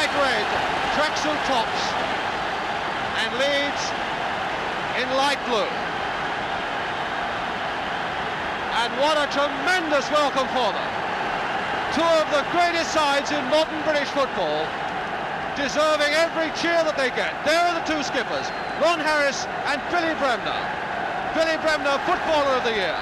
bright red tracksuit tops and Leeds in light blue. And what a tremendous welcome for them. Two of the greatest sides in modern British football, deserving every cheer that they get. There are the two skippers, Ron Harris and Billy Bremner. Billy Bremner, Footballer of the Year.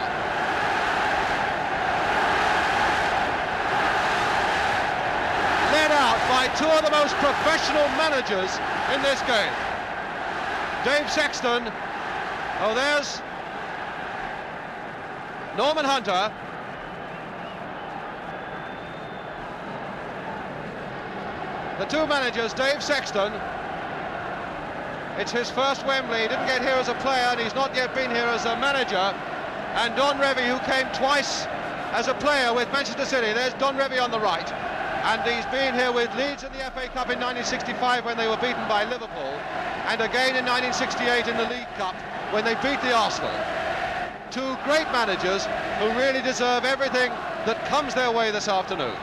Led out by two of the most professional managers in this game. Dave Sexton, oh there's Norman Hunter. The two managers, Dave Sexton, it's his first Wembley, he didn't get here as a player and he's not yet been here as a manager, and Don Revie, who came twice as a player with Manchester City. There's Don Revie on the right, and he's been here with Leeds in the FA Cup in 1965 when they were beaten by Liverpool, and again in 1968 in the League Cup when they beat the Arsenal. Two great managers who really deserve everything that comes their way this afternoon.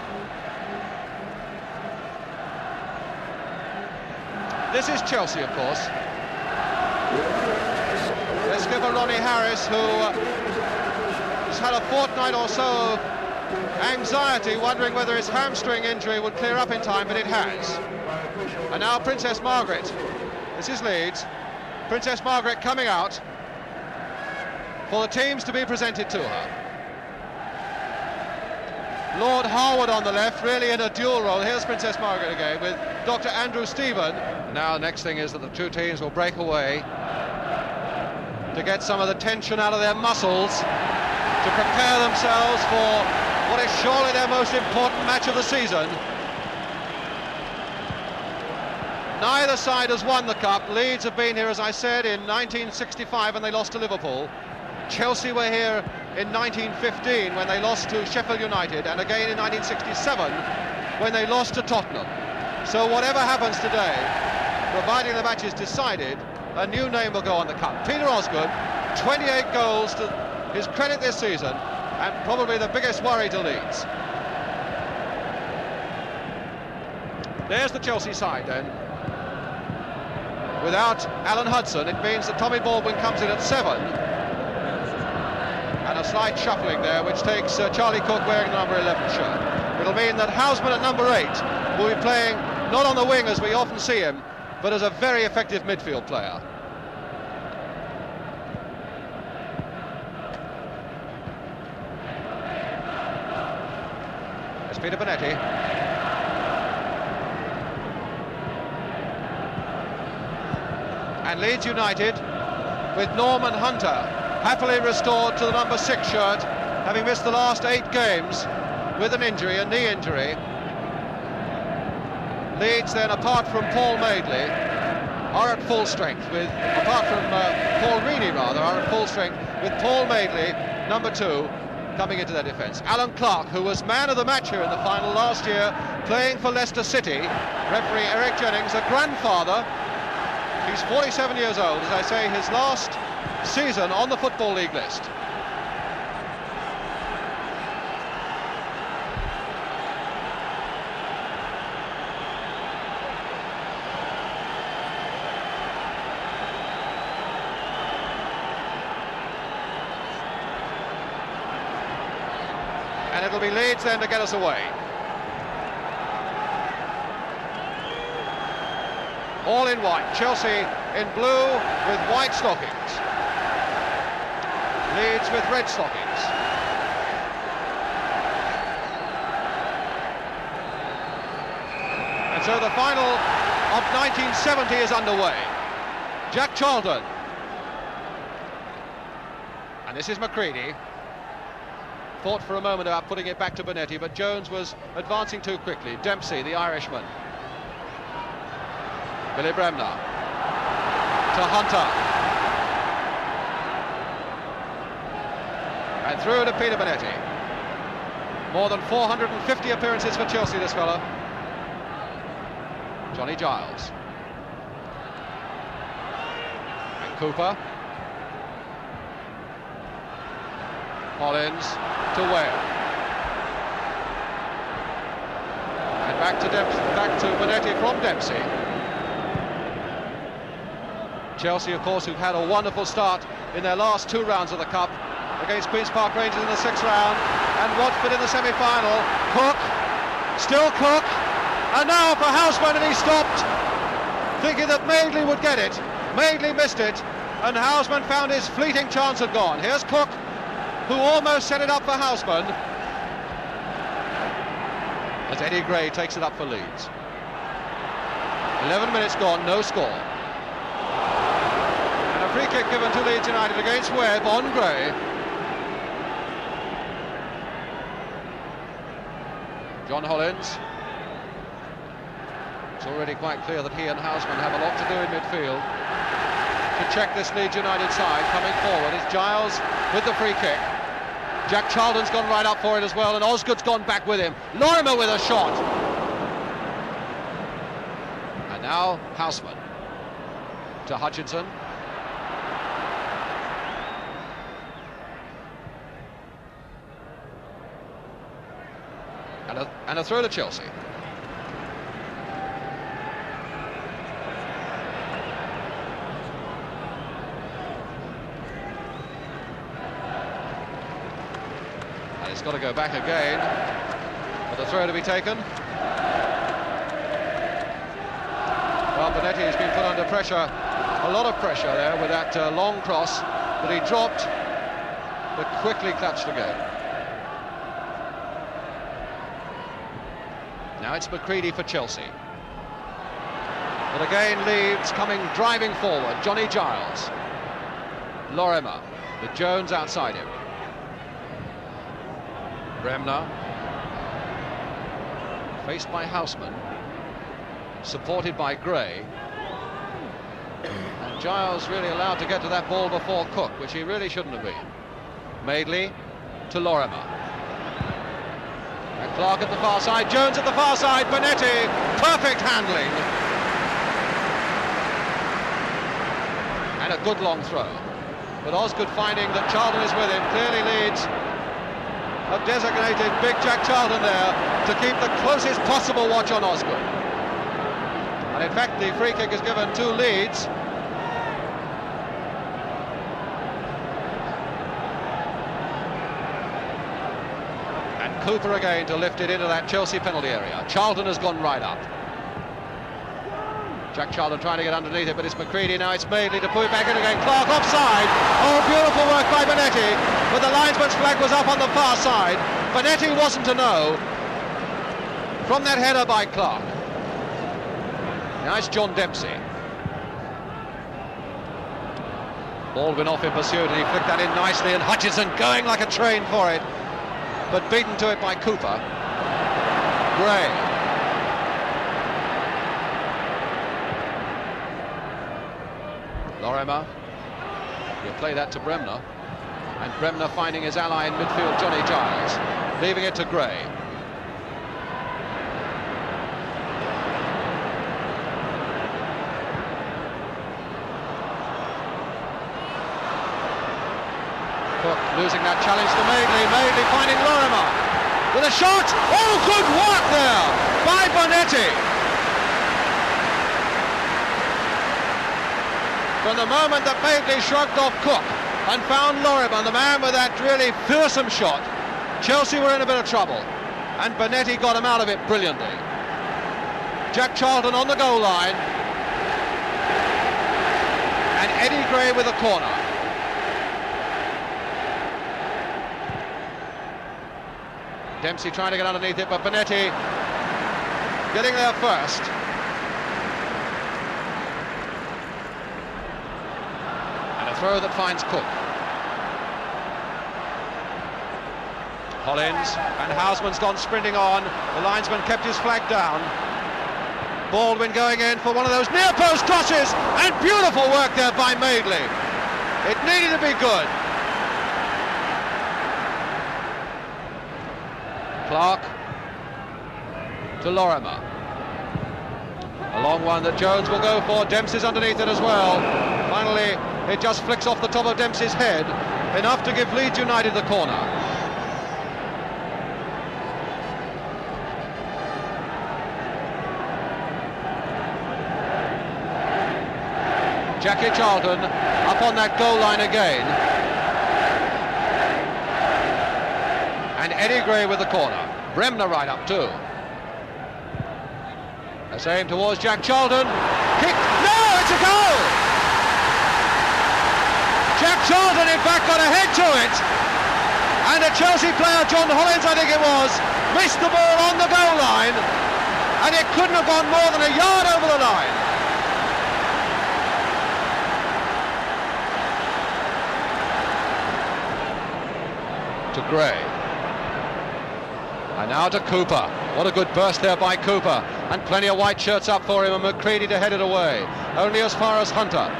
This is Chelsea, of course. There's skipper Ronnie Harris, who has had a fortnight or so of anxiety, wondering whether his hamstring injury would clear up in time, but it has. And now Princess Margaret. This is Leeds. Princess Margaret coming out for the teams to be presented to her. Lord Harwood on the left, really in a dual role. Here's Princess Margaret again with Dr. Andrew Stephen. Now the next thing is that the two teams will break away to get some of the tension out of their muscles, to prepare themselves for what is surely their most important match of the season. Neither side has won the cup. Leeds have been here, as I said, in 1965 when they lost to Liverpool. Chelsea were here in 1915 when they lost to Sheffield United, and again in 1967 when they lost to Tottenham. So whatever happens today, providing the match is decided, a new name will go on the cup. Peter Osgood, 28 goals to his credit this season, and probably the biggest worry to Leeds. There's the Chelsea side then. Without Alan Hudson, it means that Tommy Baldwin comes in at 7. And a slight shuffling there, which takes Charlie Cook wearing the number 11 shirt. It'll mean that Houseman at number 8 will be playing not on the wing as we often see him, but as a very effective midfield player. There's Peter Bonetti. And Leeds United with Norman Hunter happily restored to the number 6 shirt, having missed the last 8 games with an injury, a knee injury. Leeds then, apart from Paul Madeley, are at full strength with, apart from Paul Reaney rather, are at full strength with Paul Madeley, number 2, coming into their defence. Alan Clark, who was man of the match here in the final last year, playing for Leicester City. Referee Eric Jennings, a grandfather. He's 47 years old, as I say, his last season on the Football League list. And it'll be Leeds then to get us away. All in white, Chelsea in blue with white stockings. Leeds with red stockings. And so the final of 1970 is underway. Jack Charlton. And this is Macready. Thought for a moment about putting it back to Bonetti, but Jones was advancing too quickly. Dempsey, the Irishman. Billy Bremner to Hunter, and through to Peter Bonetti. More than 450 appearances for Chelsea, this fella. Johnny Giles and Cooper. Collins to Whale, and Back to Bonetti from Dempsey. Chelsea, of course, who've had a wonderful start in their last 2 rounds of the Cup, against Queen's Park Rangers in the 6th round, and Watford in the semi-final. Cook, still Cook, and now for Houseman, and he stopped, thinking that Madeley would get it. Madeley missed it, and Houseman found his fleeting chance had gone. Here's Cook, who almost set it up for Houseman, as Eddie Gray takes it up for Leeds. 11 minutes gone, no score. And a free kick given to Leeds United against Webb on Gray. John Hollins. It's already quite clear that he and Houseman have a lot to do in midfield to check this Leeds United side. Coming forward is Giles with the free kick. Jack Charlton's gone right up for it as well, and Osgood's gone back with him. Lorimer with a shot. And now Houseman to Hutchinson. And a throw to Chelsea. And it's got to go back again for the throw to be taken. Well, Bonetti has been put under pressure, a lot of pressure there with that long cross that he dropped, but quickly clutched again. Now it's McCready for Chelsea. But again, Leeds coming driving forward. Johnny Giles. Lorimer with Jones outside him. Bremner. Faced by Houseman. Supported by Gray. And Giles really allowed to get to that ball before Cook, which he really shouldn't have been. Madeley to Lorimer. And Clark at the far side, Jones at the far side, Bonetti, perfect handling. And a good long throw. But Osgood finding that Charlton is with him. Clearly Leeds have designated big Jack Charlton there to keep the closest possible watch on Osgood. And in fact the free kick is given to Leeds. Cooper again to lift it into that Chelsea penalty area. Charlton has gone right up. Jack Charlton trying to get underneath it, but it's McCready now. It's Madeley to put it back in again. Clark offside. Oh, beautiful work by Bonetti. But the linesman's flag was up on the far side. Bonetti wasn't to know from that header by Clark. Now it's John Dempsey. Baldwin off in pursuit, and he flicked that in nicely, and Hutchinson going like a train for it, but beaten to it by Cooper. Gray. Lorimer. He'll play that to Bremner. And Bremner finding his ally in midfield, Johnny Giles. Leaving it to Gray. Cook losing that challenge to Madeley. Madeley finding Lorimer with a shot. Oh, good work there by Bonetti. From the moment that Madeley shrugged off Cook and found Lorimer, the man with that really fearsome shot, Chelsea were in a bit of trouble, and Bonetti got him out of it brilliantly. Jack Charlton on the goal line, and Eddie Gray with a corner. Dempsey trying to get underneath it, but Bonetti getting there first. And a throw that finds Cook. Hollins, and Houseman's gone sprinting on. The linesman kept his flag down. Baldwin going in for one of those near post crosses, and beautiful work there by Madeley. It needed to be good. Clark to Lorimer. A long one that Jones will go for. Dempsey's underneath it as well. Finally, it just flicks off the top of Dempsey's head, enough to give Leeds United the corner. Jackie Charlton up on that goal line again. And Eddie Gray with the corner. Bremner right up too. The same towards Jack Charlton. Kick. No, it's a goal! Jack Charlton in fact got a head to it. And a Chelsea player, John Hollins I think it was, missed the ball on the goal line. And it couldn't have gone more than a yard over the line. To Gray. And now to Cooper. What a good burst there by Cooper. And plenty of white shirts up for him, and McCready to head it away. Only as far as Hunter.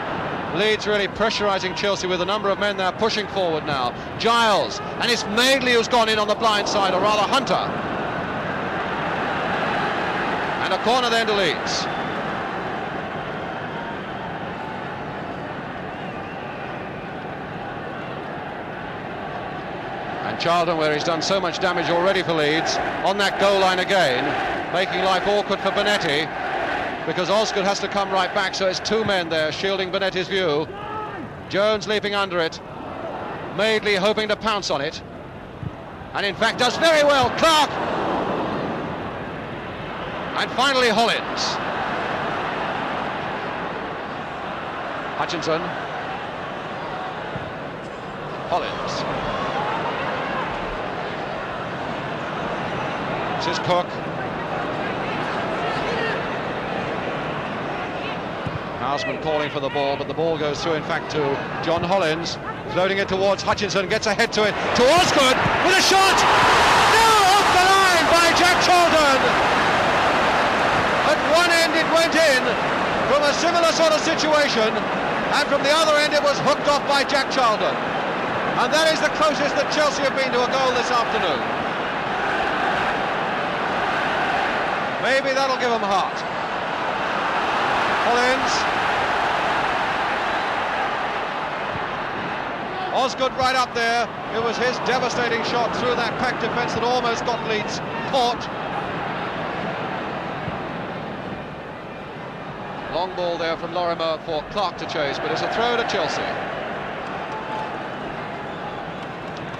Leeds really pressurising Chelsea with a number of men there pushing forward now. Giles, and it's Madeley who's gone in on the blind side, or rather Hunter. And a corner then to Leeds. And Charlton, where he's done so much damage already for Leeds, on that goal line again, making life awkward for Bonetti, because Osgood has to come right back, so it's two men there shielding Bonetti's view. Jones leaping under it, Madeley hoping to pounce on it, and in fact does very well. Clark! And finally Hollins. Hutchinson. Hollins. This is Cook. Houseman calling for the ball, but the ball goes through in fact to John Hollins, floating it towards Hutchinson, gets ahead to it, to Osgood with a shot! No! Off the line by Jack Charlton! At one end it went in from a similar sort of situation, and from the other end it was hooked off by Jack Charlton. And that is the closest that Chelsea have been to a goal this afternoon. Maybe that'll give them heart. Hollins. Osgood right up there. It was his devastating shot through that packed defence that almost got Leeds caught. Long ball there from Lorimer for Clark to chase, but it's a throw to Chelsea.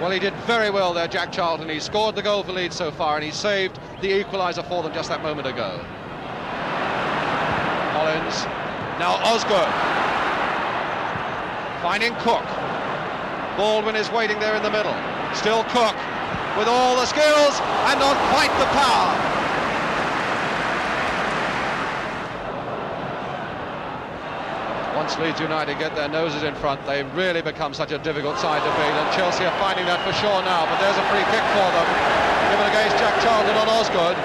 Well, he did very well there, Jack Charlton. He scored the goal for Leeds so far, and he saved the equaliser for them just that moment ago. Hollins. Now Osgood. Finding Cook. Baldwin is waiting there in the middle. Still Cook with all the skills and not quite the power. Once Leeds United get their noses in front, they really become such a difficult side to beat, and Chelsea are finding that for sure now. But there's a free kick for them, given against Jack Charlton on Osgood,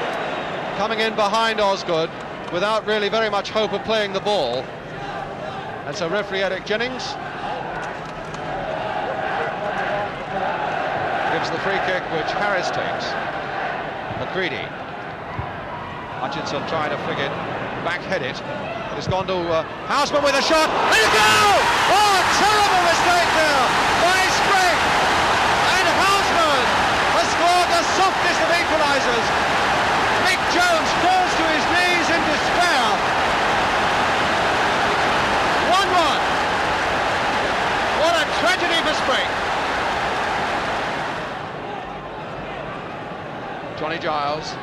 coming in behind Osgood without really very much hope of playing the ball. And so referee Eric Jennings gives the free kick, which Harris takes. McCready. Hutchinson trying to flick it, backhead it. It's gone to Houseman with a shot, and a goal! Oh, terrible mistake there by Sprague! And Houseman has scored the softest of equalisers. Mick Jones falls to his knees in despair. 1-1. What a tragedy for Sprague. Johnny Giles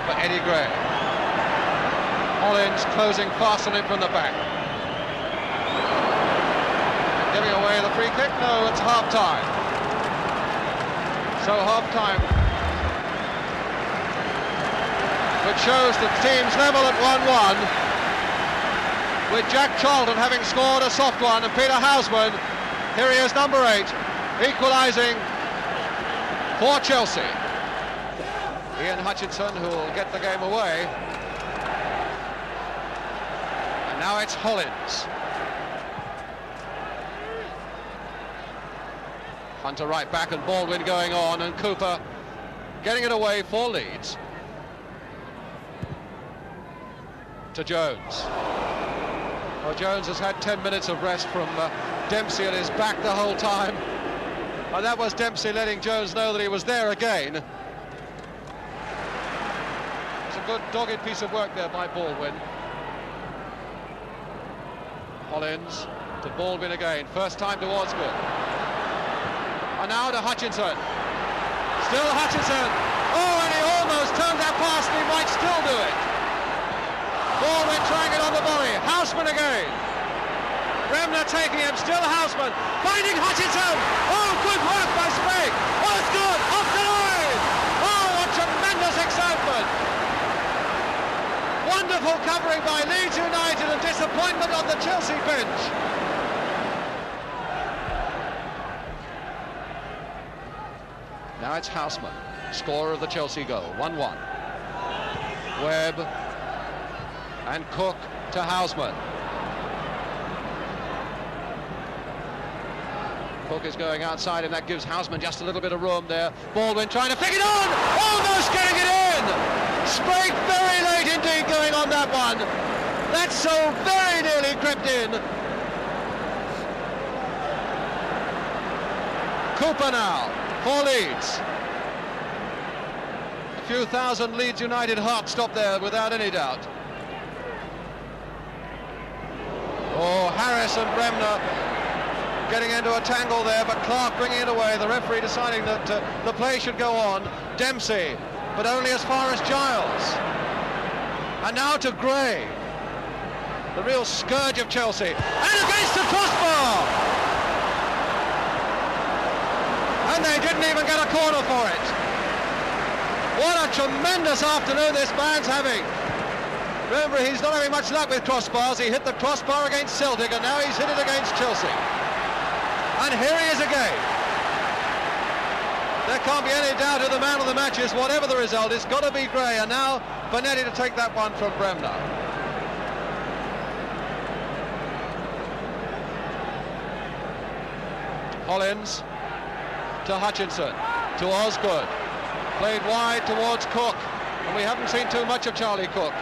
for Eddie Gray. Hollins closing fast on him from the back. Giving away the free kick? No, it's half-time. So half-time, which shows the team's level at 1-1, with Jack Charlton having scored a soft one, and Peter Houseman, here he is, number 8, equalising for Chelsea. Ian Hutchinson, who will get the game away. Now it's Hollins. Hunter right back, and Baldwin going on, and Cooper getting it away for Leeds. To Jones. Well, Jones has had 10 minutes of rest from Dempsey at his back the whole time. And that was Dempsey letting Jones know that he was there again. It's a good dogged piece of work there by Baldwin. Hollins to Baldwin again, first time towards good. And now to Hutchinson. Still Hutchinson. Oh, and he almost turned that pass, and he might still do it. Baldwin trying it on the volley. Houseman again. Bremner taking him, still Houseman. Finding Hutchinson. Oh, good work by Sprague. Oh, it's good. Off the line. Oh, what tremendous excitement. Wonderful covering by Leeds United and disappointment on the Chelsea bench. Now it's Houseman, scorer of the Chelsea goal, 1-1. Webb and Cook to Houseman. Cook is going outside, and that gives Houseman just a little bit of room there. Baldwin trying to flick it on, almost getting it in. Sprague very late indeed going on that one. That's so very nearly crept in. Cooper now for Leeds. A few thousand Leeds United hearts stopped there without any doubt. Oh, Harris and Bremner getting into a tangle there, but Clark bringing it away. The referee deciding that the play should go on. Dempsey, but only as far as Giles. And now to Gray, the real scourge of Chelsea. And against the crossbar! And they didn't even get a corner for it. What a tremendous afternoon this man's having. Remember, he's not having much luck with crossbars. He hit the crossbar against Celtic, and now he's hit it against Chelsea. And here he is again. There can't be any doubt who the man of the match is, whatever the result. It's got to be Gray, and now Bonetti to take that one from Bremner. Hollins to Hutchinson, to Osgood. Played wide towards Cook, and we haven't seen too much of Charlie Cook.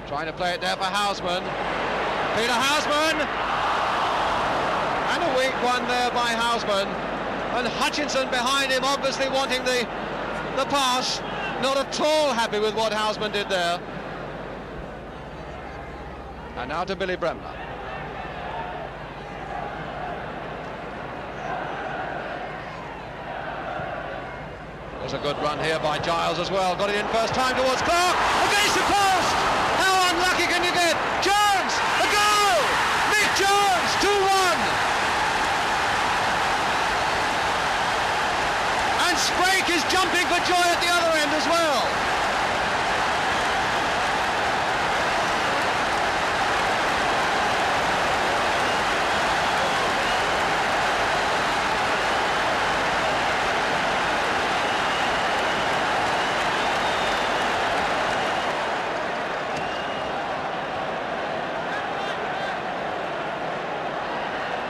Trying to play it there for Houseman. Peter Houseman! And a weak one there by Houseman. And Hutchinson behind him, obviously wanting the pass. Not at all happy with what Houseman did there. And now to Billy Bremner. There's a good run here by Giles as well. Got it in first time towards Clark. Against the post! How unlucky can you get? Jones! A goal! Nick Jones! 2-1! And Sprague is jumping for joy at the other end as well.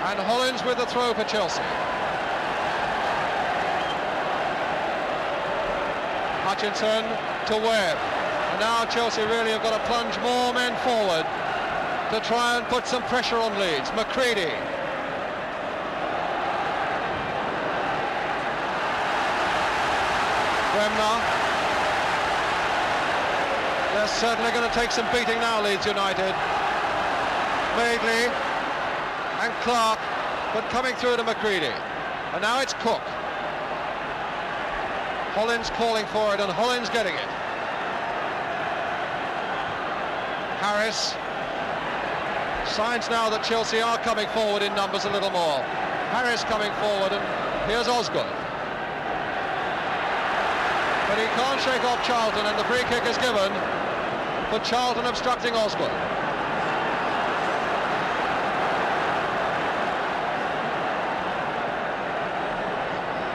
And Hollins with the throw for Chelsea. Hutchinson to Webb. And now Chelsea really have got to plunge more men forward to try and put some pressure on Leeds. McCready. Bremner. They're certainly going to take some beating now, Leeds United. Madeley. And Clark, but coming through to McCready. And now it's Cook. Hollins calling for it, and Hollins getting it. Harris. Signs now that Chelsea are coming forward in numbers a little more. Harris coming forward, and here's Osgood. But he can't shake off Charlton, and the free kick is given for Charlton obstructing Osgood.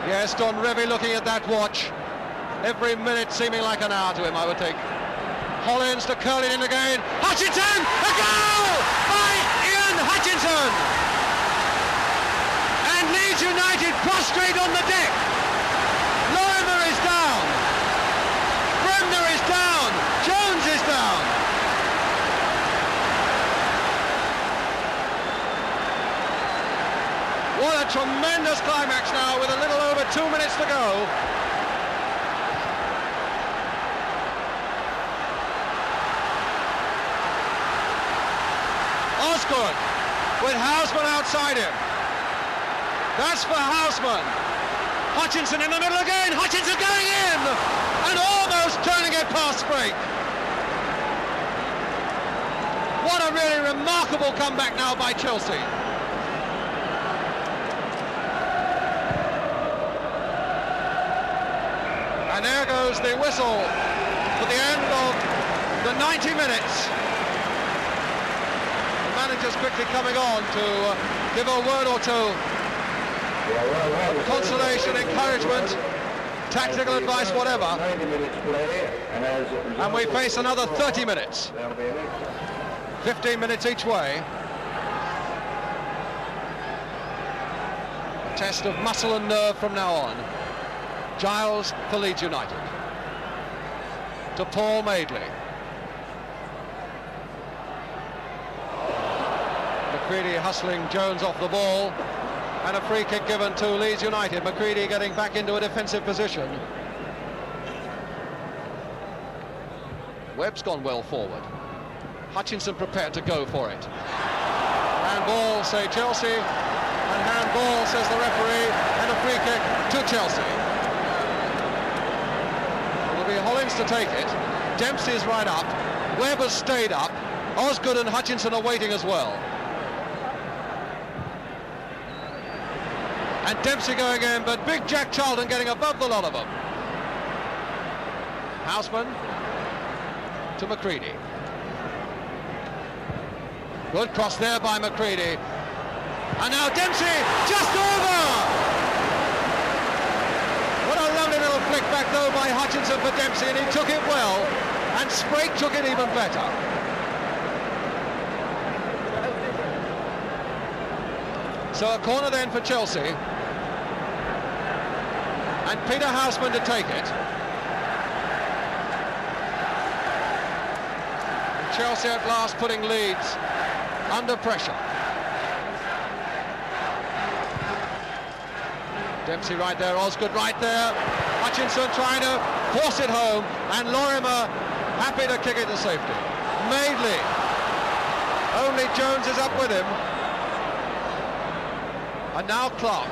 Yes, Don Revie looking at that watch. Every minute seeming like an hour to him, I would think. Hollins to curl it in again. Hutchinson! A goal by Ian Hutchinson! And Leeds United prostrate on the deck. Lorimer is down. Bremner is down. Jones is down. What a tremendous climax now with a little over 2 minutes to go. with Houseman outside him. That's for Houseman. Hutchinson in the middle again. Hutchinson going in and almost turning it past Sprake. What a really remarkable comeback now by Chelsea. And there goes the whistle for the end of the 90 minutes. The manager's quickly coming on to give a word or two of consolation, encouragement, tactical advice, whatever. And we face another 30 minutes. 15 minutes each way. A test of muscle and nerve from now on. Giles for Leeds United. To Paul Madeley. McCready hustling Jones off the ball. And a free kick given to Leeds United. McCready getting back into a defensive position. Webb's gone well forward. Hutchinson prepared to go for it. Handball, say Chelsea. And handball, says the referee. And a free kick to Chelsea. It'll be Hollins to take it. Dempsey's right up. Webb has stayed up. Osgood and Hutchinson are waiting as well. And Dempsey going in, but big Jack Charlton getting above the lot of them. Houseman to McCready. Good cross there by McCready. And now Dempsey just over! What a lovely little flick back though by Hutchinson for Dempsey, and he took it well, and Sprake took it even better. So a corner then for Chelsea. And Peter Houseman to take it. And Chelsea at last putting Leeds under pressure. Dempsey right there, Osgood right there. Hutchinson trying to force it home, and Lorimer happy to kick it to safety. Madeley. Only Jones is up with him. And now Clark.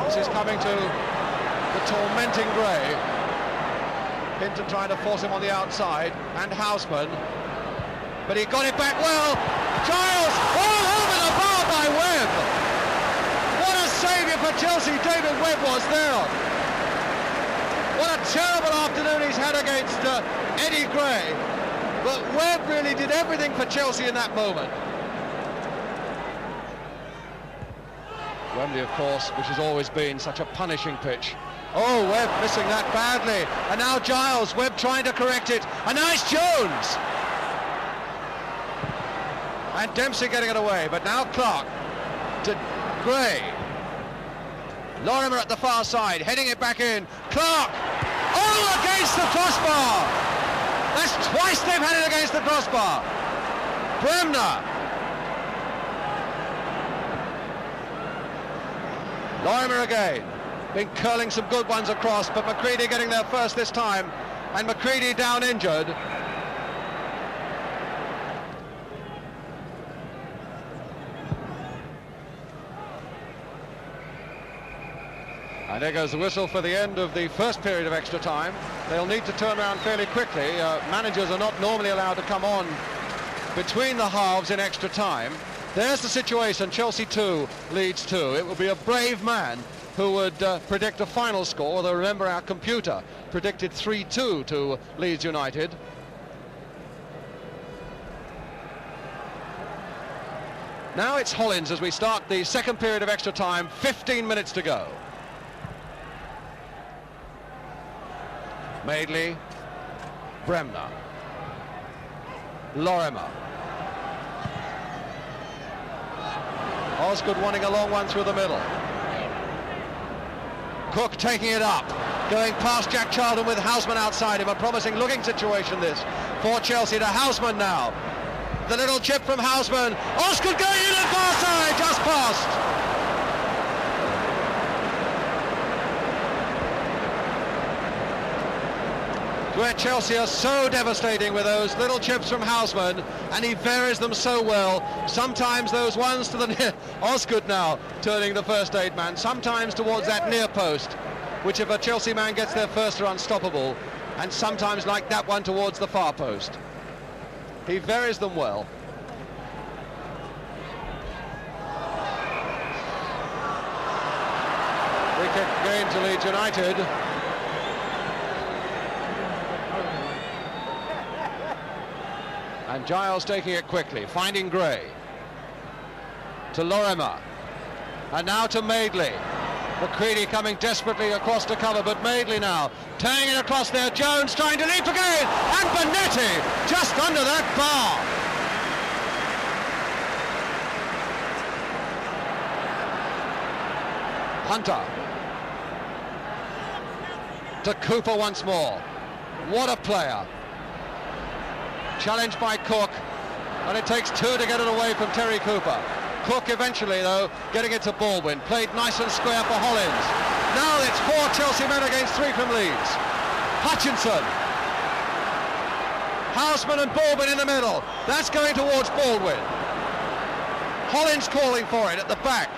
This is coming to the tormenting Gray. Hinton trying to force him on the outside, and Houseman. But he got it back well. Giles all over the bar by Webb. What a saviour for Chelsea David Webb was there. What a terrible afternoon he's had against Eddie Gray. But Webb really did everything for Chelsea in that moment. Wembley, of course, which has always been such a punishing pitch. Oh, Webb missing that badly. And now Giles, Webb trying to correct it. And now it's Jones. And Dempsey getting it away. But now Clark to Gray. Lorimer at the far side, heading it back in. Clark! Oh, against the crossbar! That's twice they've had it against the crossbar. Bremner. Lorimer again. Been curling some good ones across, but McCready getting there first this time. And McCready down injured. And there goes the whistle for the end of the first period of extra time. They'll need to turn around fairly quickly. Managers are not normally allowed to come on between the halves in extra time. There's the situation, Chelsea 2, Leeds 2. It will be a brave man who would predict a final score, although remember our computer predicted 3-2 to Leeds United. Now it's Hollins as we start the second period of extra time, 15 minutes to go. Madeley, Bremner, Lorimer. Osgood wanting a long one through the middle. Cook taking it up, going past Jack Charlton with Houseman outside him. A promising looking situation this for Chelsea. To Houseman now. The little chip from Houseman. Osgood going in at far side, just past. where Chelsea are so devastating with those little chips from Houseman, and he varies them so well. Sometimes those ones to the near, Osgood now turning the first aid man, sometimes towards that near post, which if a Chelsea man gets there first are unstoppable, and sometimes like that one towards the far post. He varies them well. Free kick again to Leeds United. And Giles taking it quickly, finding Gray. To Lorimer. And now to Madeley. McCready coming desperately across to cover, but Madeley now turning it across there. Jones trying to leap again, and Bonetti just under that bar. Hunter. To Cooper once more. What a player. Challenged by Cook, and it takes two to get it away from Terry Cooper. Cook eventually, though, getting it to Baldwin. Played nice and square for Hollins. Now it's 4 Chelsea men against 3 from Leeds. Hutchinson. Houseman and Baldwin in the middle. That's going towards Baldwin. Hollins calling for it at the back.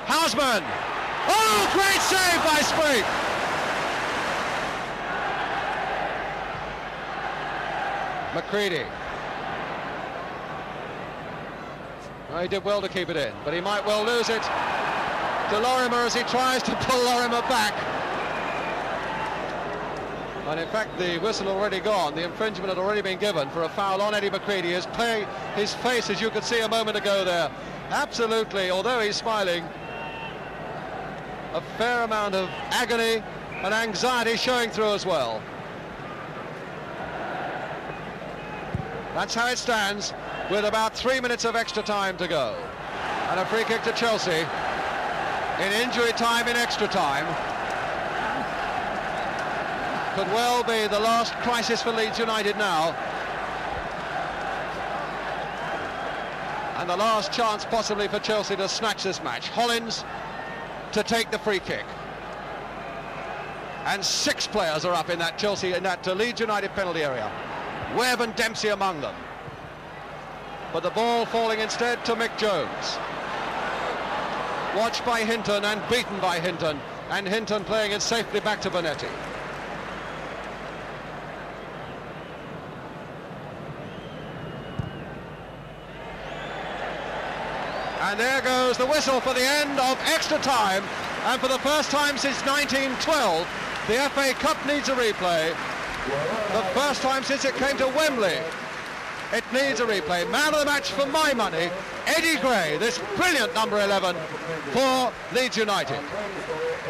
Houseman. Oh, great save by Sprague. McCready. Well, he did well to keep it in, but he might well lose it to Lorimer as he tries to pull Lorimer back. And in fact, the whistle already gone. The infringement had already been given for a foul on Eddie McCready. His face, as you could see a moment ago there, absolutely, although he's smiling, a fair amount of agony and anxiety showing through as well. That's how it stands, with about 3 minutes of extra time to go. And a free kick to Chelsea in injury time, in extra time. Could well be the last crisis for Leeds United now. And the last chance possibly for Chelsea to snatch this match. Hollins to take the free kick. And 6 players are up in that Leeds United penalty area. Webb and Dempsey among them. But the ball falling instead to Mick Jones. Watched by Hinton and beaten by Hinton. And Hinton playing it safely back to Bonetti. And there goes the whistle for the end of extra time. And for the first time since 1912, the FA Cup needs a replay. The first time since it came to Wembley, it needs a replay. Man of the match for my money, Eddie Gray, this brilliant number 11 for Leeds United.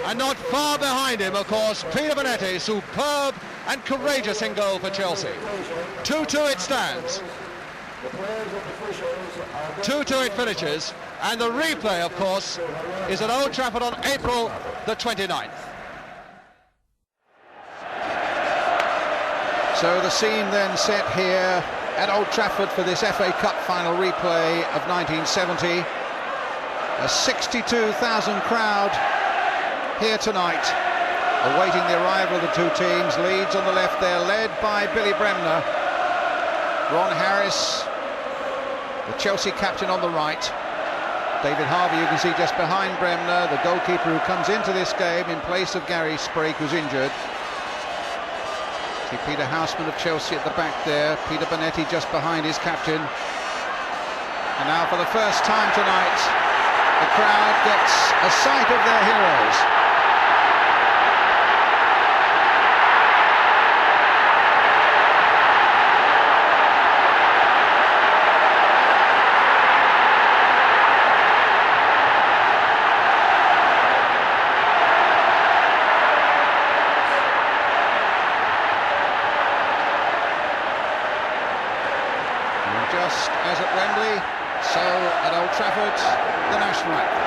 And not far behind him, of course, Peter Bonetti, superb and courageous in goal for Chelsea. 2-2 it stands. 2-2 it finishes. And the replay, of course, is at Old Trafford on April the 29th. So the scene then set here at Old Trafford for this FA Cup final replay of 1970. A 62,000 crowd here tonight, awaiting the arrival of the two teams. Leeds on the left there, led by Billy Bremner. Ron Harris, the Chelsea captain, on the right. David Harvey, you can see just behind Bremner, the goalkeeper who comes into this game in place of Gary Sprague, who's injured. See Peter Houseman of Chelsea at the back there, Peter Bonetti just behind his captain. And now for the first time tonight, the crowd gets a sight of their heroes. Just as at Wembley, so at Old Trafford, the national anthem.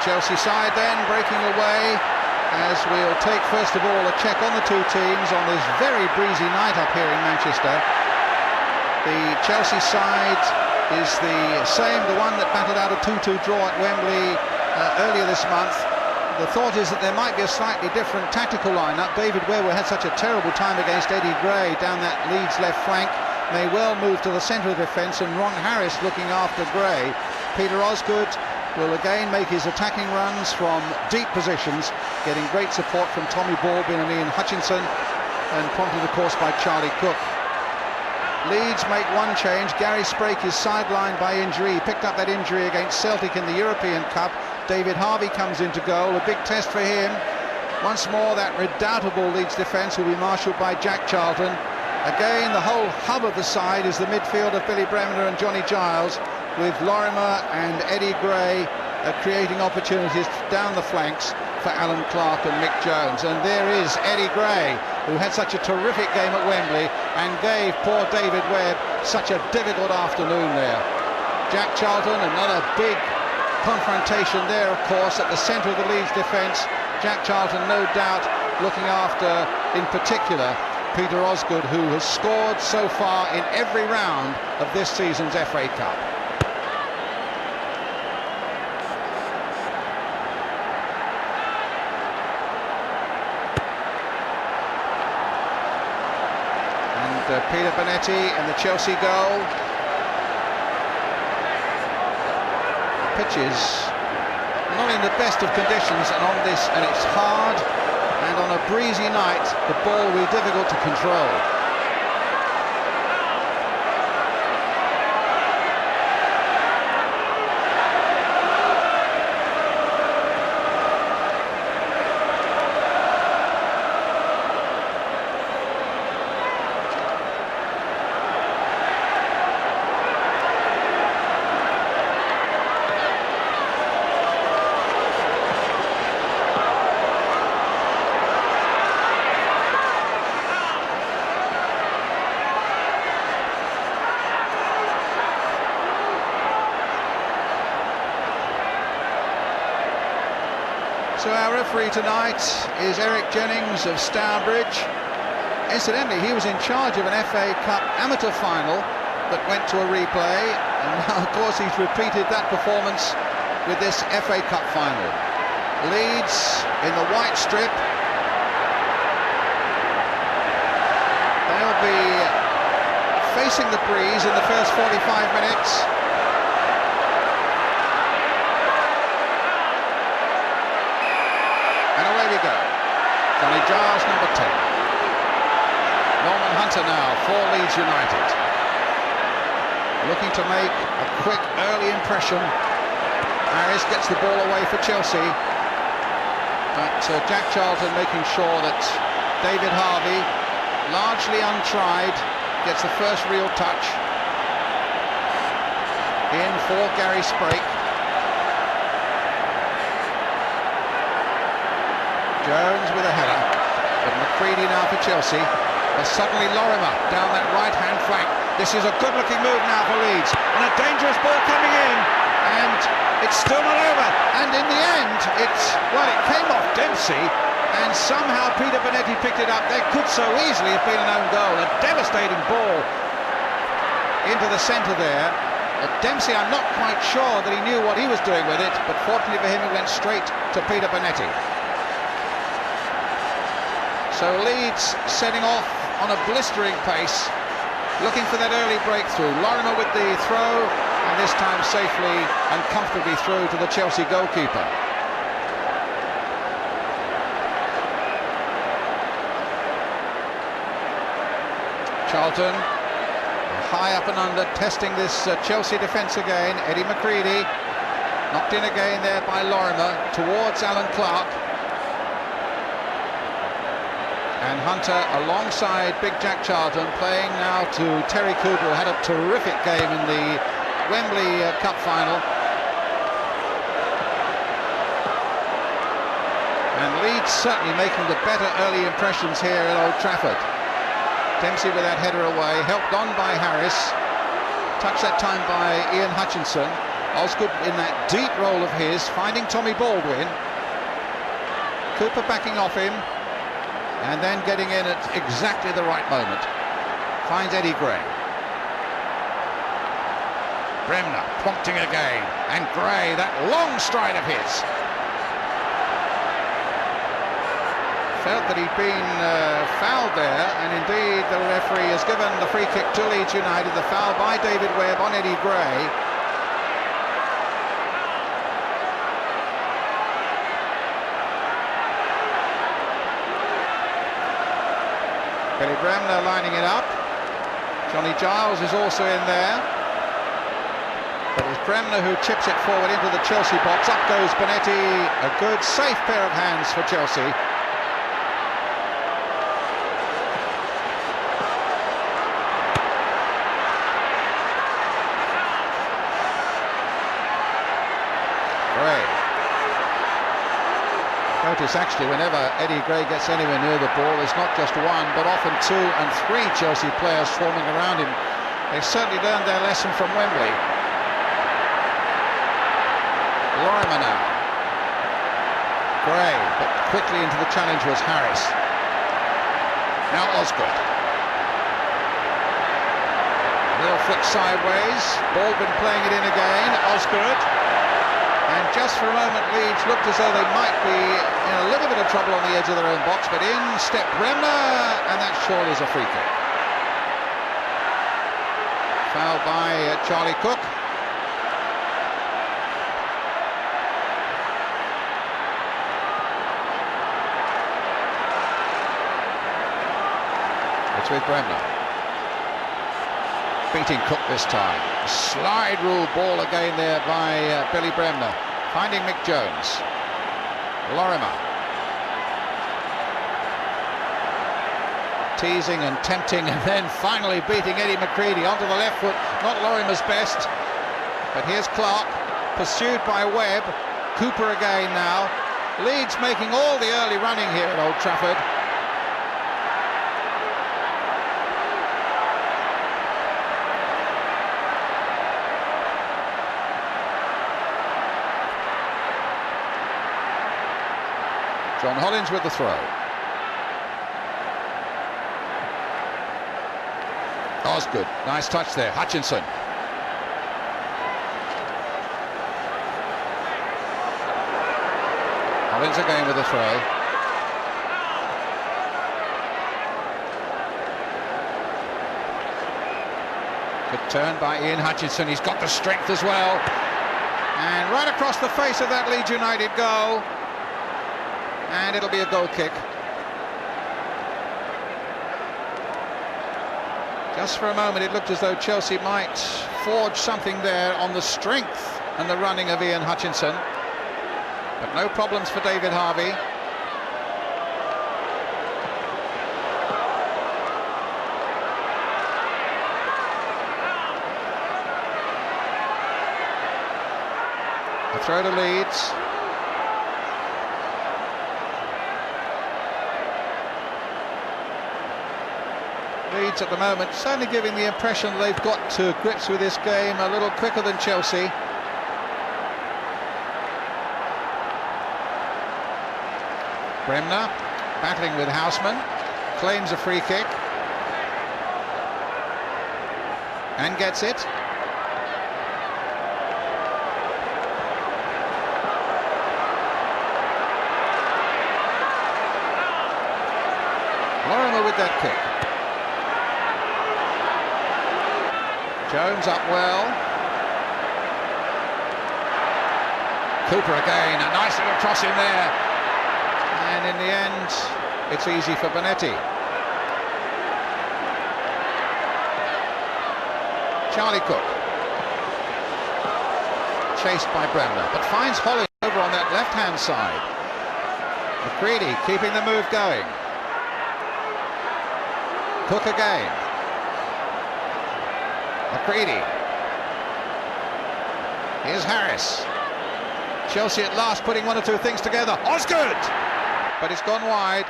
Chelsea side then breaking away, as we'll take first of all a check on the two teams on this very breezy night up here in Manchester. The Chelsea side is the same, the one that battled out a 2-2 draw at Wembley earlier this month. The thought is that there might be a slightly different tactical lineup. David Webber had such a terrible time against Eddie Gray down that Leeds left flank, may well move to the centre of the defence, and Ron Harris looking after Gray. Peter Osgood will again make his attacking runs from deep positions, getting great support from Tommy Baldwin and Ian Hutchinson, and prompted of course by Charlie Cook. Leeds make one change. Gary Sprake is sidelined by injury. He picked up that injury against Celtic in the European Cup. David Harvey comes into goal, a big test for him. Once more that redoubtable Leeds defence will be marshalled by Jack Charlton. Again, the whole hub of the side is the midfield of Billy Bremner and Johnny Giles, with Lorimer and Eddie Gray creating opportunities down the flanks for Alan Clark and Mick Jones. And there is Eddie Gray, who had such a terrific game at Wembley and gave poor David Webb such a difficult afternoon there. Jack Charlton, another big confrontation there, of course, at the centre of the Leeds defence. Jack Charlton, no doubt, looking after, in particular, Peter Osgood, who has scored so far in every round of this season's FA Cup. And Peter Bonetti and the Chelsea goal. The pitch is not in the best of conditions, and on this, and it's hard, and on a breezy night the ball will be difficult to control. So our referee tonight is Eric Jennings of Stourbridge. Incidentally, he was in charge of an FA Cup amateur final that went to a replay, and now of course he's repeated that performance with this FA Cup final. Leeds in the white strip. They'll be facing the breeze in the first 45 minutes. Go. Johnny Giles, number 10. Norman Hunter now for Leeds United, looking to make a quick early impression. Harris gets the ball away for Chelsea, but Jack Charlton making sure that David Harvey, largely untried, gets the first real touch. In for Gary Sprake. Jones with a header, but McCready now for Chelsea. But suddenly Lorimer down that right-hand flank. This is a good-looking move now for Leeds, and a dangerous ball coming in, and it's still not over. And in the end, it came off Dempsey, and somehow Peter Bonetti picked it up. There could so easily have been an own goal. A devastating ball into the centre there. Dempsey, I'm not quite sure that he knew what he was doing with it, but fortunately for him, it went straight to Peter Bonetti. So Leeds setting off on a blistering pace, looking for that early breakthrough. Lorimer with the throw, and this time safely and comfortably through to the Chelsea goalkeeper. Charlton, high up and under, testing this Chelsea defence again. Eddie McCready, knocked in again there by Lorimer towards Alan Clark. And Hunter alongside big Jack Charlton, playing now to Terry Cooper, who had a terrific game in the Wembley Cup final. And Leeds certainly making the better early impressions here at Old Trafford. Dempsey with that header away, helped on by Harris, touched that time by Ian Hutchinson. Osgood in that deep role of his, finding Tommy Baldwin. Cooper backing off him, and then getting in at exactly the right moment. Finds Eddie Gray. Bremner prompting again, and Gray, that long stride of his. Felt that he'd been fouled there, and indeed the referee has given the free kick to Leeds United. The foul by David Webb on Eddie Gray. Billy Bremner lining it up. Johnny Giles is also in there. But it's Bremner who chips it forward into the Chelsea box. Up goes Bonetti. A good, safe pair of hands for Chelsea. Gray. Notice actually whenever Eddie Gray gets anywhere near the ball, there's not just one, but often 2 and 3 Chelsea players swarming around him. They've certainly learned their lesson from Wembley. Lorimer now. Gray, but quickly into the challenge was Harris. Now Osgood. A little flick sideways. Baldwin playing it in again. Osgood. And just for a moment, Leeds looked as though they might be in a little bit of trouble on the edge of their own box, but in stepped Bremner, and that surely is a free kick. Fouled by Charlie Cook. It's with Bremner. Beating Cook this time. Slide rule ball again there by Billy Bremner. Finding Mick Jones. Lorimer. Teasing and tempting, and then finally beating Eddie McCready onto the left foot. Not Lorimer's best. But here's Clark, pursued by Webb. Cooper again now. Leeds making all the early running here at Old Trafford. John Hollins with the throw. Osgood, nice touch there. Hutchinson. Hollins again with the throw. Good turn by Ian Hutchinson. He's got the strength as well. And right across the face of that Leeds United goal. And it'll be a goal kick. Just for a moment it looked as though Chelsea might forge something there on the strength and the running of Ian Hutchinson. But no problems for David Harvey. A throw to Leeds. Leeds at the moment certainly giving the impression they've got to grips with this game a little quicker than Chelsea. Bremner battling with Houseman, claims a free kick and gets it. Lorimer with that kick. Jones up well. Cooper again, a nice little cross in there. And in the end, it's easy for Bonetti. Charlie Cook. Chased by Bremner, but finds Hollins over on that left-hand side. McCready keeping the move going. Cook again. McCready. Here's Harris. Chelsea at last putting one or two things together. Osgood! But it's gone wide.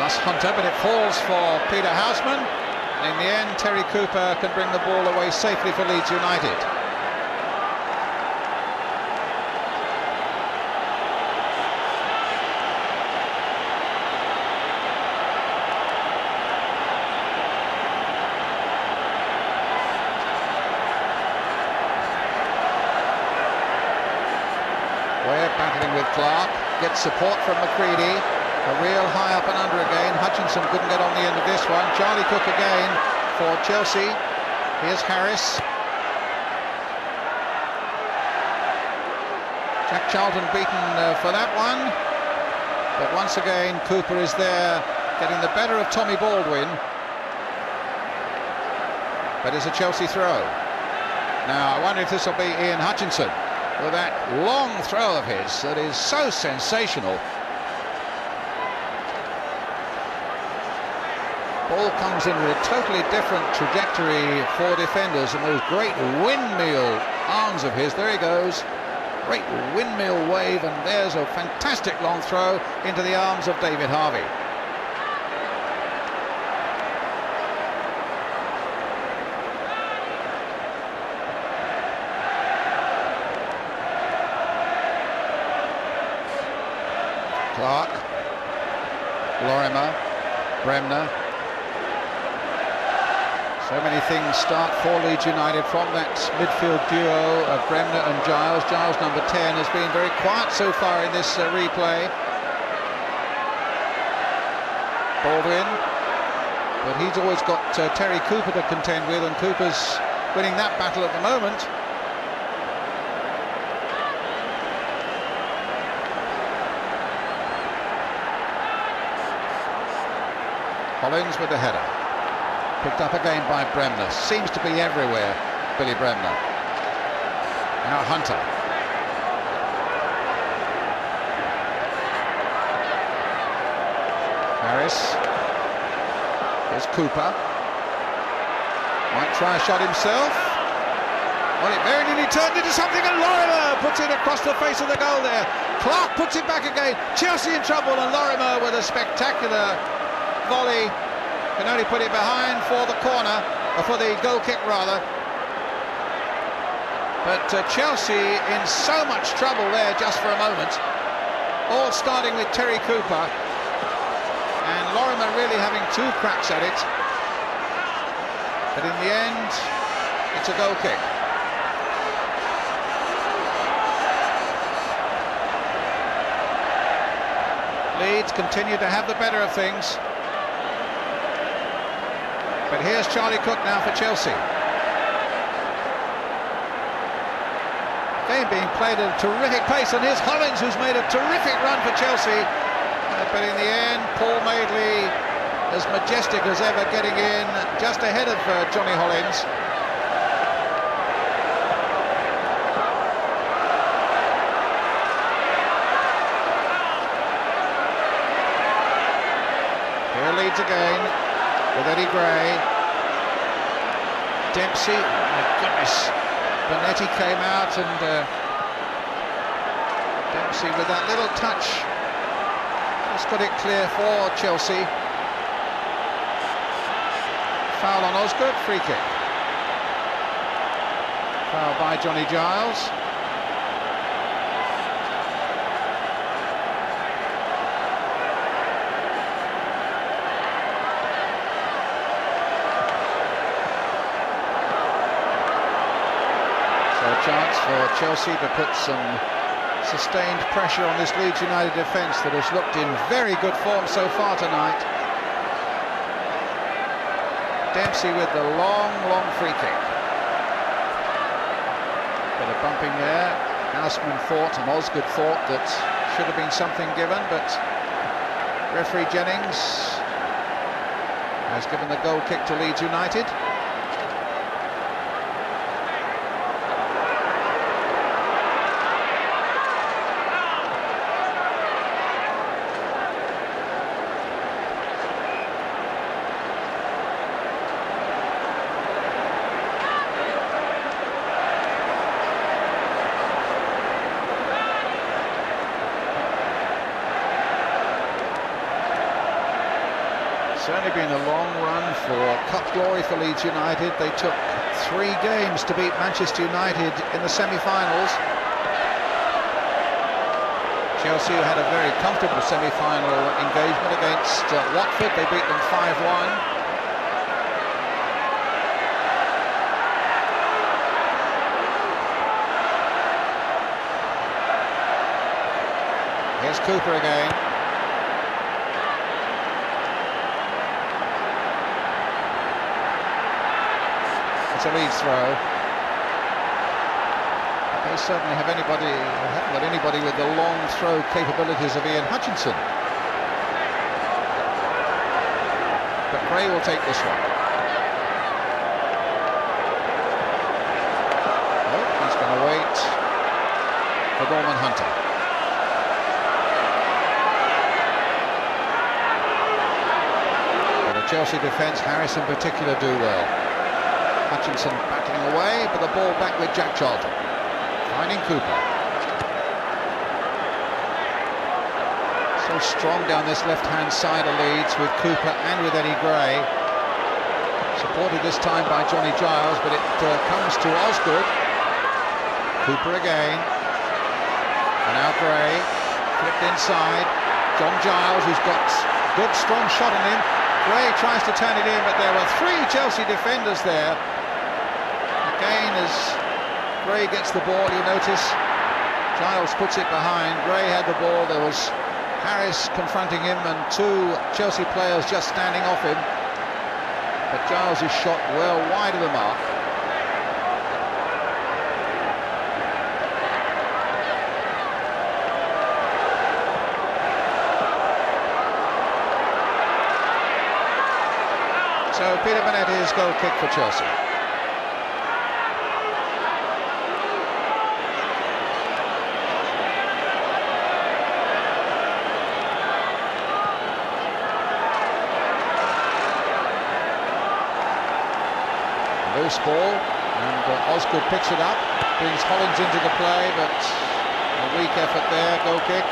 plus Hunter, but it falls for Peter Houseman. In the end, Terry Cooper can bring the ball away safely for Leeds United. We're battling with Clark, gets support from McCready. A real high up and under again. Hutchinson couldn't get on the end of this one. Charlie Cook again for Chelsea. Here's Harris. Jack Charlton beaten for that one. But once again, Cooper is there getting the better of Tommy Baldwin. But it's a Chelsea throw. Now, I wonder if this will be Ian Hutchinson with that long throw of his that is so sensational. Ball comes in with a totally different trajectory for defenders, and those great windmill arms of his. There he goes, great windmill wave, and there's a fantastic long throw into the arms of David Harvey. Clark, Lorimer, Bremner. So many things start for Leeds United from that midfield duo of Bremner and Giles. Giles, number 10, has been very quiet so far in this replay. Baldwin, but he's always got Terry Cooper to contend with, and Cooper's winning that battle at the moment. Collins with the header. Picked up again by Bremner. Seems to be everywhere, Billy Bremner. Now Hunter. Harris. Here's Cooper. Might try a shot himself. Well, it very nearly turned into something, and Lorimer puts it across the face of the goal there. Clark puts it back again. Chelsea in trouble, and Lorimer with a spectacular volley. Can only put it behind for the corner, or for the goal kick rather. But Chelsea in so much trouble there just for a moment. All starting with Terry Cooper, and Lorimer really having two cracks at it. But in the end, it's a goal kick. Leeds continue to have the better of things. But here's Charlie Cook now for Chelsea. Game being played at a terrific pace, and here's Hollins, who's made a terrific run for Chelsea. But in the end, Paul Madeley, as majestic as ever, getting in just ahead of Johnny Hollins. Here Leeds again with Eddie Gray. Dempsey, oh my goodness, Bonetti came out, and Dempsey with that little touch just got it clear for Chelsea. Foul on Osgood, free kick. Foul by Johnny Giles. Chance for Chelsea to put some sustained pressure on this Leeds United defence that has looked in very good form so far tonight. Dempsey with the long free kick. Bit of bumping there. Houseman thought, and Osgood thought, that should have been something given, but referee Jennings has given the goal kick to Leeds United. Certainly been a long run for cup glory for Leeds United. They took 3 games to beat Manchester United in the semi-finals. Chelsea had a very comfortable semi-final engagement against Watford. They beat them 5-1. Here's Cooper again. It's a Leeds throw. They certainly haven't got anybody with the long throw capabilities of Ian Hutchinson. But Gray will take this one. Oh, he's going to wait for Norman Hunter. But the Chelsea defence, Harris in particular, do well. Hutchinson battling away, but the ball back with Jack Charlton. Finding Cooper. So strong down this left-hand side of Leeds with Cooper and with Eddie Gray. Supported this time by Johnny Giles, but it comes to Osgood. Cooper again. And now Gray. Flipped inside. John Giles, who's got good strong shot on him. Gray tries to turn it in, but there were 3 Chelsea defenders there. Again, as Gray gets the ball, you notice Giles puts it behind. Gray had the ball. There was Harris confronting him and 2 Chelsea players just standing off him. But Giles is shot well wide of the mark. So Peter Bonetti's goal kick for Chelsea. Loose ball, and Osgood picks it up, brings Hollins into the play, but a weak effort there, goal kick.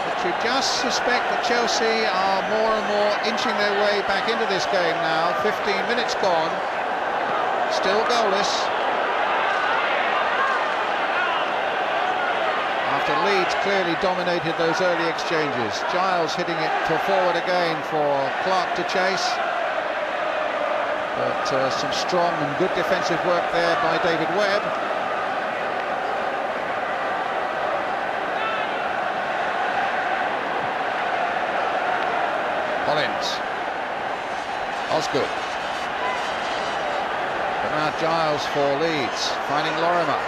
But you just suspect that Chelsea are more and more inching their way back into this game now. 15 minutes gone, still goalless. After Leeds clearly dominated those early exchanges. Giles hitting it forward again for Clark to chase. But some strong and good defensive work there by David Webb. Hollins. Osgood. But now Giles for Leeds, finding Lorimer.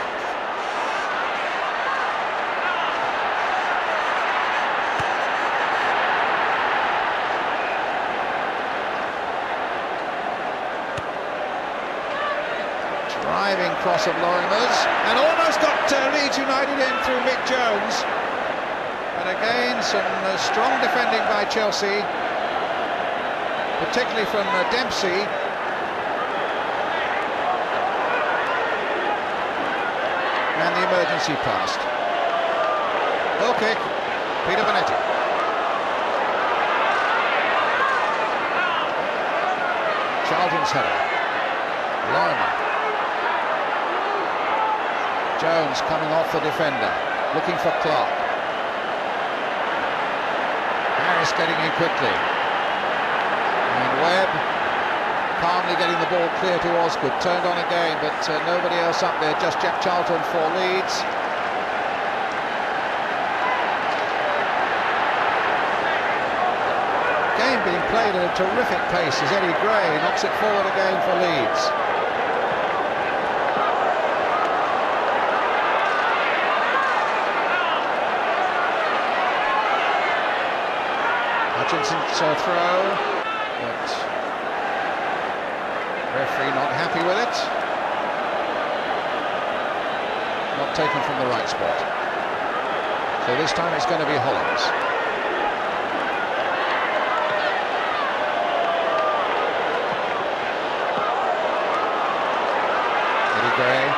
Driving cross of Lorimer's, and almost got Leeds United in through Mick Jones. But again, some strong defending by Chelsea, particularly from Dempsey. And the emergency passed. Goal kick, Peter Bonetti. Charlton's header. Lorimer. Jones coming off the defender, looking for Clark. Harris getting in quickly. And Webb calmly getting the ball clear to Osgood. Turned on again, but nobody else up there, just Jack Charlton for Leeds. Game being played at a terrific pace as Eddie Gray knocks it forward again for Leeds. Hutchinson's throw, but referee not happy with it. Not taken from the right spot. So this time it's going to be Hollins. Eddie Gray.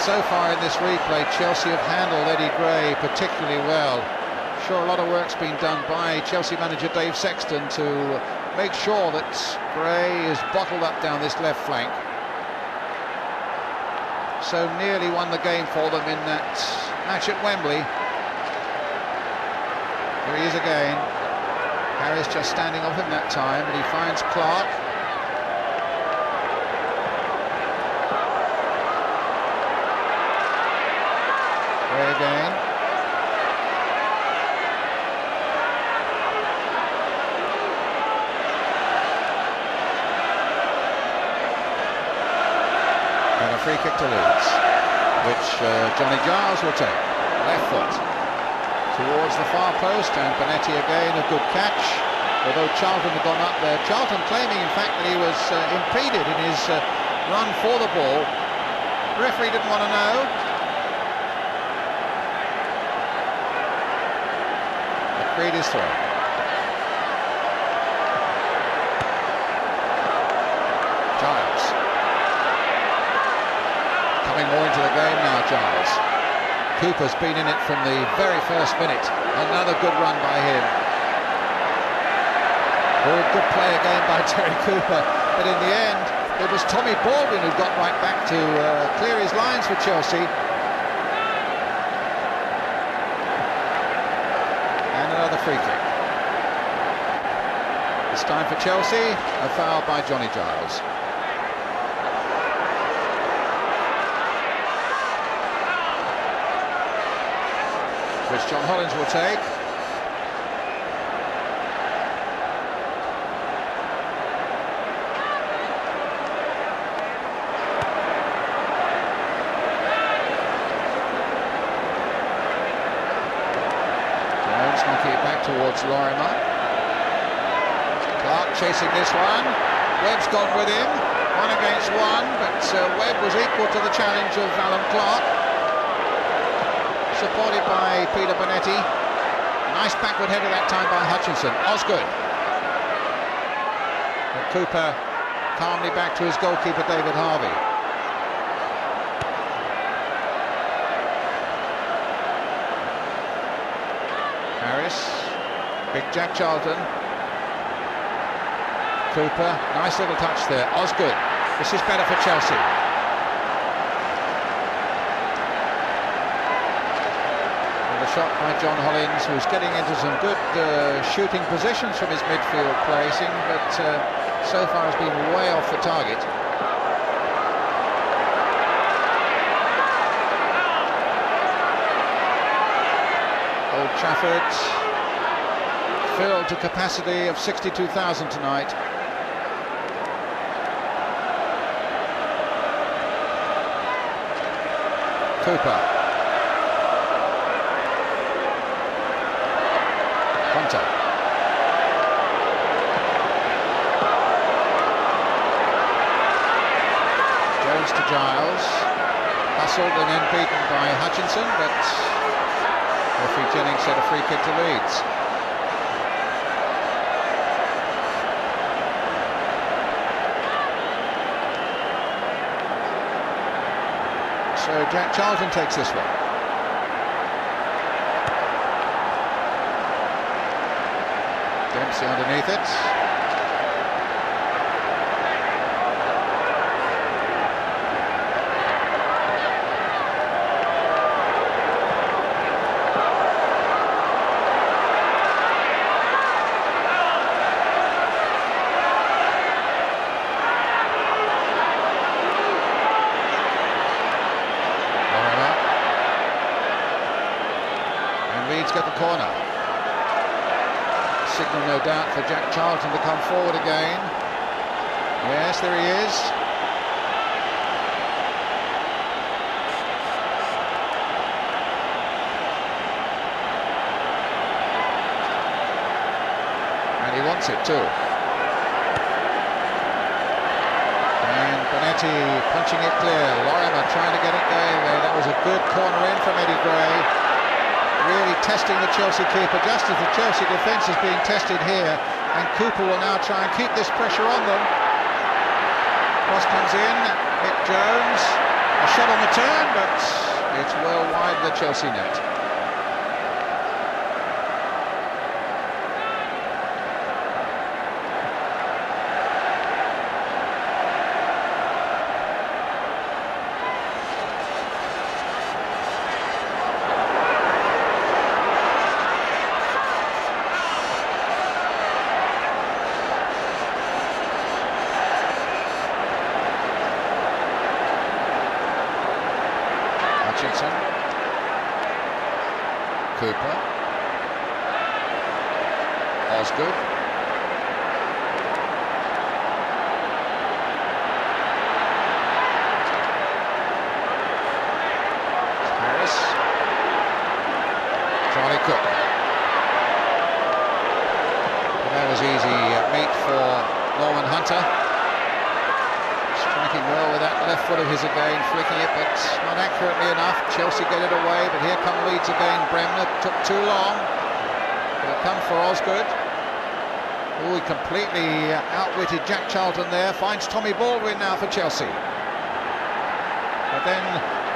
so far in this replay, Chelsea have handled Eddie Gray particularly well. Sure, a lot of work's been done by Chelsea manager Dave Sexton to make sure that Gray is bottled up down this left flank. So nearly won the game for them in that match at Wembley. Here he is again. Harris just standing off him that time, but he finds Clark. Gray again. And a free kick to Leeds, which Johnny Giles will take. Left foot towards the far post, and Bonetti again, a good catch, although Charlton had gone up there. Charlton claiming in fact that he was impeded in his run for the ball. The referee didn't want to know. Agreed his throw. Giles coming more into the game now. Giles. Cooper's been in it from the very first minute. Another good run by him. Oh, good play again by Terry Cooper. But in the end, it was Tommy Baldwin who got right back to clear his lines for Chelsea. And another free kick. This time for Chelsea, a foul by Johnny Giles. Which John Hollins will take. Jones knocking it back towards Lorimer. Clark chasing this one. Webb's gone with him. 1 against 1, but Webb was equal to the challenge of Alan Clark. Supported by Peter Bonetti. Nice backward header that time by Hutchinson. Osgood. And Cooper calmly back to his goalkeeper David Harvey. Harris. Big Jack Charlton. Cooper. Nice little touch there. Osgood. This is better for Chelsea. Shot by John Hollins, who's getting into some good shooting positions from his midfield placing, but so far has been way off the target. Old Trafford filled to capacity of 62,000 tonight. Cooper. Jones to Giles, hustled and then beaten by Hutchinson, but referee Jennings said a free kick to Leeds. So Jack Charlton takes this one. Dempsey underneath it. And Leeds get the corner. Signal, no doubt, for Jack Charlton to come forward again. Yes, there he is. And he wants it too. And Bonetti punching it clear. Lorimer trying to get it going there. That was a good corner in from Eddie Gray. Really testing the Chelsea keeper, just as the Chelsea defence is being tested here, and Cooper will now try and keep this pressure on them. Cross comes in, Mick Jones, A shot on the turn, but it's well wide the Chelsea net. Cooper, Osgood, Harris, Charlie Cook. And that was easy meat for Norman Hunter. Striking well with that left foot of his again, flicking it, but not accurately enough. Chelsea get it away, but here come Leeds again. Bremner took too long. It'll come for Osgood. Oh, he completely outwitted Jack Charlton there. Finds Tommy Baldwin now for Chelsea. But then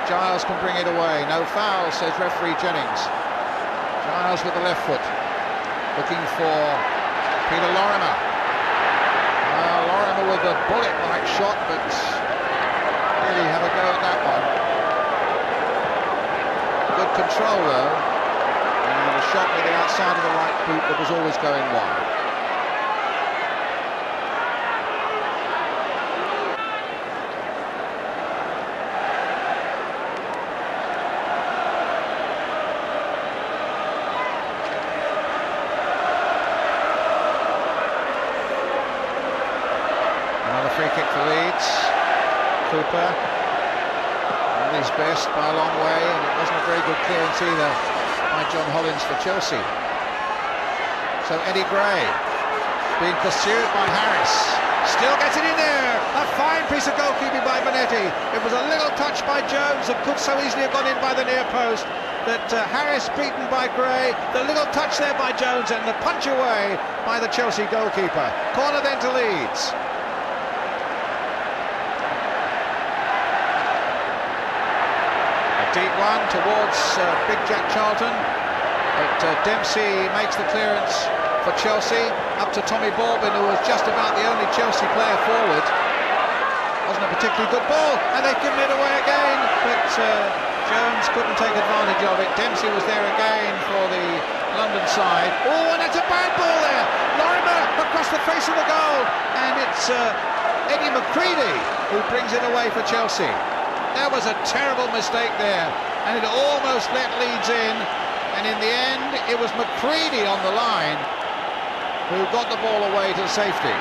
Giles can bring it away. No foul, says referee Jennings. Giles with the left foot, looking for Peter Lorimer. Lorimer with a bullet-like shot, but really have a go at that one. Good control though, and a shot with the outside of the right boot that was always going wide. Another free kick for Leeds. Cooper on his best by a long way, and it wasn't a very good clearance either by John Hollins for Chelsea. So Eddie Gray being pursued by Harris, still gets it in there. A fine piece of goalkeeping by Bonetti. It was a little touch by Jones that could so easily have gone in by the near post. That Harris beaten by Gray, the little touch there by Jones, and the punch away by the Chelsea goalkeeper. Corner then to Leeds. Deep one towards big Jack Charlton, but Dempsey makes the clearance for Chelsea, up to Tommy Baldwin, who was just about the only Chelsea player forward. Wasn't a particularly good ball, and they've given it away again, but Jones couldn't take advantage of it. Dempsey was there again for the London side. Oh, and that's a bad ball there. Lorimer across the face of the goal, and it's Eddie McCready who brings it away for Chelsea. That was a terrible mistake there, and it almost let Leeds in, and in the end it was McCready on the line who got the ball away to safety.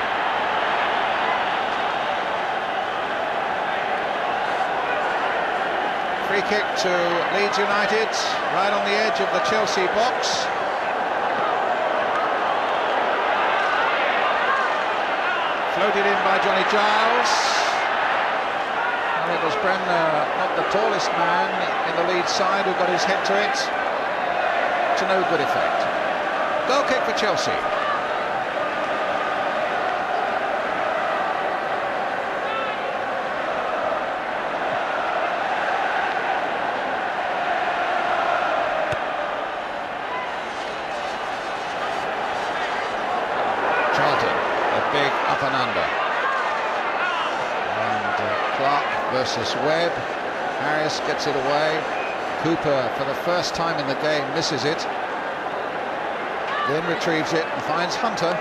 Free kick to Leeds United, right on the edge of the Chelsea box. Floated in by Johnny Giles. It was Bremner, not the tallest man in the Leeds side, who got his head to it. To no good effect. Goal kick for Chelsea. Charlton, a big up and under. Clark versus Webb. Harris gets it away. Cooper, for the first time in the game, misses it. Then retrieves it and finds Hunter.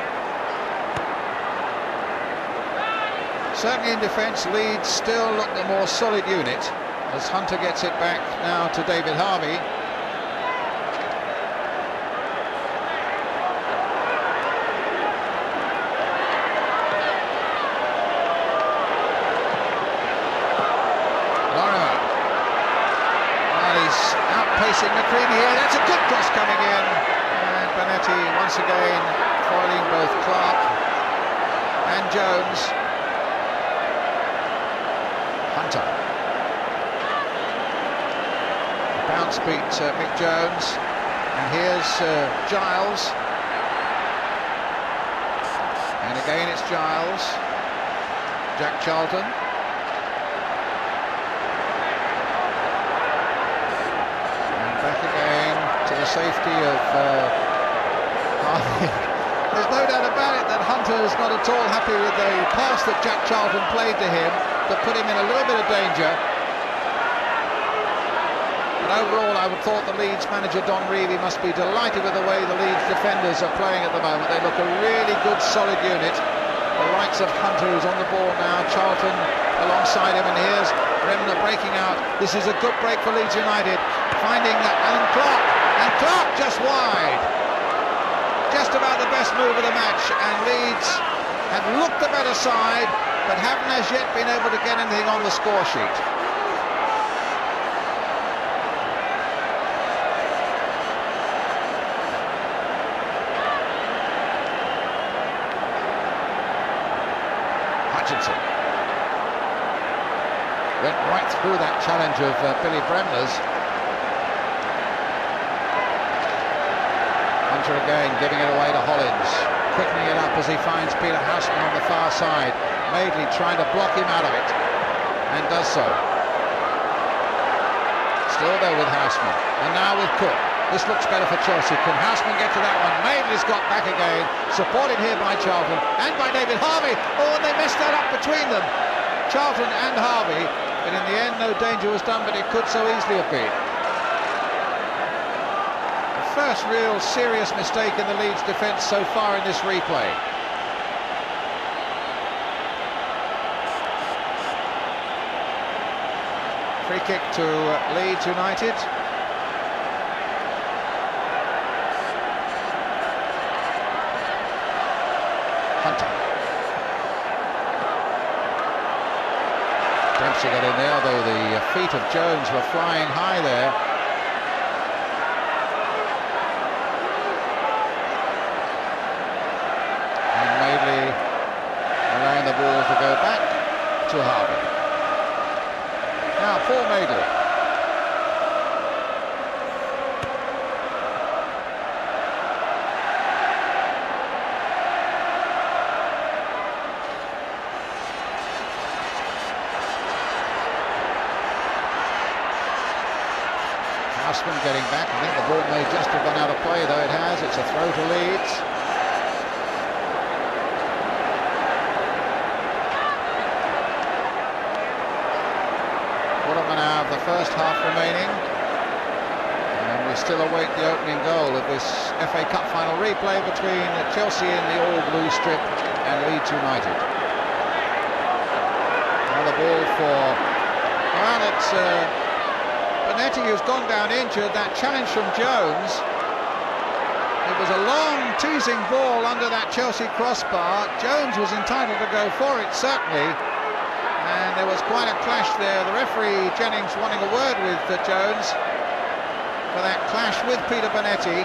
Certainly in defence, Leeds still look the more solid unit as Hunter gets it back now to David Harvey. Outpacing McCready here, that's a good cross coming in, and Bonetti once again foiling both Clark and Jones. Hunter. Bounce beat Mick Jones, and here's Giles, and again it's Giles. Jack Charlton. safety of Harvey. There's no doubt about it that Hunter's not at all happy with the pass that Jack Charlton played to him that put him in a little bit of danger. But overall, I would thought the Leeds manager, Don Revie, must be delighted with the way the Leeds defenders are playing at the moment. They look a really good, solid unit. The likes of Hunter, who's on the ball now, Charlton alongside him, and here's Bremner breaking out. This is a good break for Leeds United, finding Alan Clark, and Clark just wide. Just about the best move of the match, and Leeds have looked the better side, but haven't as yet been able to get anything on the score sheet. Went right through that challenge of Billy Bremner's. Hunter again giving it away to Hollins, quickening it up as he finds Peter Houseman on the far side. Madeley trying to block him out of it, and does so. Still there with Houseman, and now with Cook. This looks better for Chelsea. Can Houseman get to that one? Madeley's got back again, supported here by Charlton and by David Harvey. Oh, and they messed that up between them, Charlton and Harvey. But in the end, no danger was done, but it could so easily have been. The first real serious mistake in the Leeds defence so far in this replay. Free kick to Leeds United. Hunter. Dempsey got in there, though the feet of Jones were flying high there. And Madeley allowing the ball to go back to Harvey. Now Paul Madeley. Houseman getting back. I think the ball may just have gone out of play, though it has. It's a throw to Leeds. What a now of the first half remaining. And we still await the opening goal of this FA Cup final replay between Chelsea in the all-blue strip and Leeds United. Now the ball for... Well, it's... Bonetti, who's gone down injured. That challenge from Jones, it was a long teasing ball under that Chelsea crossbar. Jones was entitled to go for it, certainly, and there was quite a clash there. The referee Jennings wanting a word with Jones for that clash with Peter Bonetti,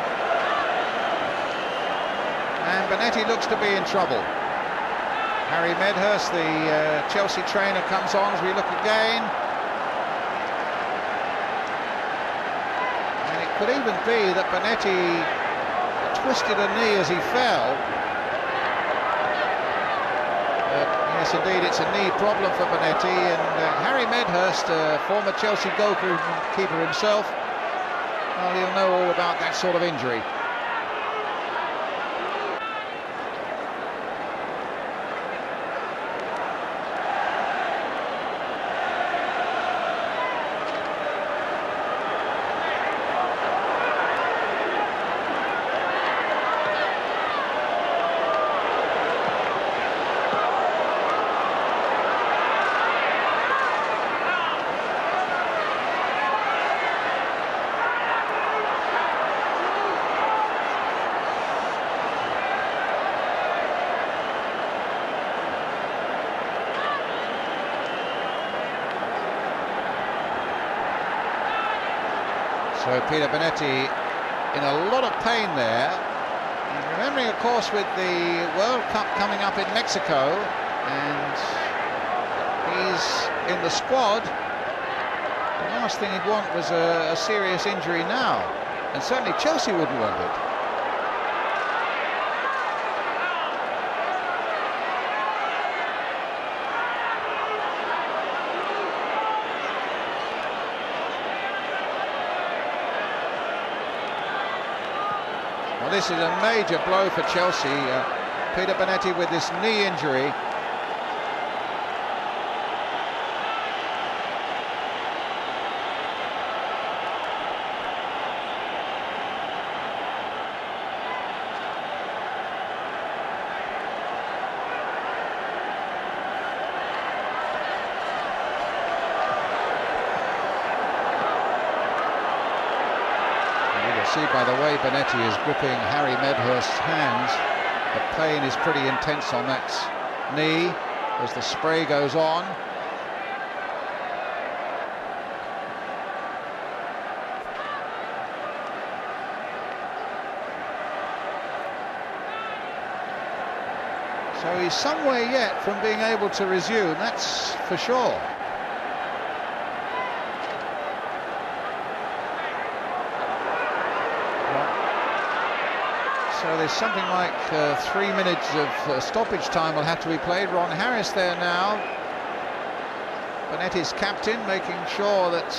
and Bonetti looks to be in trouble. Harry Medhurst, the Chelsea trainer, comes on as we look again. Could even be that Bonetti twisted a knee as he fell. But yes, indeed, it's a knee problem for Bonetti, and Harry Medhurst, former Chelsea goalkeeper himself, well, he'll know all about that sort of injury. So Peter Bonetti in a lot of pain there. And remembering, of course, with the World Cup coming up in Mexico, and he's in the squad, the last thing he'd want was a serious injury now. And certainly Chelsea wouldn't want it. Well, this is a major blow for Chelsea. Peter Bonetti with this knee injury. See by the way Bonetti is gripping Harry Medhurst's hands, the pain is pretty intense on that knee as the spray goes on. So he's some way yet from being able to resume, that's for sure. So there's something like 3 minutes of stoppage time will have to be played. Ron Harris there now, Bonetti's captain, making sure that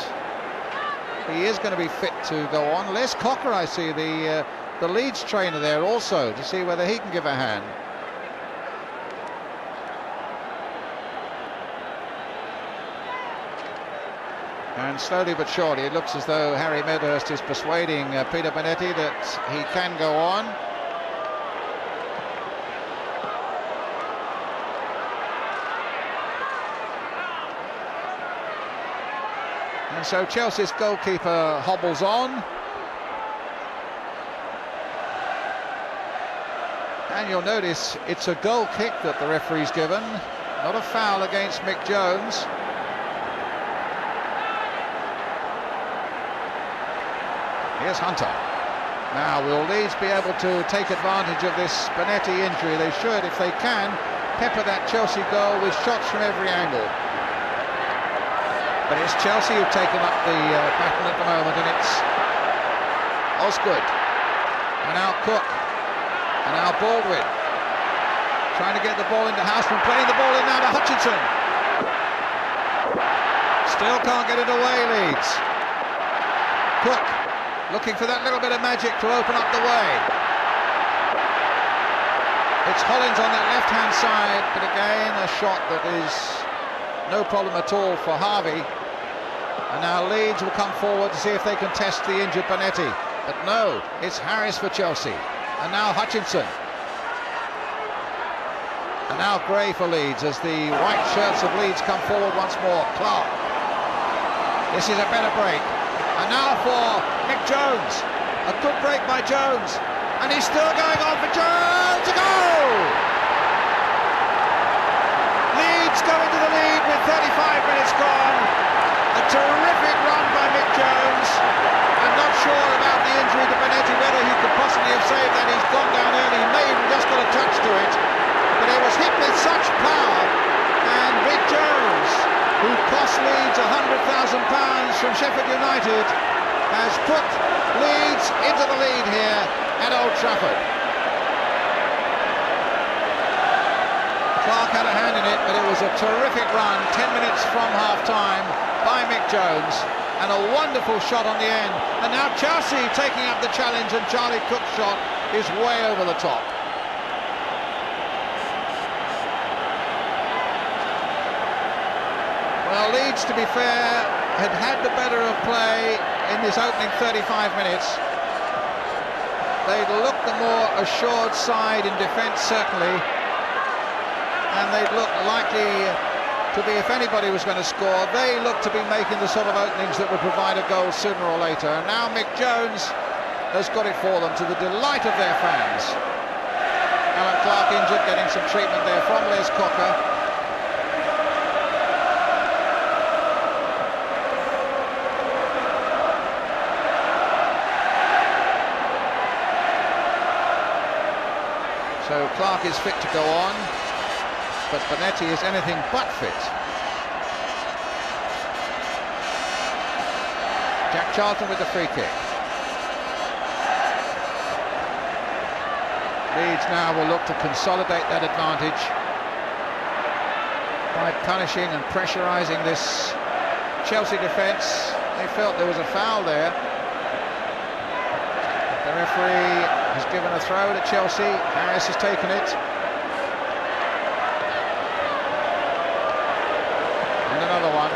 he is going to be fit to go on. Les Cocker, I see, the Leeds trainer there also, to see whether he can give a hand. And slowly but surely it looks as though Harry Medhurst is persuading Peter Bonetti that he can go on. And so Chelsea's goalkeeper hobbles on. And you'll notice it's a goal kick that the referee's given, not a foul against Mick Jones. Here's Hunter. Now, will Leeds be able to take advantage of this Bonetti injury? They should, if they can, pepper that Chelsea goal with shots from every angle. But it's Chelsea who've taken up the baton at the moment, and it's Osgood, and now Cook, and now Baldwin, trying to get the ball into Houseman, playing the ball in now to Hutchinson. Still can't get it away, Leeds. Cook, looking for that little bit of magic to open up the way. It's Hollins on that left-hand side, but again a shot that is no problem at all for Harvey. And now Leeds will come forward to see if they can test the injured Bonetti. But no, it's Harris for Chelsea. And now Hutchinson. And now Gray for Leeds as the white shirts of Leeds come forward once more. Clark. This is a better break. And now for Mick Jones. A good break by Jones. And he's still going on for Jones to go! Leeds go into the lead with 35 minutes gone. A terrific run by Mick Jones. I'm not sure about the injury to Bonetti, whether he could possibly have saved that. He's gone down early. He may even just got a touch to it. But it was hit with such power. And Mick Jones, who cost Leeds £100,000 from Sheffield United, has put Leeds into the lead here at Old Trafford. Clark had a hand in it, but it was a terrific run, 10 minutes from half-time by Mick Jones, and a wonderful shot on the end. And now Chelsea taking up the challenge, and Charlie Cook's shot is way over the top. Well, Leeds, to be fair, had the better of play in this opening 35 minutes. They'd looked the more assured side in defence, certainly, and they'd looked likely to be, if anybody was going to score, they looked to be making the sort of openings that would provide a goal sooner or later. And now Mick Jones has got it for them, to the delight of their fans. Alan Clark injured, getting some treatment there from Les Cocker. So Clark is fit to go on, but Bonetti is anything but fit. Jack Charlton with the free kick. Leeds now will look to consolidate that advantage by punishing and pressurising this Chelsea defence. They felt there was a foul there. There referee has given a throw to Chelsea. Harris has taken it. And another one.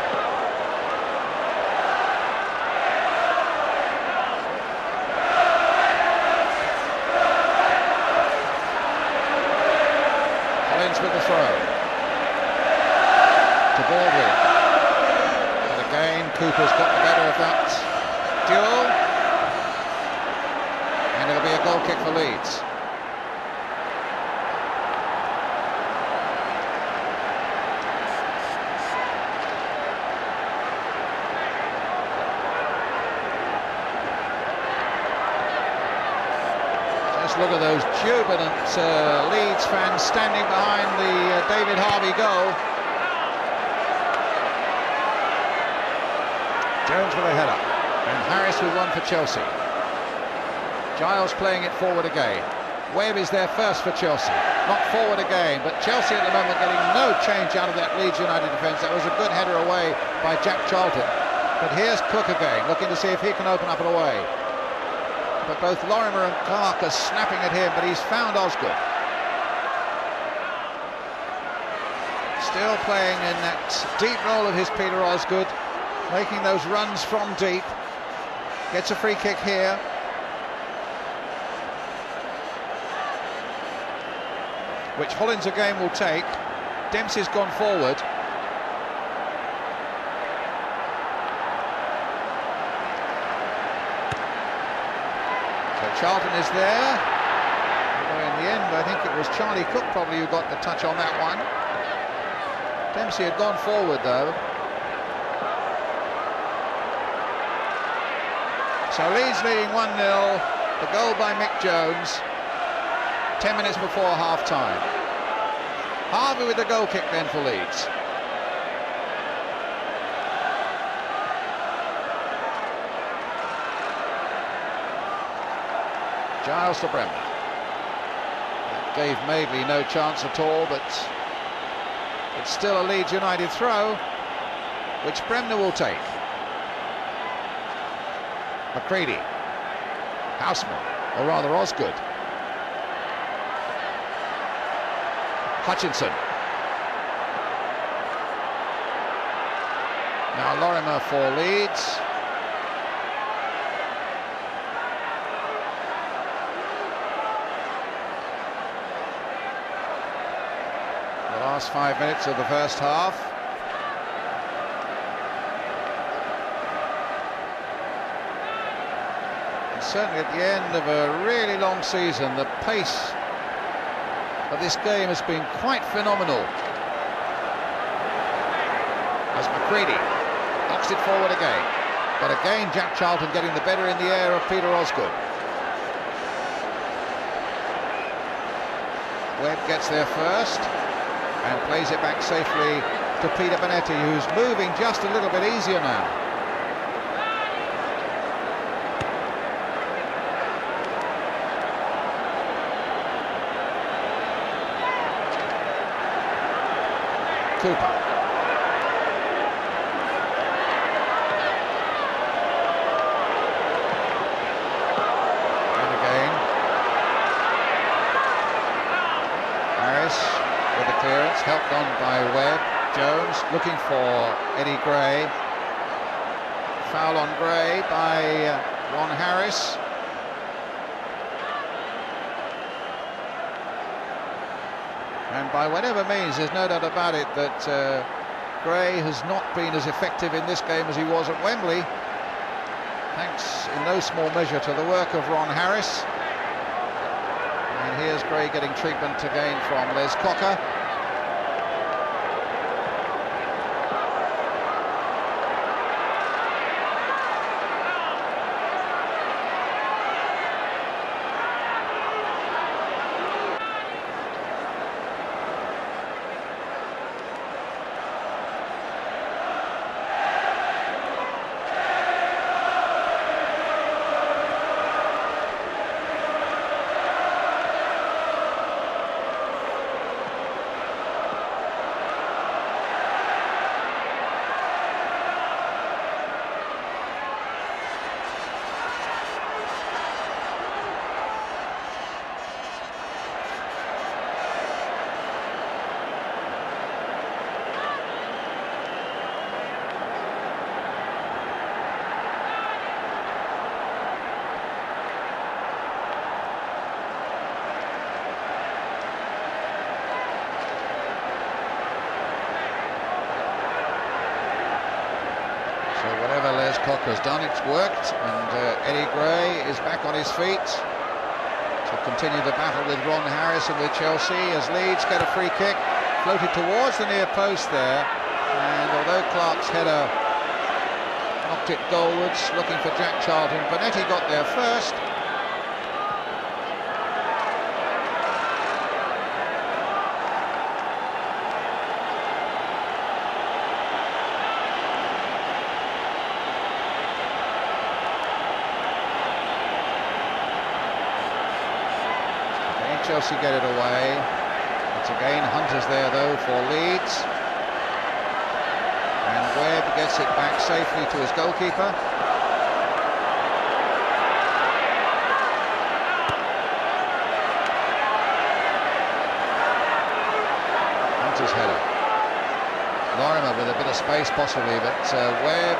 Collins with the throw. To Baldwin. And again, Cooper's got the better of that duel. And it'll be a goal kick for Leeds. Just look at those jubilant Leeds fans standing behind the David Harvey goal. Jones with a header. And Harris with one for Chelsea. Giles playing it forward again. Webb is there first for Chelsea. Not forward again, but Chelsea at the moment getting no change out of that Leeds United defence. That was a good header away by Jack Charlton. But here's Cook again, looking to see if he can open up and away. But both Lorimer and Clark are snapping at him, but he's found Osgood. Still playing in that deep role of his, Peter Osgood, making those runs from deep. Gets a free kick here. Which Hollins again will take. Dempsey's gone forward. So Charlton is there. Although in the end, I think it was Charlie Cook probably who got the touch on that one. Dempsey had gone forward though. So Leeds leading 1-0. The goal by Mick Jones. 10 minutes before half-time. Harvey with the goal kick then for Leeds. Giles to Bremner. That gave Madeley no chance at all, but it's still a Leeds United throw, which Bremner will take. McCready. Houseman, or rather Osgood. Hutchinson. Now Lorimer for Leeds. The last 5 minutes of the first half. And certainly at the end of a really long season, the pace of this game has been quite phenomenal. As McCready knocks it forward again. But again, Jack Charlton getting the better in the air of Peter Osgood. Webb gets there first and plays it back safely to Peter Bonetti, who's moving just a little bit easier now. Cooper. And again. Harris with the clearance, helped on by Webb. Jones looking for Eddie Gray. Foul on Gray by Ron Harris. And by whatever means, there's no doubt about it that Gray has not been as effective in this game as he was at Wembley. Thanks in no small measure to the work of Ron Harris. And here's Gray getting treatment again from Les Cocker. well as Cocker's done. It's worked, and Eddie Gray is back on his feet to continue the battle with Ron Harrison with Chelsea as Leeds get a free kick, floated towards the near post there, and although Clark's header knocked it goalwards, looking for Jack Charlton, Bonetti got there first. Chelsea get it away. It's again Hunter's there though for Leeds, and Webb gets it back safely to his goalkeeper. Hunter's header. Lorimer with a bit of space possibly, but Webb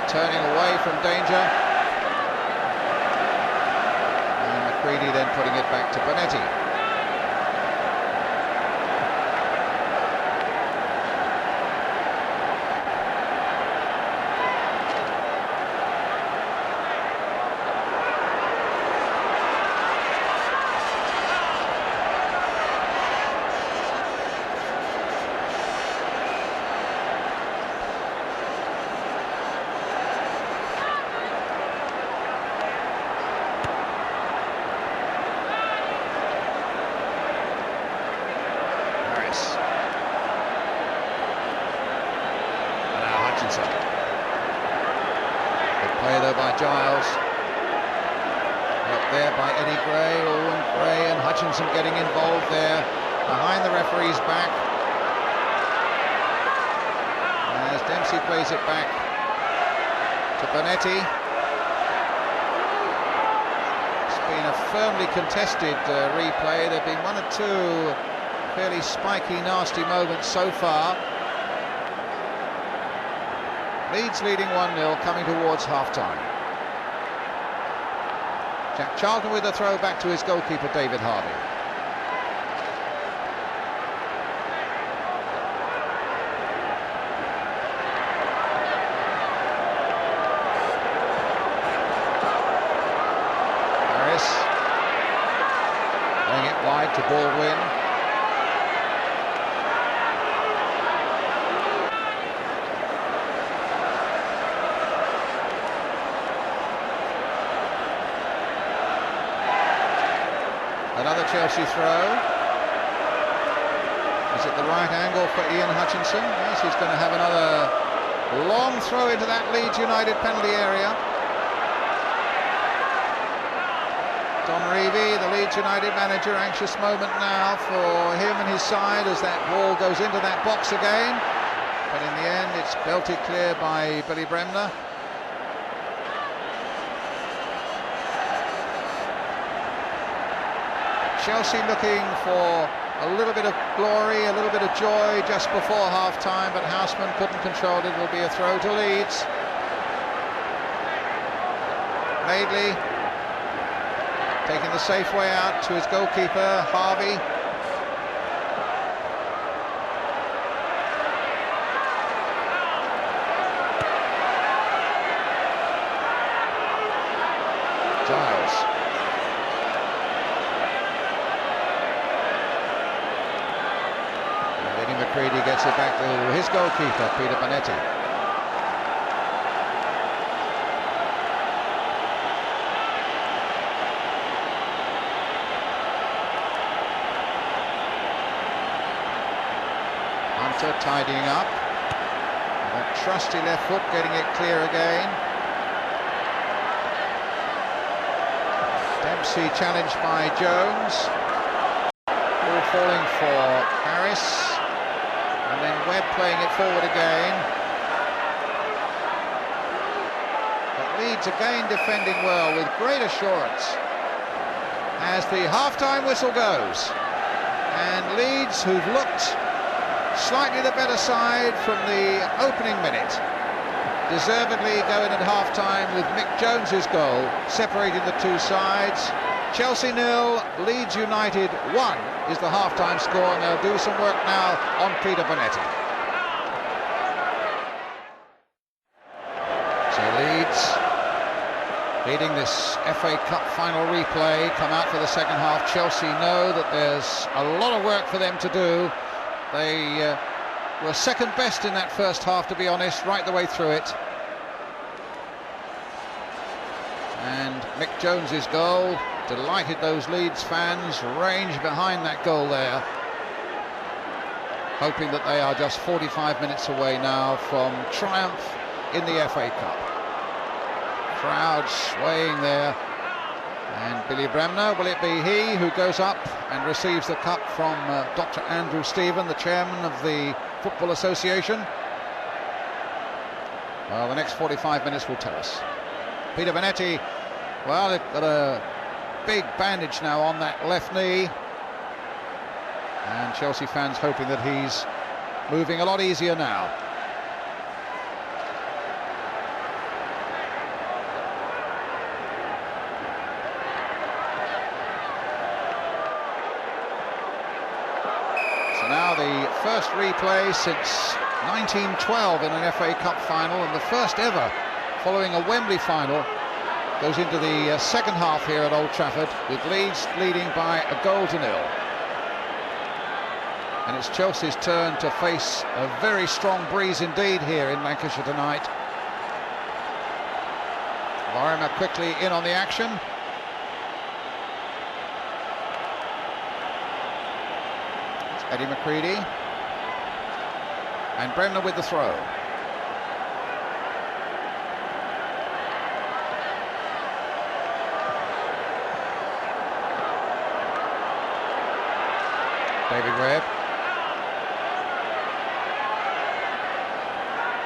turning away from danger. McCready then putting it back to Bonetti. Good play though by Giles. Up there by Eddie Gray. Owen Gray and Hutchinson getting involved there behind the referee's back. As Dempsey plays it back to Bonetti. It's been a firmly contested replay. There have been one or two fairly spiky, nasty moments so far. Leeds leading 1-0, coming towards half-time. Jack Charlton with a throw back to his goalkeeper, David Harvey. Harris playing it wide to Baldwin. Another Chelsea throw. Is it the right angle for Ian Hutchinson? Yes, he's going to have another long throw into that Leeds United penalty area. Don Revie, the Leeds United manager, anxious moment now for him and his side as that ball goes into that box again. But in the end, it's belted clear by Billy Bremner. Chelsea looking for a little bit of glory, a little bit of joy just before half-time, but Houseman couldn't control it. It'll be a throw to Leeds. Madeley taking the safe way out to his goalkeeper, Harvey. Giles. McCready gets it back to his goalkeeper, Peter Bonetti. Hunter tidying up. That trusty left foot getting it clear again. Dempsey challenged by Jones. Ball falling for Harris. And then Webb playing it forward again. But Leeds again defending well with great assurance as the half-time whistle goes. And Leeds, who've looked slightly the better side from the opening minute, deservedly go in at half-time with Mick Jones's goal separating the two sides. Chelsea 0, Leeds United 1 is the half-time score, and they'll do some work now on Peter Bonetti. Leeds, leading this FA Cup final replay, come out for the second half. Chelsea know that there's a lot of work for them to do. They were second best in that first half, to be honest, right the way through it. And Mick Jones's goal delighted those Leeds fans, ranged behind that goal there, hoping that they are just 45 minutes away now from triumph in the FA Cup. Crowd swaying there, and Billy Bremner, will it be he who goes up and receives the cup from Dr. Andrew Stephen, the chairman of the Football Association? Well, the next 45 minutes will tell us. Peter Bonetti, well, they've got a big bandage now on that left knee, and Chelsea fans hoping that he's moving a lot easier now. So now the first replay since 1912 in an FA Cup final, and the first ever following a Wembley final, goes into the second half here at Old Trafford, with Leeds leading by 1-0. And it's Chelsea's turn to face a very strong breeze indeed here in Lancashire tonight. Lorimer quickly in on the action. It's Eddie McCready. And Bremner with the throw. David Webb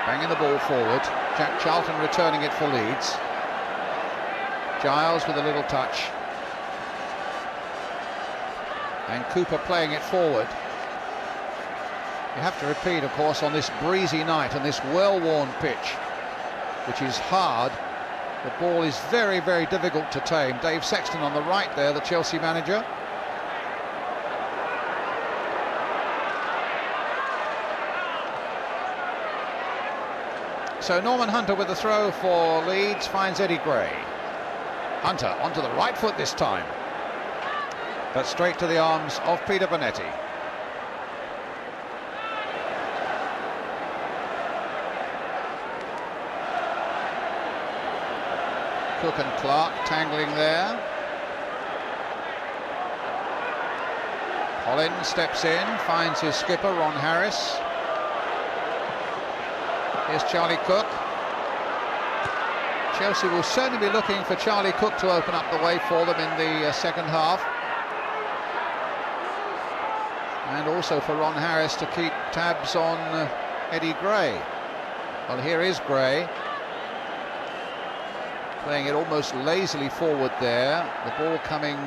banging the ball forward. Jack Charlton returning it for Leeds. Giles with a little touch, and Cooper playing it forward. You have to repeat, of course, on this breezy night and this well-worn pitch, which is hard, the ball is very, very difficult to tame. Dave Sexton on the right there, the Chelsea manager. So Norman Hunter with the throw for Leeds, finds Eddie Gray. Hunter onto the right foot this time, but straight to the arms of Peter Bonetti. Cook and Clark tangling there. Collins steps in, finds his skipper Ron Harris. Here's Charlie Cook. Chelsea will certainly be looking for Charlie Cook to open up the way for them in the second half. And also for Ron Harris to keep tabs on Eddie Gray. Well, here is Gray, playing it almost lazily forward there. The ball coming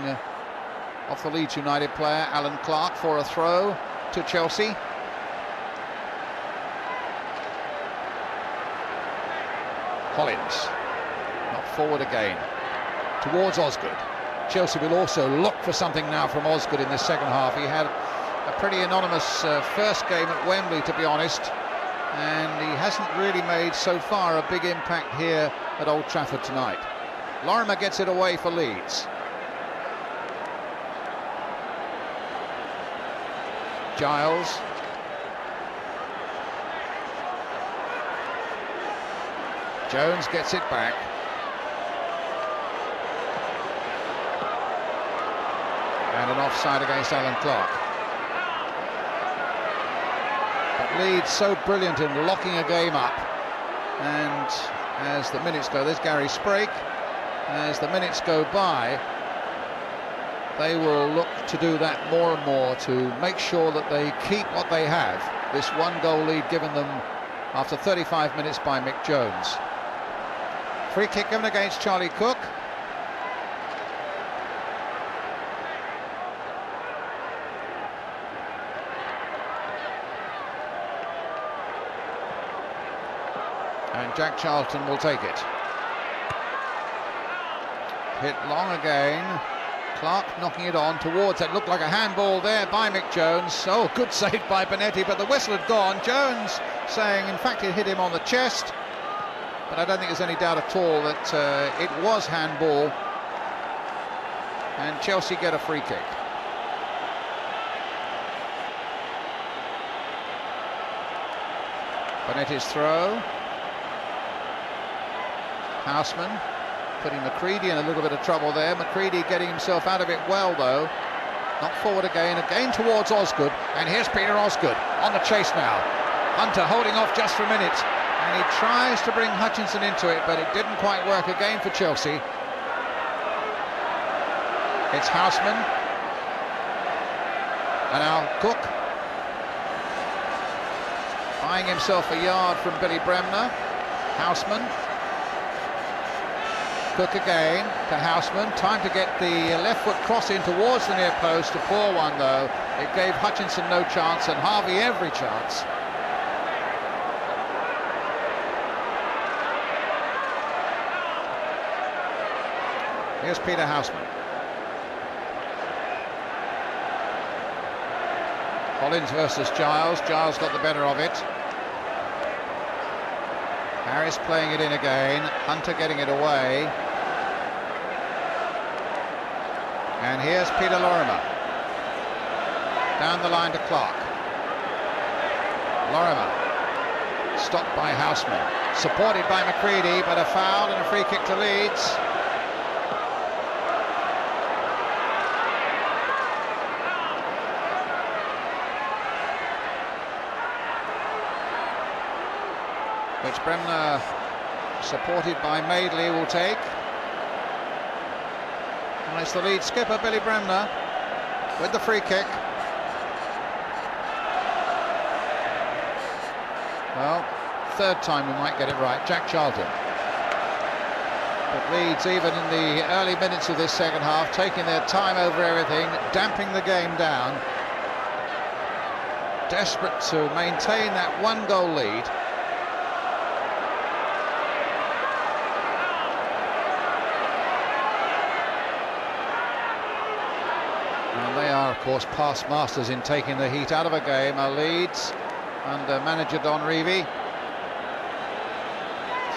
off the Leeds United player, Alan Clark, for a throw to Chelsea. Collins, not forward again, towards Osgood. Chelsea will also look for something now from Osgood in this second half. He had a pretty anonymous first game at Wembley, to be honest, and he hasn't really made so far a big impact here at Old Trafford tonight. Lorimer gets it away for Leeds. Giles. Jones gets it back. And an offside against Alan Clark. But Leeds so brilliant in locking a game up. And as the minutes go, there's Gary Sprake. As the minutes go by, they will look to do that more and more to make sure that they keep what they have. This one-goal lead given them after 35 minutes by Mick Jones. Free kick given against Charlie Cook. And Jack Charlton will take it. Hit long again. Clark knocking it on towards it. Looked like a handball there by Mick Jones. Oh, good save by Bonetti, but the whistle had gone. Jones saying, in fact, it hit him on the chest. but I don't think there's any doubt at all that it was handball, and Chelsea get a free kick. Bonetti's throw. Houseman putting McCready in a little bit of trouble there. McCready getting himself out of it well, though. Not forward again towards Osgood, and here's Peter Osgood on the chase now. Hunter holding off just for a minute, and he tries to bring Hutchinson into it, but it didn't quite work again for Chelsea. It's Houseman, and now Cook buying himself a yard from Billy Bremner. Houseman, Cook again to Houseman. Time to get the left foot cross in towards the near post. A poor one, though. It gave Hutchinson no chance and Harvey every chance. Here's Peter Houseman. Collins versus Giles. Giles got the better of it. Harris playing it in again. Hunter getting it away. And here's Peter Lorimer. Down the line to Clark. Lorimer. Stopped by Houseman. Supported by McCready, but a foul and a free kick to Leeds. Which Bremner, supported by Madeley, will take. And it's the Leeds skipper, Billy Bremner, with the free kick. Well, third time we might get it right. Jack Charlton. But Leeds, even in the early minutes of this second half, taking their time over everything, damping the game down. Desperate to maintain that one-goal lead. Of course, past masters in taking the heat out of a game are Leeds under manager Don Revie.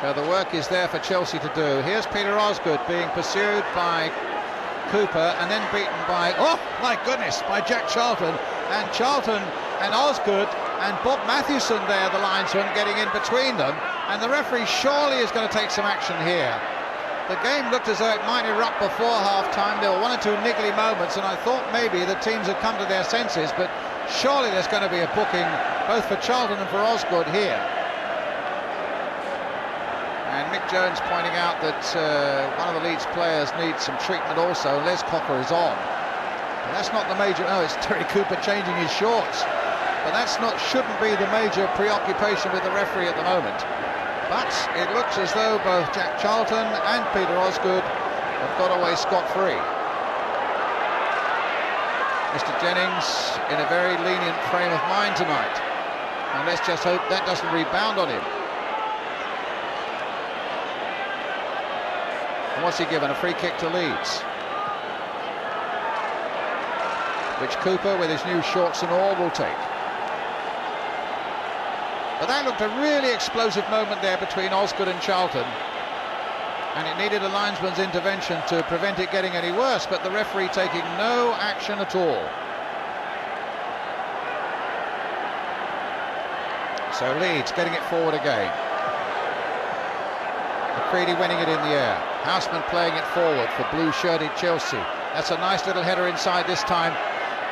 So the work is there for Chelsea to do. Here's Peter Osgood being pursued by Cooper and then beaten by, oh my goodness, by Jack Charlton. And Charlton and Osgood and Bob Mathewson there, the linesman, getting in between them. And the referee surely is going to take some action here. The game looked as though it might erupt before half-time. There were one or two niggly moments, and I thought maybe the teams had come to their senses, but surely there's going to be a booking both for Charlton and for Osgood here. And Mick Jones pointing out that one of the Leeds players needs some treatment also. Les Cocker is on. But that's not the major... Oh, it's Terry Cooper changing his shorts. But that's not, shouldn't be the major preoccupation with the referee at the moment. But it looks as though both Jack Charlton and Peter Osgood have got away scot-free. Mr. Jennings in a very lenient frame of mind tonight. And let's just hope that doesn't rebound on him. And what's he given? A free kick to Leeds. Which Cooper, with his new shorts and all, will take. But that looked a really explosive moment there between Osgood and Charlton. And it needed a linesman's intervention to prevent it getting any worse, but the referee taking no action at all. So Leeds getting it forward again. McCready winning it in the air. Houseman playing it forward for blue-shirted Chelsea. That's a nice little header inside this time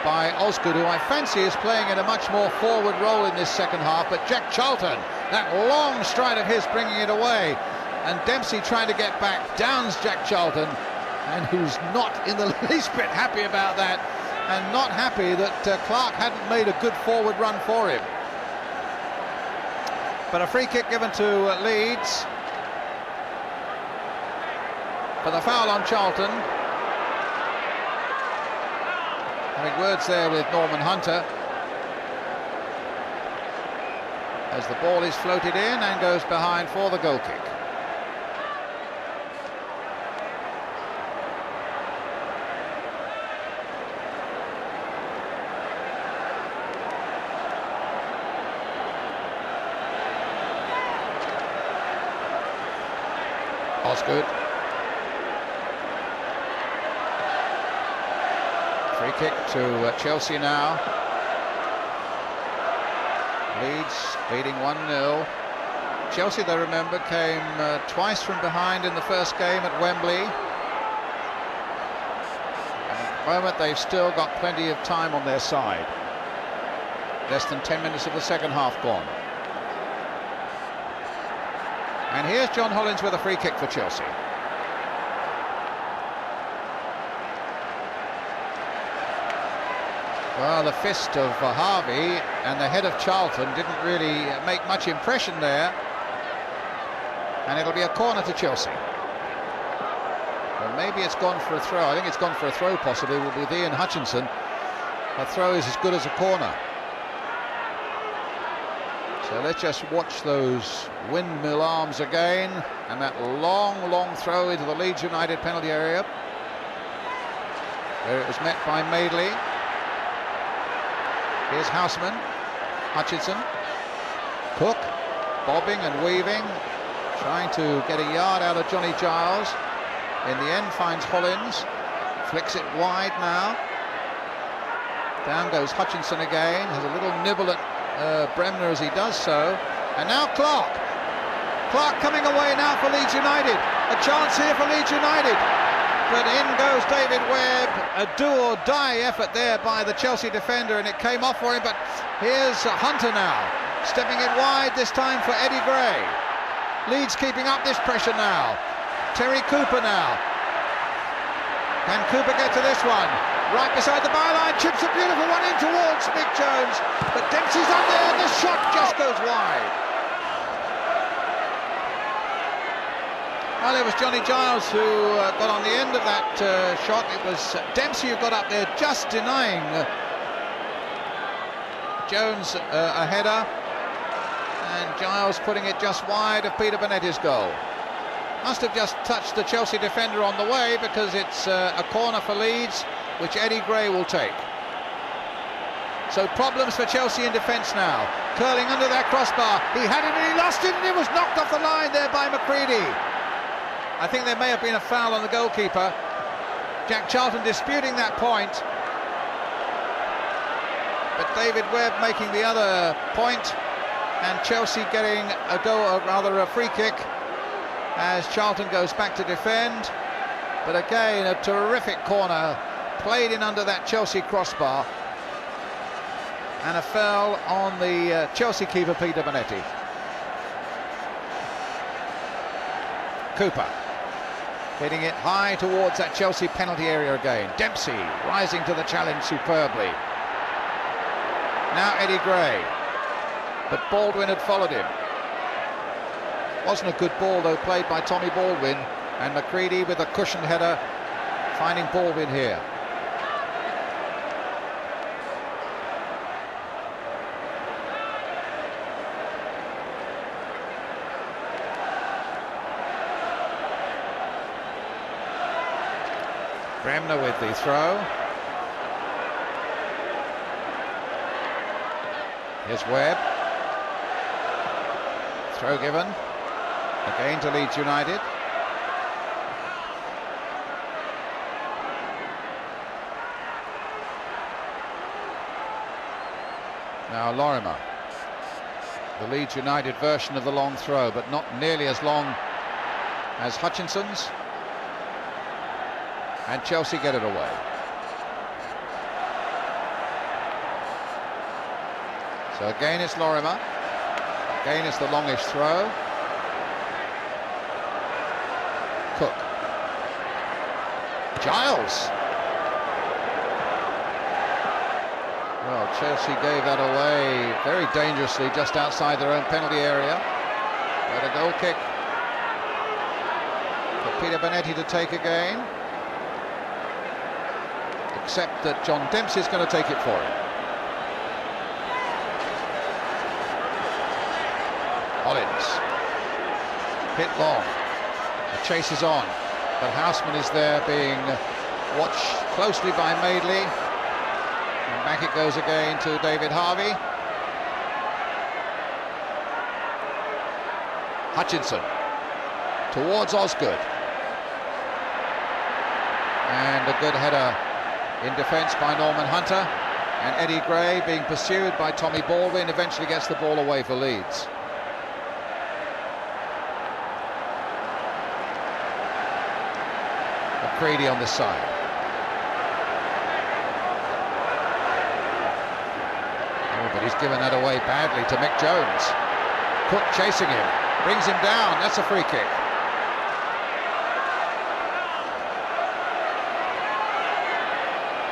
by Osgood, who I fancy is playing in a much more forward role in this second half. But Jack Charlton, that long stride of his bringing it away, and Dempsey trying to get back, downs Jack Charlton, and who's not in the least bit happy about that, and not happy that Clark hadn't made a good forward run for him. But a free kick given to Leeds for the foul on Charlton. Having words there with Norman Hunter as the ball is floated in and goes behind for the goal kick. Osgood. Free kick to Chelsea now. Leeds leading 1-0. Chelsea, they remember, came twice from behind in the first game at Wembley. And at the moment, they've still got plenty of time on their side. Less than 10 minutes of the second half gone. And here's John Hollins with a free kick for Chelsea. Well, the fist of Harvey and the head of Charlton didn't really make much impression there. And it'll be a corner to Chelsea. Well, maybe it's gone for a throw. I think it's gone for a throw, possibly, with Ian Hutchinson. A throw is as good as a corner. So let's just watch those windmill arms again. And that long throw into the Leeds United penalty area, where it was met by Madeley. Here's Houseman, Hutchinson, Cook, bobbing and weaving, trying to get a yard out of Johnny Giles. In the end finds Hollins, flicks it wide now. Down goes Hutchinson again, has a little nibble at Bremner as he does so. And now Clark. Clark coming away now for Leeds United. A chance here for Leeds United. But in goes David Webb, a do-or-die effort there by the Chelsea defender, and it came off for him. But here's Hunter now, stepping it wide, this time for Eddie Gray. Leeds keeping up this pressure now. Terry Cooper now. Can Cooper get to this one? Right beside the byline, chips a beautiful one in towards Mick Jones. But Dempsey's up there, and the shot just goes wide. Well, it was Johnny Giles who got on the end of that shot. It was Dempsey who got up there, just denying Jones a header, and Giles putting it just wide of Peter Bonetti's goal. Must have just touched the Chelsea defender on the way, because it's a corner for Leeds, which Eddie Gray will take. So problems for Chelsea in defence now. Curling under that crossbar. He had it and he lost it, and it was knocked off the line there by McCready. I think there may have been a foul on the goalkeeper. Jack Charlton disputing that point. But David Webb making the other point, and Chelsea getting a goal, or rather a free kick, as Charlton goes back to defend. But again, a terrific corner played in under that Chelsea crossbar, and a foul on the Chelsea keeper, Peter Bonetti. Cooper hitting it high towards that Chelsea penalty area again. Dempsey rising to the challenge superbly. Now Eddie Gray, but Baldwin had followed him. Wasn't a good ball though, played by Tommy Baldwin, and McCready with a cushioned header finding Baldwin here. Bremner with the throw. Here's Webb. Throw given. Again to Leeds United. Now Lorimer. The Leeds United version of the long throw, but not nearly as long as Hutchinson's. And Chelsea get it away. So again it's Lorimer. Again it's the longish throw. Cook. Giles. Well, Chelsea gave that away very dangerously just outside their own penalty area. But a goal kick for Peter Bonetti to take again. Except that John Dempsey's going to take it for him. Hollins. Hit long. The chase is on. But Houseman is there being watched closely by Madeley. And back it goes again to David Harvey. Hutchinson. towards Osgood. And a good header in defence by Norman Hunter. And Eddie Gray, being pursued by Tommy Baldwin, eventually gets the ball away for Leeds. McCready on this side. Oh, but he's given that away badly to Mick Jones. Cook chasing him, brings him down. That's a free kick.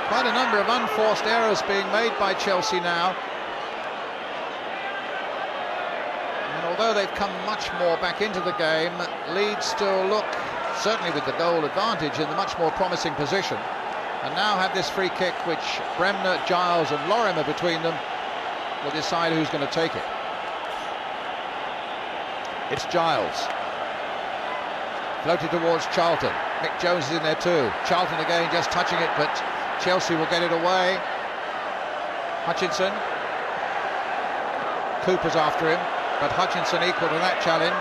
Quite a number of unforced errors being made by Chelsea now. And although they've come much more back into the game, Leeds still look, certainly with the goal advantage, in the much more promising position. And now have this free kick, which Bremner, Giles and Lorimer between them will decide who's going to take it. It's Giles. Floated towards Charlton. Mick Jones is in there too. Charlton again just touching it, but Chelsea will get it away. Hutchinson. Cooper's after him, but Hutchinson equal to that challenge.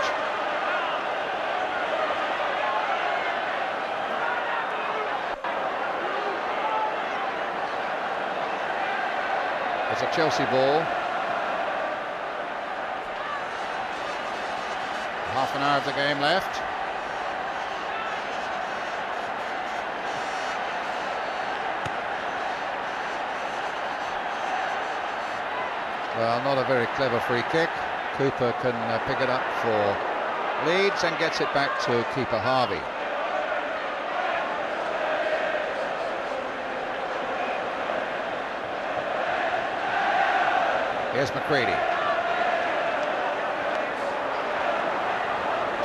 It's a Chelsea ball. Half an hour of the game left. Well, not a very clever free kick. Cooper can pick it up for Leeds and gets it back to keeper Harvey. Here's McCready.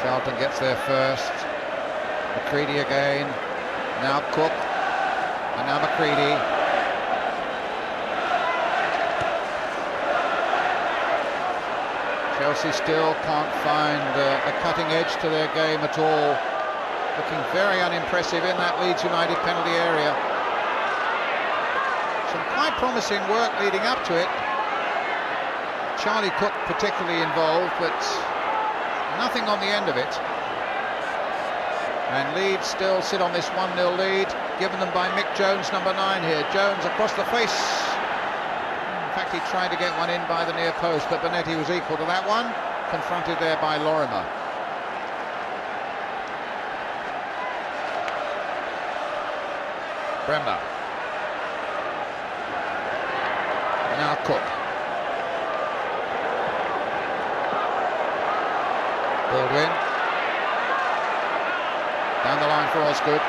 Charlton gets there first. McCready again. Now Cook. And now McCready. Chelsea still can't find a cutting edge to their game at all. Looking very unimpressive in that Leeds United penalty area. Some quite promising work leading up to it. Charlie Cook particularly involved, but nothing on the end of it. And Leeds still sit on this 1-0 lead, given them by Mick Jones, number 9 here. Jones across the face. In fact, he tried to get one in by the near post, but Bonetti was equal to that one. Confronted there by Lorimer. Bremner. Now Cook. Baldwin. Down the line for Osgood.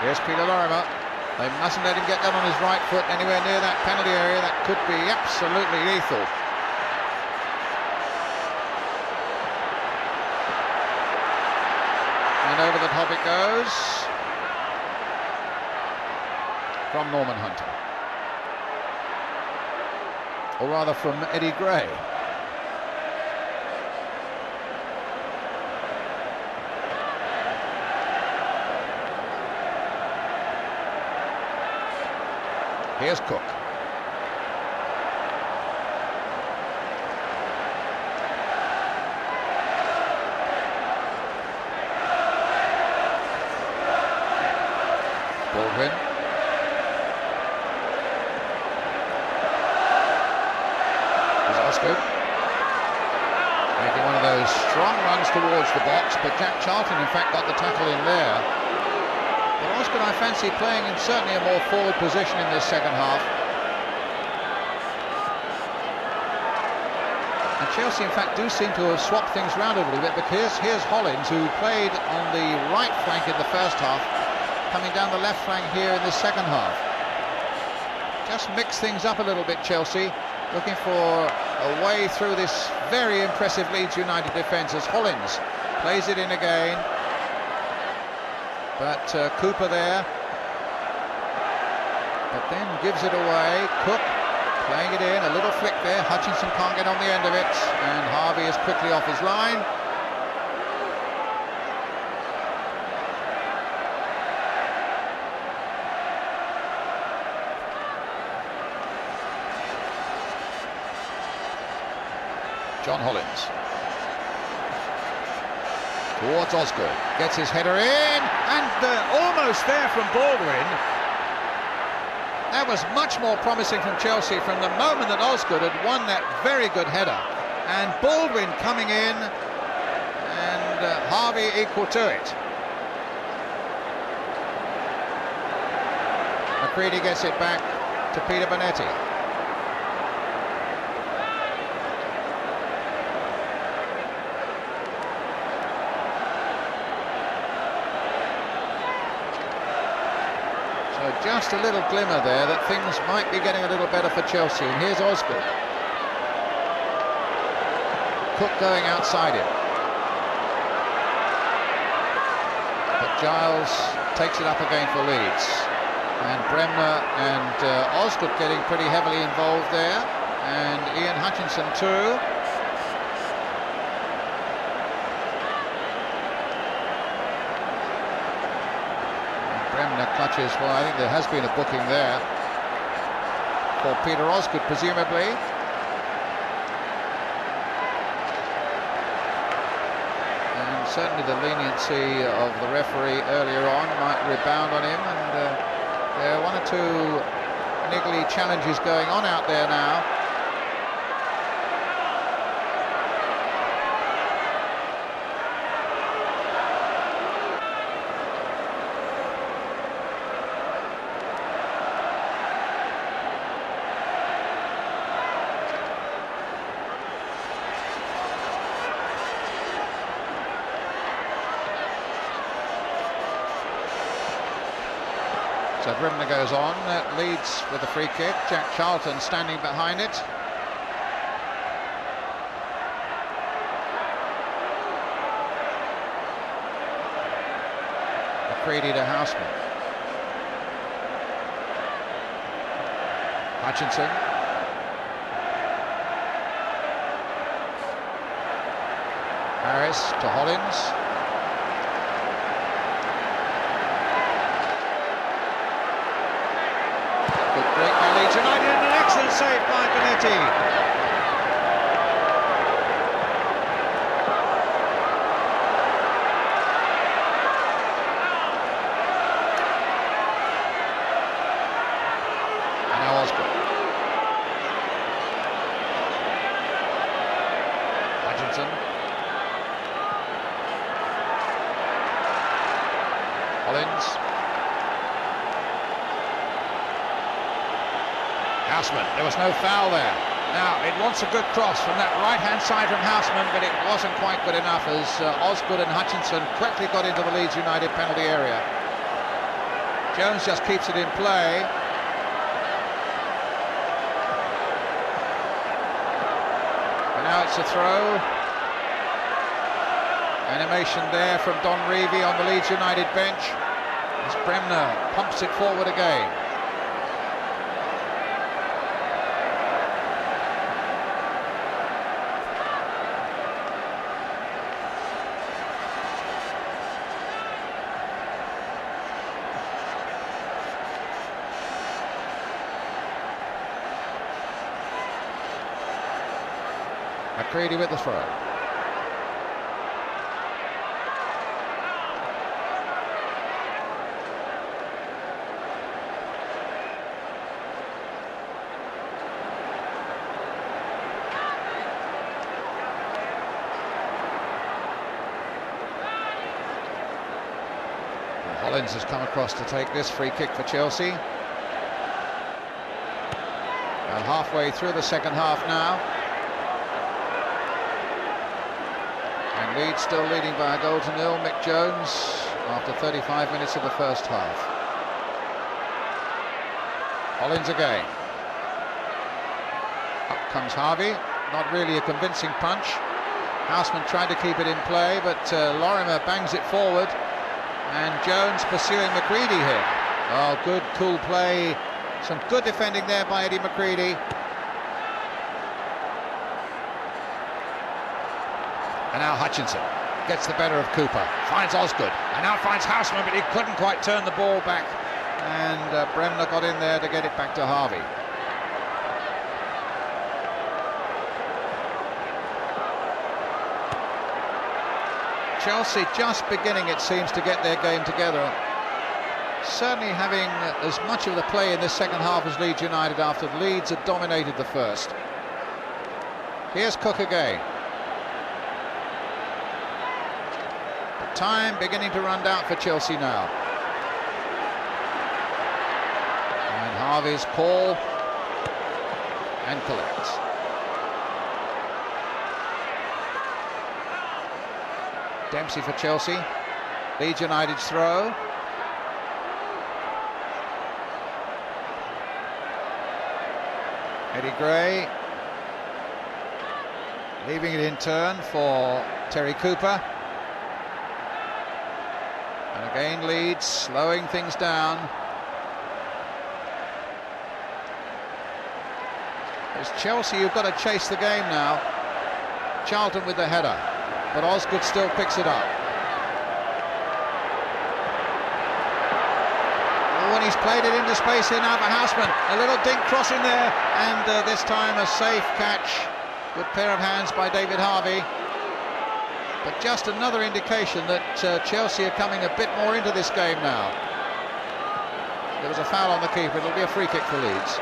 Here's Peter Lorimer. They mustn't let him get down on his right foot anywhere near that penalty area. That could be absolutely lethal. And over the top it goes. From Norman Hunter. Or rather from Eddie Gray. Here's Cook. Baldwin. Here's Osgood. Making one of those strong runs towards the box, but Jack Charlton in fact got the tackle in there. But Osgood, I fancy, playing in certainly a more forward position in this second half. And Chelsea, in fact, do seem to have swapped things around a little bit, because here's Hollins, who played on the right flank in the first half, coming down the left flank here in the second half. Just mix things up a little bit, Chelsea, looking for a way through this very impressive Leeds United defence as Hollins plays it in again. But Cooper there, but then gives it away. Cook playing it in, a little flick there. Hutchinson can't get on the end of it, and Harvey is quickly off his line. John Hollins. Towards Osgood. Gets his header in, and almost there from Baldwin. That was much more promising from Chelsea from the moment that Osgood had won that very good header. And Baldwin coming in, and Harvey equal to it. McCready gets it back to Peter Bonetti. So just a little glimmer there that things might be getting a little better for Chelsea. And here's Osgood. Cook going outside him. But Giles takes it up again for Leeds. And Bremner and Osgood getting pretty heavily involved there. And Ian Hutchinson too. And Bremner clutches, well, I think there has been a booking there for Peter Osgood, presumably. Certainly the leniency of the referee earlier on might rebound on him, and there are one or two niggly challenges going on out there now. So Bremner goes on, Leeds with a free kick, Jack Charlton standing behind it. McCready to Houseman. Hutchinson. Harris to Hollins. Break by Leeds United, and an excellent save by Bonetti. And now Osgood. Hutchinson. Hollins. Houseman, there was no foul there. Now, it wants a good cross from that right-hand side from Houseman, but it wasn't quite good enough as Osgood and Hutchinson quickly got into the Leeds United penalty area. Jones just keeps it in play. And now it's a throw. Animation there from Don Revie on the Leeds United bench as Bremner pumps it forward again. McCready with the throw. And Hollins has come across to take this free kick for Chelsea. Well, halfway through the second half now. Leeds still leading by a goal to nil. Mick Jones after 35 minutes of the first half. Hollins again. Up comes Harvey. Not really a convincing punch. Houseman tried to keep it in play, but Lorimer bangs it forward. And Jones pursuing McCready here. Oh, good, cool play. Some good defending there by Eddie McCready. And now Hutchinson gets the better of Cooper, finds Osgood, and now finds Houseman, but he couldn't quite turn the ball back. And Bremner got in there to get it back to Harvey. Chelsea just beginning, it seems, to get their game together. Certainly having as much of the play in this second half as Leeds United after Leeds had dominated the first. Here's Cook again. The time beginning to run down for Chelsea now. And Harvey's call and collects. Dempsey for Chelsea. Leeds United's throw. Eddie Gray leaving it in turn for Terry Cooper. And again Leeds slowing things down. It's Chelsea who've got to chase the game now. Charlton with the header, but Osgood still picks it up. When he's played it into space here now for Houseman, a little dink cross in there, and this time a safe catch. Good pair of hands by David Harvey. But just another indication that Chelsea are coming a bit more into this game now. There was a foul on the keeper. It'll be a free kick for Leeds.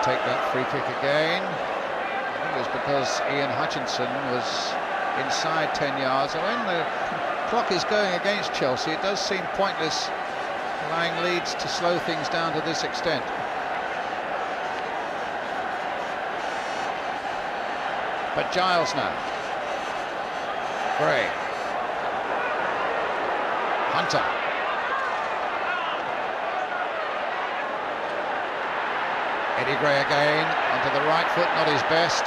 Take that free kick again. I think it was because Ian Hutchinson was inside 10 yards. And when the clock is going against Chelsea, it does seem pointless allowing Leeds to slow things down to this extent. But Giles now. Gray. Hunter. Eddie Gray again, onto the right foot, not his best.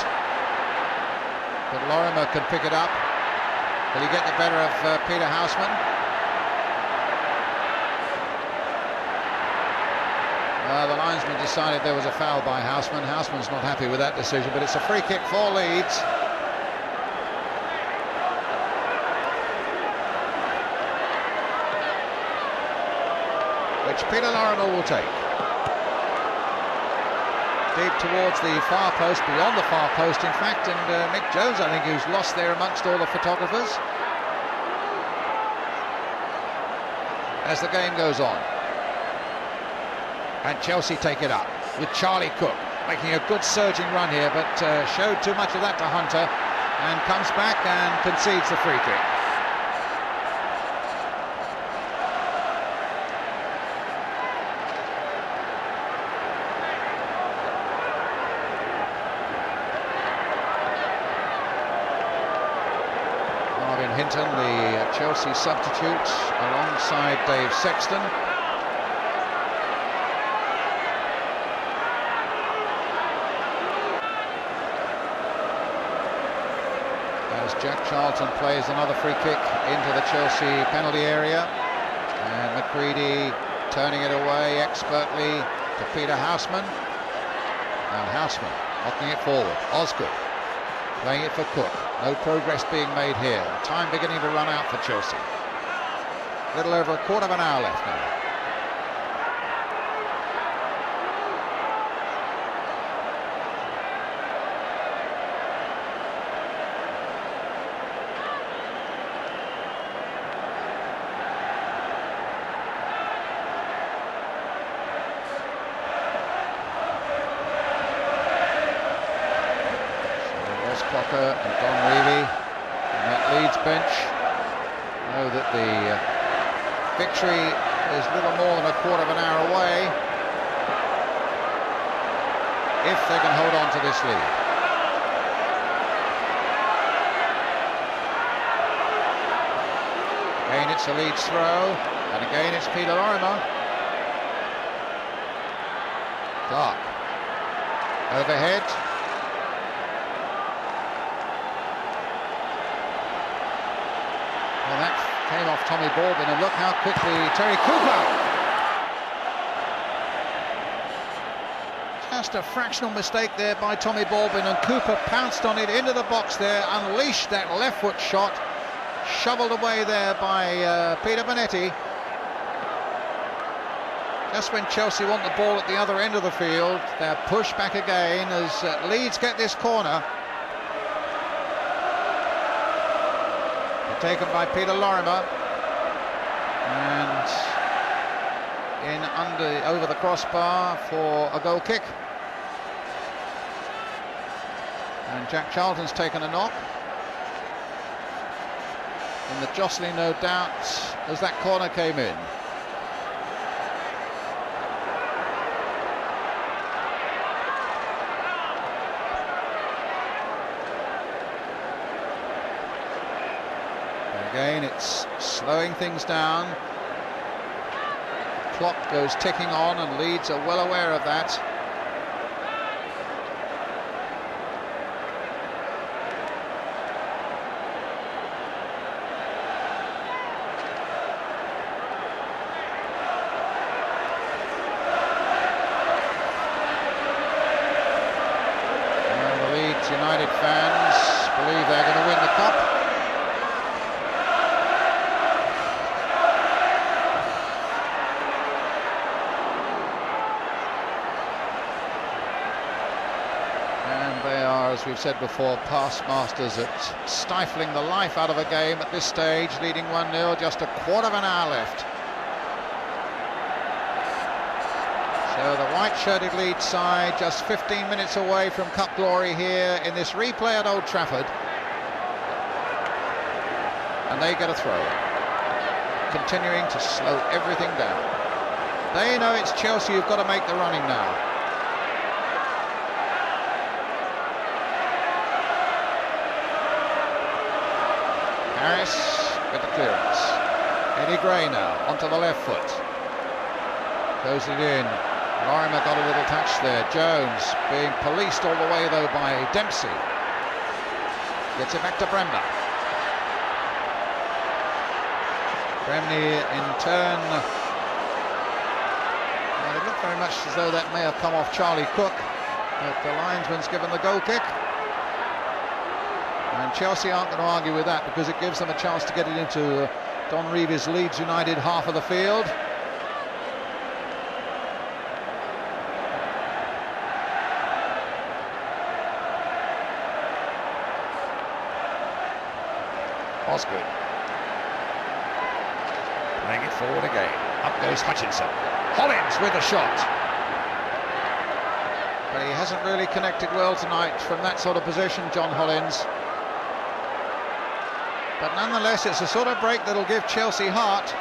But Lorimer can pick it up. Will he get the better of Peter Houseman? The linesman decided there was a foul by Houseman. Houseman's not happy with that decision, but it's a free kick for Leeds. Which Peter Lorimer will take. Deep towards the far post, beyond the far post in fact, and Mick Jones, I think, who's lost there amongst all the photographers as the game goes on. And Chelsea take it up with Charlie Cook making a good surging run here, but showed too much of that to Hunter and comes back and concedes the free kick. Hinton, the Chelsea substitute, alongside Dave Sexton. As Jack Charlton plays another free kick into the Chelsea penalty area, and McCready turning it away expertly to Peter Houseman. Now Houseman knocking it forward. Osgood playing it for Cook. No progress being made here. Time beginning to run out for Chelsea. A little over a quarter of an hour left now. Clocker and Don Reevy on that Leeds bench know that the victory is little more than a quarter of an hour away if they can hold on to this lead. Again it's a Leeds throw, and again it's Peter Lorimer. Clark overhead. Well, that came off Tommy Baldwin, and look how quickly Terry Cooper. Just a fractional mistake there by Tommy Baldwin, and Cooper pounced on it into the box there, unleashed that left foot shot, shoveled away there by Peter Bonetti. Just when Chelsea want the ball at the other end of the field, they're pushed back again as Leeds get this corner. Taken by Peter Lorimer, and in over the crossbar for a goal kick. And Jack Charlton's taken a knock. And the jostling, no doubt, as that corner came in. Again, it's slowing things down. The clock goes ticking on, and Leeds are well aware of that. And the Leeds United fans believe they're going to win the cup. As we've said before, past masters at stifling the life out of a game at this stage, leading 1-0, just a quarter of an hour left. So the white-shirted Leeds side just 15 minutes away from cup glory here in this replay at Old Trafford. And they get a throw, continuing to slow everything down. They know it's Chelsea who've got to make the running now. Harris with the clearance. Eddie Gray now onto the left foot. Goes it in. Lorimer got a little touch there. Jones being policed all the way though by Dempsey. Gets it back to Bremner. Bremner in turn. Well, it looked very much as though that may have come off Charlie Cook, but the linesman's given the goal kick. And Chelsea aren't going to argue with that, because it gives them a chance to get it into Don Reeves' Leeds United half of the field. Osgood playing it forward again. Up goes Hutchinson. Hollins with the shot. But he hasn't really connected well tonight from that sort of position, John Hollins. But nonetheless, it's a sort of break that'll give Chelsea heart.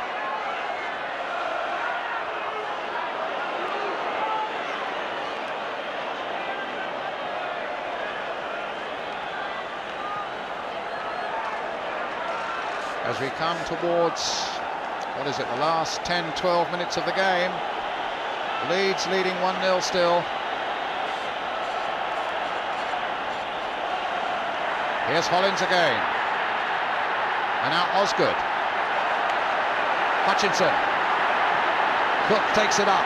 As we come towards, what is it, the last 10-12 minutes of the game. Leeds leading 1-0 still. Here's Hollins again. And now Osgood. Hutchinson. Cook takes it up.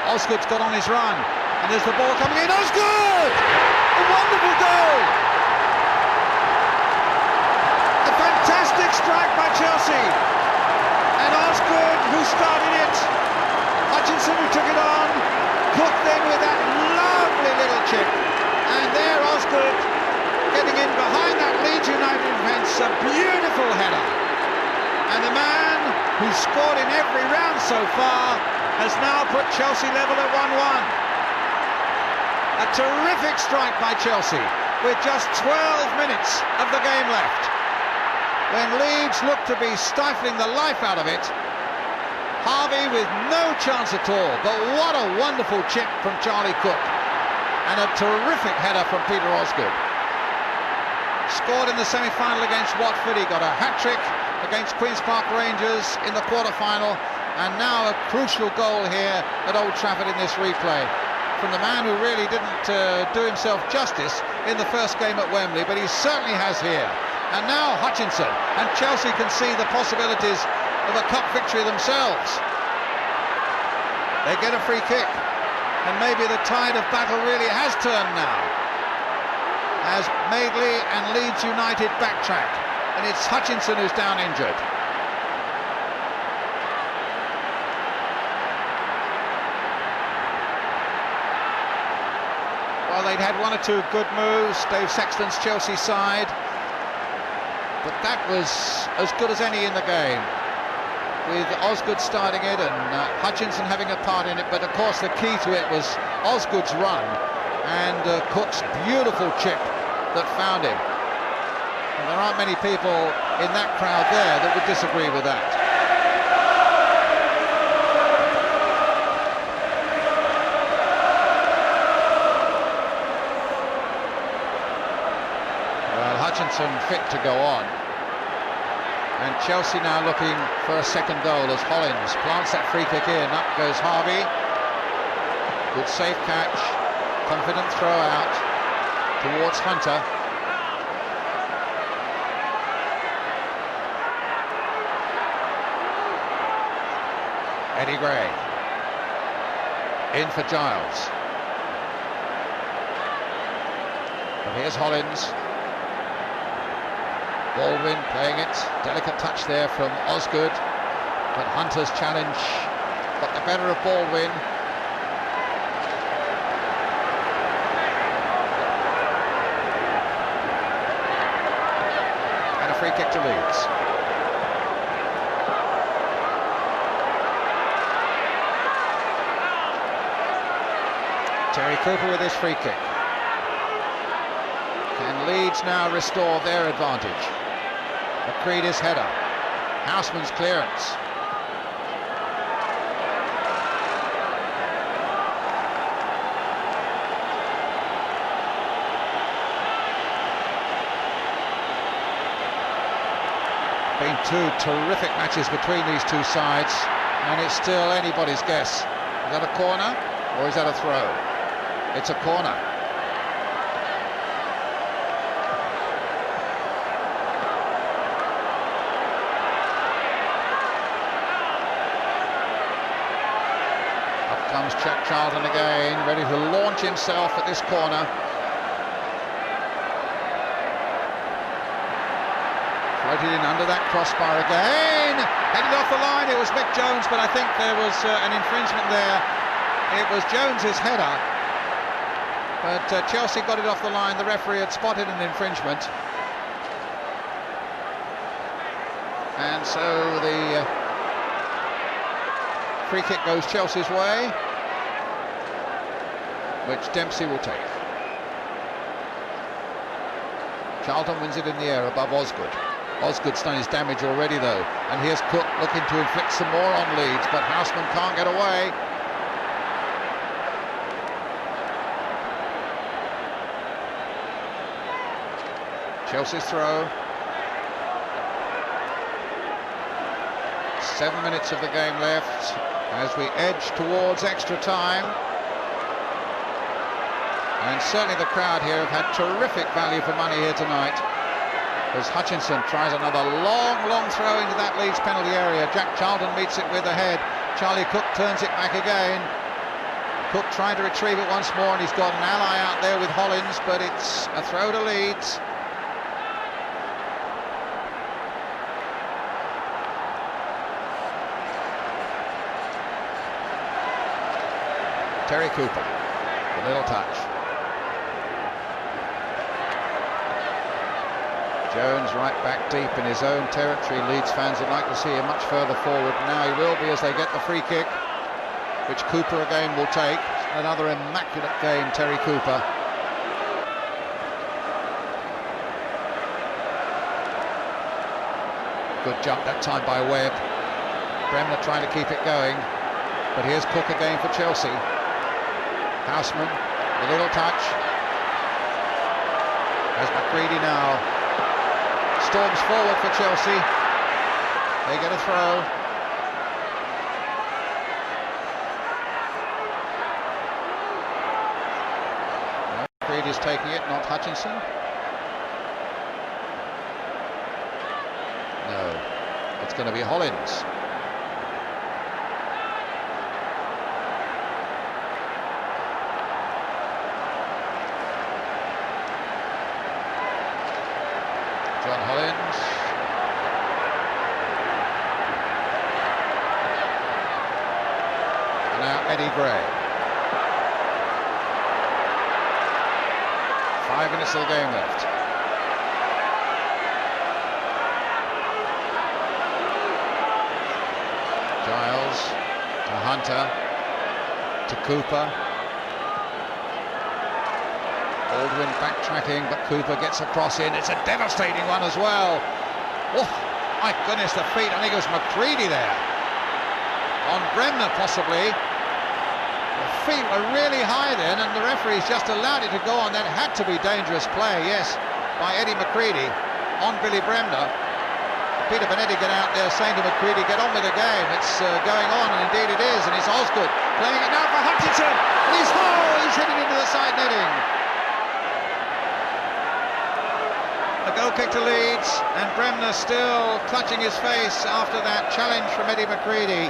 Osgood's got on his run. And there's the ball coming in. Osgood! A wonderful goal! A fantastic strike by Chelsea. And Osgood, who started it. Hutchinson, who took it on. Cook then with that lovely little chip. And there Osgood, getting in behind that Leeds United defence, a beautiful header. And the man who's scored in every round so far has now put Chelsea level at 1-1. A terrific strike by Chelsea with just 12 minutes of the game left. When Leeds looked to be stifling the life out of it, Harvey with no chance at all, but what a wonderful chip from Charlie Cook. And a terrific header from Peter Osgood. Scored in the semi-final against Watford. He got a hat-trick against Queen's Park Rangers in the quarter-final, and now a crucial goal here at Old Trafford in this replay from the man who really didn't do himself justice in the first game at Wembley, but he certainly has here. And now Hutchinson, and Chelsea can see the possibilities of a cup victory themselves. They get a free kick, and maybe the tide of battle really has turned now, as Madeley and Leeds United backtrack, and it's Hutchinson who's down injured. Well, they'd had one or two good moves, Dave Sexton's Chelsea side, but that was as good as any in the game, with Osgood starting it and Hutchinson having a part in it. But of course the key to it was Osgood's run and Cook's beautiful chip that found him. And there aren't many people in that crowd there that would disagree with that. Hutchinson fit to go on, and Chelsea now looking for a second goal as Hollins plants that free kick in. Up goes Harvey, good safe catch, confident throw out towards Hunter. Eddie Gray in for Giles, but here's Hollins. Baldwin playing it, delicate touch there from Osgood, but Hunter's challenge got the better of Baldwin. And a free kick to Leeds. Terry Cooper with his free kick. Can Leeds now restore their advantage? McCready's header, Houseman's clearance. Been two terrific matches between these two sides, and it's still anybody's guess. Is that a corner or is that a throw? It's a corner. Comes Jack Charlton again, ready to launch himself at this corner. Floated in under that crossbar again, headed off the line. It was Mick Jones, but I think there was an infringement there. It was Jones's header, but Chelsea got it off the line. The referee had spotted an infringement, and so the free kick goes Chelsea's way, which Dempsey will take. Charlton wins it in the air above Osgood. Osgood's done his damage already though, and here's Cook looking to inflict some more on Leeds, but Houseman can't get away. Chelsea's throw. 7 minutes of the game left as we edge towards extra time, and certainly the crowd here have had terrific value for money here tonight, as Hutchinson tries another long throw into that Leeds penalty area. Jack Charlton meets it with the head. Charlie Cook turns it back again. Cook trying to retrieve it once more, and he's got an ally out there with Hollins, but it's a throw to Leeds. Terry Cooper, a little touch. Jones right back deep in his own territory. Leeds fans would like to see him much further forward. Now he will be as they get the free kick, which Cooper again will take. Another immaculate game, Terry Cooper. Good jump that time by Webb. Bremner trying to keep it going, but here's Cook again for Chelsea. Houseman, a little touch. As McCready now storms forward for Chelsea. They get a throw. McCready's taking it, not Hutchinson. It's going to be Hollins. John Hollins. And now Eddie Gray. 5 minutes of the game left. Giles to Hunter to Cooper. Baldwin backtracking, but Cooper gets a cross in. It's a devastating one as well. Oh, my goodness, the feet. I think it was McCready there. On Bremner, possibly. The feet were really high then, and the referee's just allowed it to go on. That had to be dangerous play, yes, by Eddie McCready on Billy Bremner. Peter Benetti get out there saying to McCready, get on with the game. It's going on, and indeed it is, and it's Osgood playing it now for Hutchinson. And he's hit it into the side netting. A goal kick to Leeds, and Bremner still clutching his face after that challenge from Eddie McCready.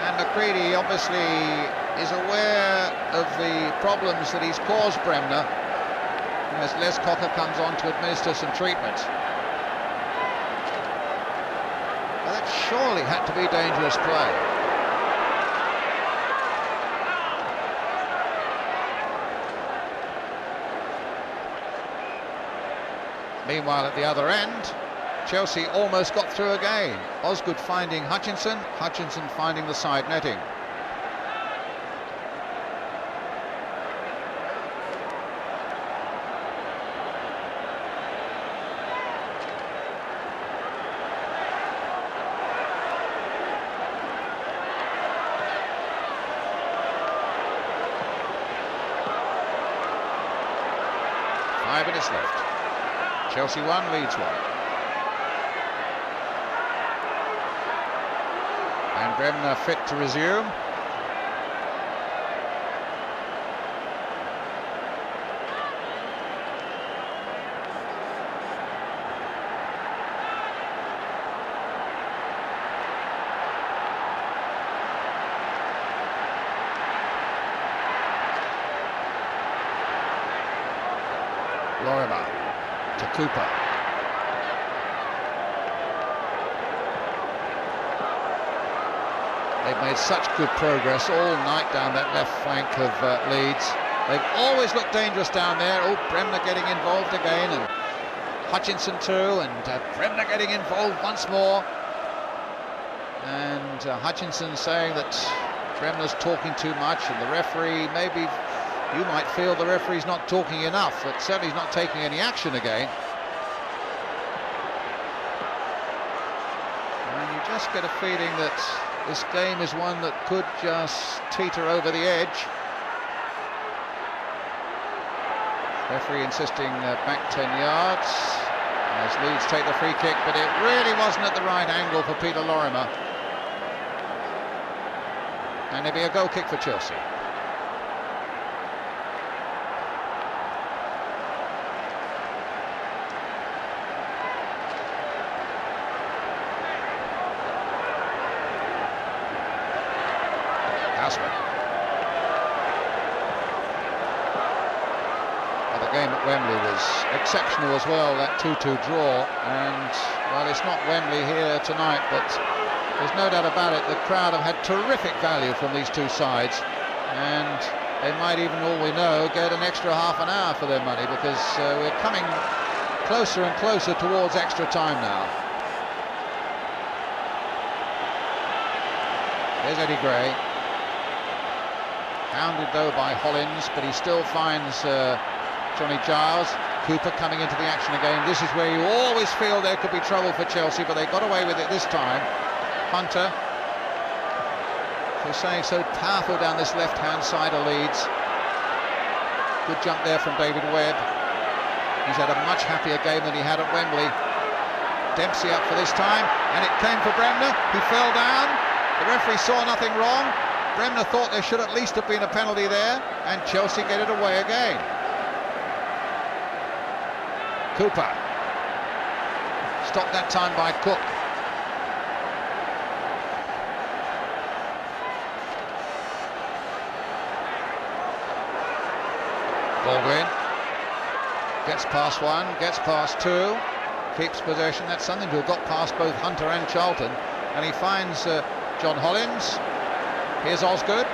And McCready obviously is aware of the problems that he's caused Bremner, as Les Cocker comes on to administer some treatment. Well, that surely had to be dangerous play. Meanwhile, at the other end, Chelsea almost got through again. Osgood finding Hutchinson, Hutchinson finding the side netting. Five minutes left. Chelsea 1, Leeds 1. And Bremner fit to resume. Lorimer to Cooper. They've made such good progress all night down that left flank of Leeds. They've always looked dangerous down there. Oh, Bremner getting involved again, and Hutchinson too, and Bremner getting involved once more. And Hutchinson saying that Bremner's talking too much, and the referee, maybe you might feel the referee's not talking enough, but certainly he's not taking any action again. And you just get a feeling that this game is one that could just teeter over the edge. Referee insisting back 10 yards as Leeds take the free kick, but it really wasn't at the right angle for Peter Lorimer. And it'll be a goal kick for Chelsea. Well, the game at Wembley was exceptional as well, that 2-2 draw, and well, it's not Wembley here tonight, but there's no doubt about it, the crowd have had terrific value from these two sides, and they might even, all we know, get an extra half an hour for their money, because we're coming closer and closer towards extra time now. There's Eddie Gray. Hounded though by Hollins, but he still finds Johnny Giles. Cooper coming into the action again. This is where you always feel there could be trouble for Chelsea, but they got away with it this time. Hunter, they're saying so powerful down this left-hand side of Leeds. Good jump there from David Webb. He's had a much happier game than he had at Wembley. Dempsey up for this time, and it came for Bremner. He fell down. The referee saw nothing wrong. Bremner thought there should at least have been a penalty there, and Chelsea get it away again. Cooper Stopped that time by Cook. Baldwin gets past one, gets past two, keeps possession. That's something to have got past both Hunter and Charlton. And he finds John Hollins. Here's Osgood,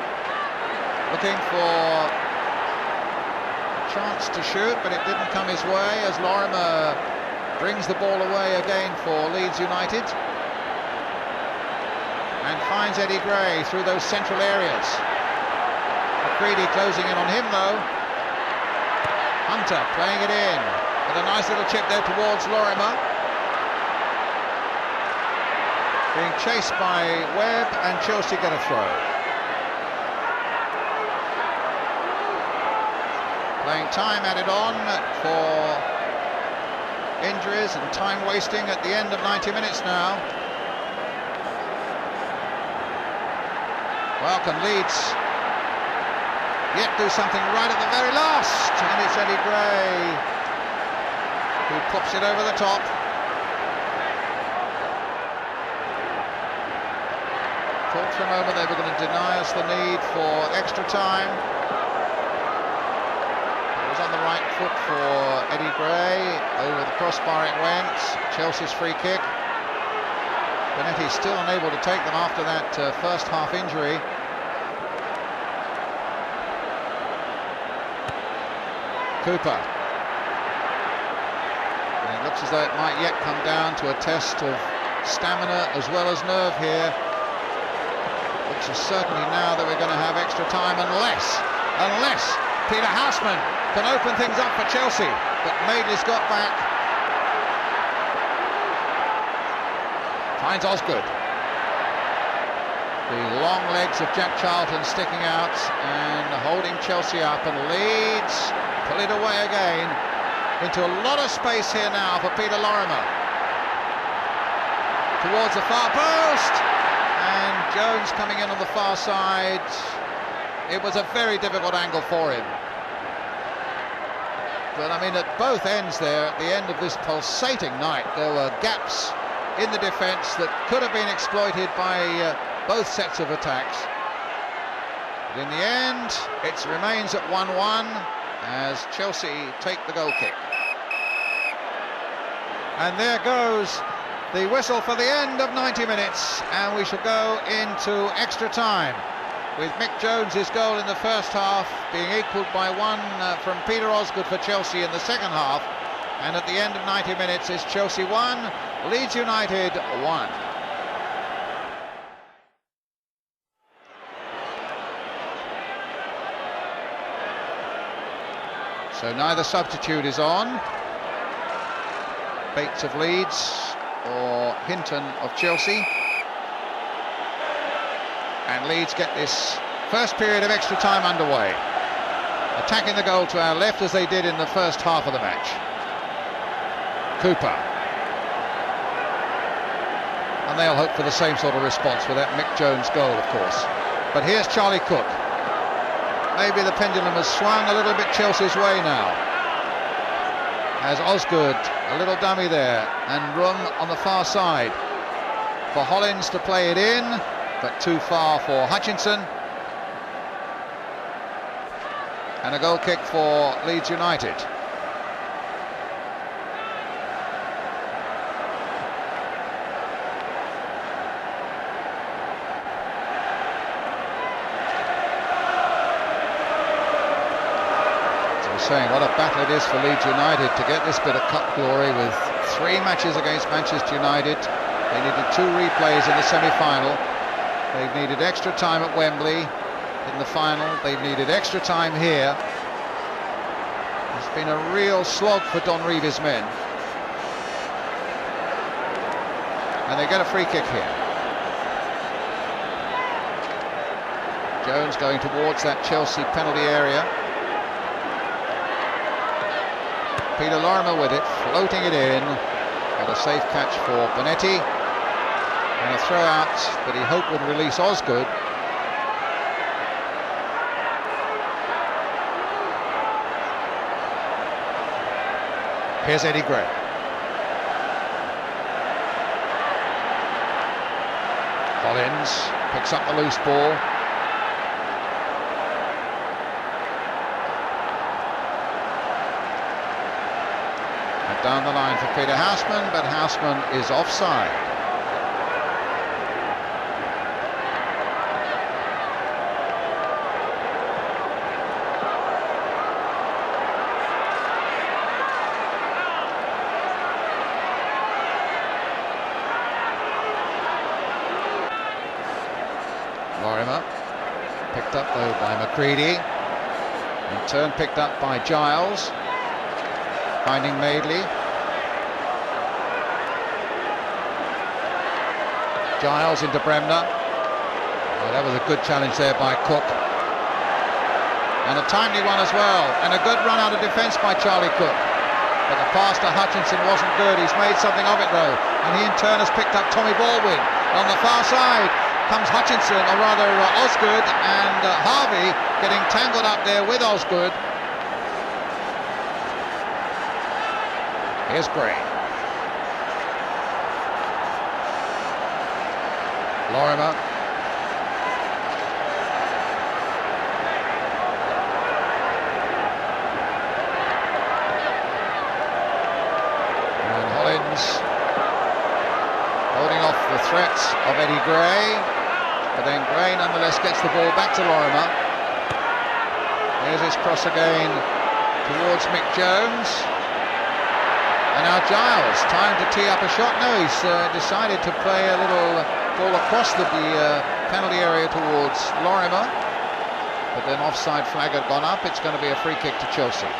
looking for a chance to shoot, but it didn't come his way as Lorimer brings the ball away again for Leeds United. And finds Eddie Gray through those central areas. McCready closing in on him though. Hunter playing it in with a nice little chip there towards Lorimer. Being chased by Webb, and Chelsea get a throw. Playing time added on for injuries and time wasting at the end of 90 minutes now. Well, can Leeds yet do something right at the very last? And it's Eddie Gray who pops it over the top. Thought for a moment they were going to deny us the need for extra time. It was on the right foot for Eddie Gray. Over the crossbar it went. Chelsea's free kick. Bonetti still unable to take them after that first half injury. Cooper. And it looks as though it might yet come down to a test of stamina as well as nerve here. Looks as certainly now that we're going to have extra time unless Peter Houseman can open things up for Chelsea. But Madeley's got back. Finds Osgood. The long legs of Jack Charlton sticking out and holding Chelsea up, and Leeds pull it away again into a lot of space here now for Peter Lorimer. Towards the far post, and Jones coming in on the far side. It was a very difficult angle for him. But I mean, at both ends there, at the end of this pulsating night, there were gaps in the defence that could have been exploited by both sets of attacks. But in the end, it remains at 1-1 as Chelsea take the goal kick. And there goes the whistle for the end of 90 minutes, and we shall go into extra time with Mick Jones's goal in the first half being equalled by one from Peter Osgood for Chelsea in the second half. And at the end of 90 minutes, it's Chelsea 1, Leeds United 1. So neither substitute is on. Bates of Leeds or Hinton of Chelsea. And Leeds get this first period of extra time underway. Attacking the goal to our left as they did in the first half of the match. Cooper. And they'll hope for the same sort of response with that Mick Jones goal, of course. But here's Charlie Cook. Maybe the pendulum has swung a little bit Chelsea's way now. As Osgood, a little dummy there, and room on the far side for Hollins to play it in, but too far for Hutchinson. And a goal kick for Leeds United. Saying what a battle it is for Leeds United to get this bit of cup glory with 3 matches against Manchester United. They needed 2 replays in the semi-final. They've needed extra time at Wembley in the final. They've needed extra time here. It's been a real slog for Don Reeves' men. And they get a free kick here. Jones going towards that Chelsea penalty area. Peter Lorimer with it, floating it in. Got a safe catch for Bonetti. And a throw out that he hoped would release Osgood. Here's Eddie Gray. Collins picks up the loose ball. And down the line for Peter Houseman, but Houseman is offside. Lorimer, picked up though by McCready, in turn picked up by Giles, finding Madeley. Giles into Bremner. Oh, that was a good challenge there by Cook, and a timely one as well, and a good run out of defence by Charlie Cook, but the pass to Hutchinson wasn't good. He's made something of it though, and he in turn has picked up Tommy Baldwin on the far side. Comes Hutchinson, or rather Osgood, and Harvey getting tangled up there with Osgood. Here's Gray. Lorimer. And Hollins holding off the threats of Eddie Gray. But then Gray nonetheless gets the ball back to Lorimer. Here's his cross again towards Mick Jones. And now Giles, time to tee up a shot. No, he's decided to play a little ball across the penalty area towards Lorimer. But then offside flag had gone up. It's going to be a free kick to Chelsea.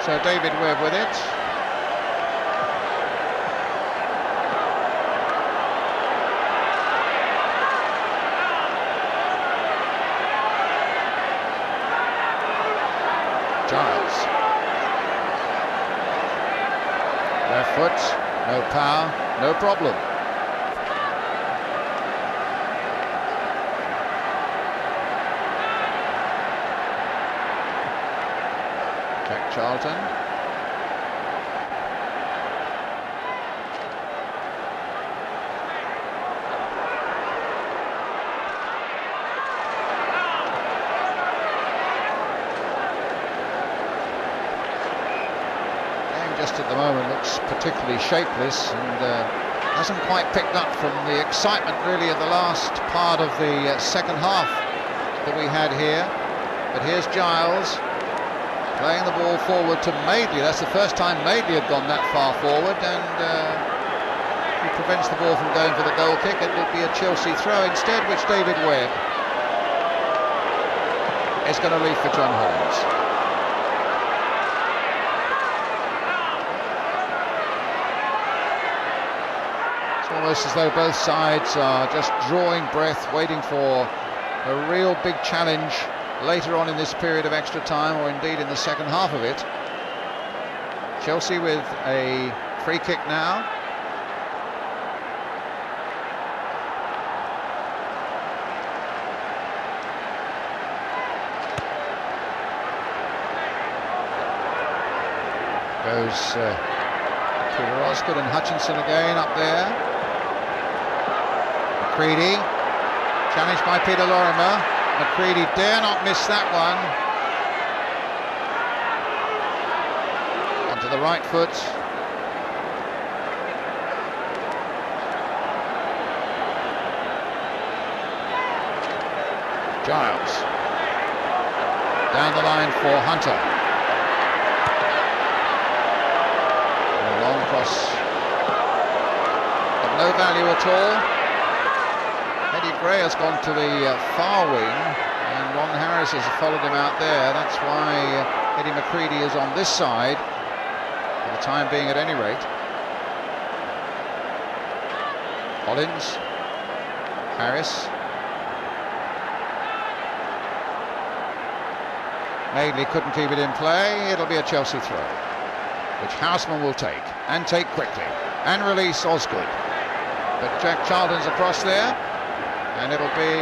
So David Webb with it. Giles. Left foot, no power, no problem. Jack Charlton. Game just at the moment looks particularly shapeless and hasn't quite picked up from the excitement really of the last part of the second half that we had here. But here's Giles playing the ball forward to Madeley. That's the first time Madeley had gone that far forward, and he prevents the ball from going for the goal kick. It will be a Chelsea throw instead, which David Webb is going to leave for John Hollins. It's almost as though both sides are just drawing breath, waiting for a real big challenge later on in this period of extra time, or indeed in the second half of it. Chelsea with a free kick now. Goes Peter Osgood and Hutchinson again up there. McCready, challenged by Peter Lorimer. McCready dare not miss that one. Onto the right foot. Giles. Down the line for Hunter. A long cross of no value at all. Eddie Gray has gone to the far wing, and Ron Harris has followed him out there. That's why Eddie McCready is on this side, for the time being at any rate. Collins, Harris. Madeley couldn't keep it in play. It'll be a Chelsea throw, which Houseman will take, and take quickly, and release Osgood. But Jack Charlton's across there. And it'll be,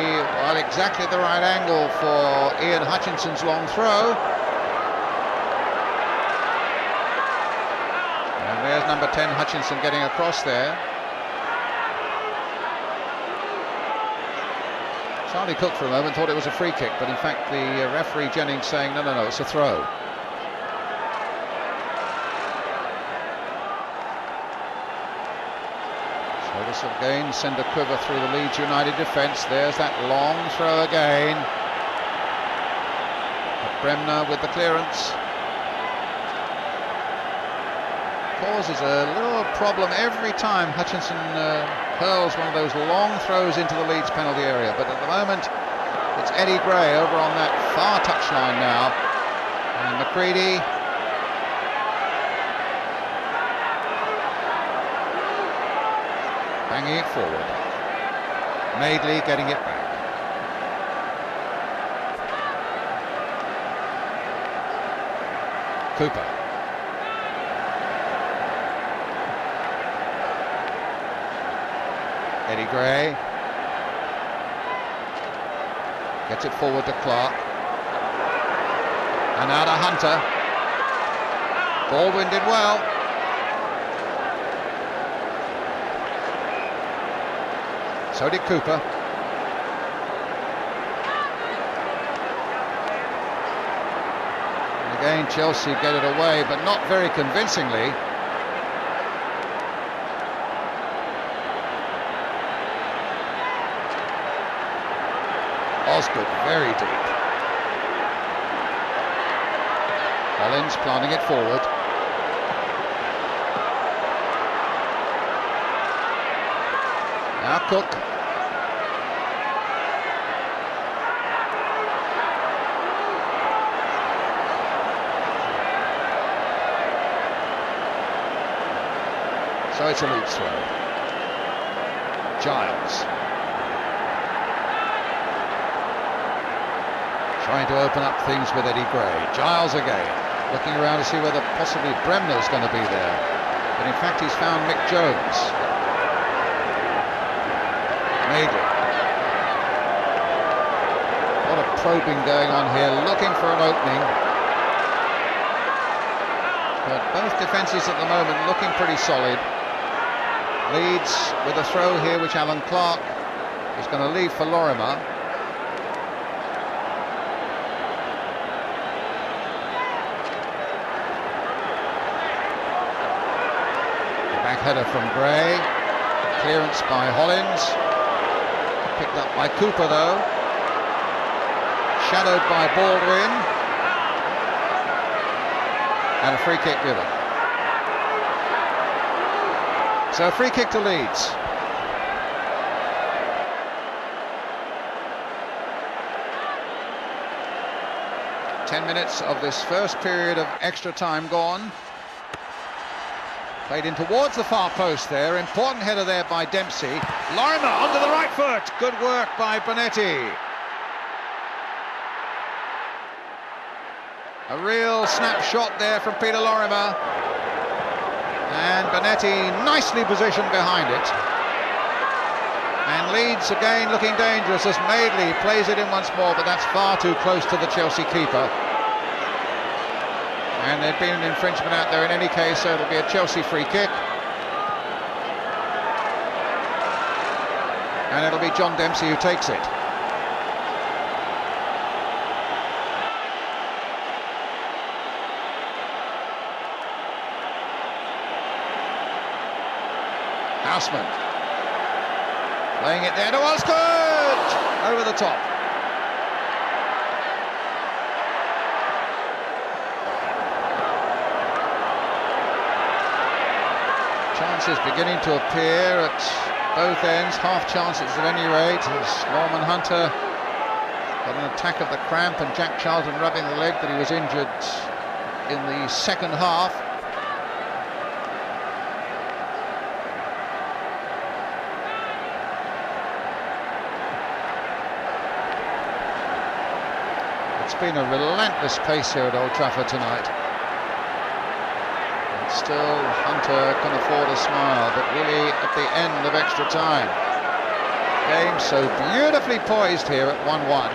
well, exactly the right angle for Ian Hutchinson's long throw. And there's number 10 Hutchinson getting across there. Charlie Cook for a moment thought it was a free kick, but in fact the referee Jennings saying no, it's a throw. So this will again send a quiver through the Leeds United defence. There's that long throw again. But Bremner with the clearance. Causes a little problem every time Hutchinson hurls one of those long throws into the Leeds penalty area, but at the moment it's Eddie Gray over on that far touchline now, and McCready banging it forward, Madeley getting it back. Cooper. Eddie Gray gets it forward to Clark, and now to Hunter. Baldwin did well. So did Cooper. And again Chelsea get it away, but not very convincingly. Osgood very deep. Collins planting it forward. Now Cook. So it's a Leeds throw. Giles. Trying to open up things with Eddie Gray. Giles again, looking around to see whether possibly Bremner's going to be there. But in fact he's found Mick Jones. Madeley. A lot of probing going on here, looking for an opening. But both defences at the moment looking pretty solid. Leeds with a throw here which Alan Clark is going to leave for Lorimer. Header from Gray, clearance by Hollins, picked up by Cooper though, shadowed by Baldwin, and a free kick given. So a free kick to Leeds. Ten minutes of this first period of extra time gone. Played in towards the far post there. Important header there by Dempsey. Lorimer onto the right foot. Good work by Bonetti. A real snapshot there from Peter Lorimer. And Bonetti nicely positioned behind it. And Leeds again looking dangerous as Madeley plays it in once more, but that's far too close to the Chelsea keeper. And there'd been an infringement out there in any case, so it'll be a Chelsea free kick. And it'll be John Dempsey who takes it. Houseman. Playing it there to Osgood! Over the top. Chances beginning to appear at both ends, half chances at any rate, as Norman Hunter got an attack of the cramp and Jack Charlton rubbing the leg that he was injured in the second half. It's been a relentless pace here at Old Trafford tonight. Still, Hunter can afford a smile, but really at the end of extra time. Game so beautifully poised here at 1-1.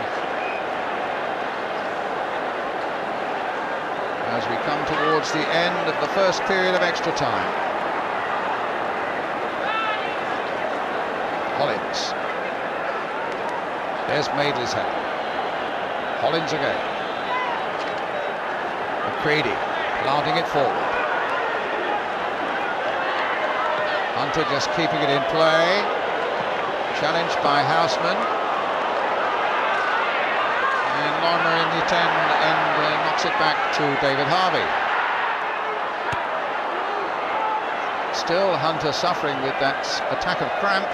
As we come towards the end of the first period of extra time. Hollins. There's Madeley's head. Hollins again. McCready planting it forward. Hunter just keeping it in play. Challenged by Houseman. And Lorimer in the 10 and knocks it back to David Harvey. Still Hunter suffering with that attack of cramp.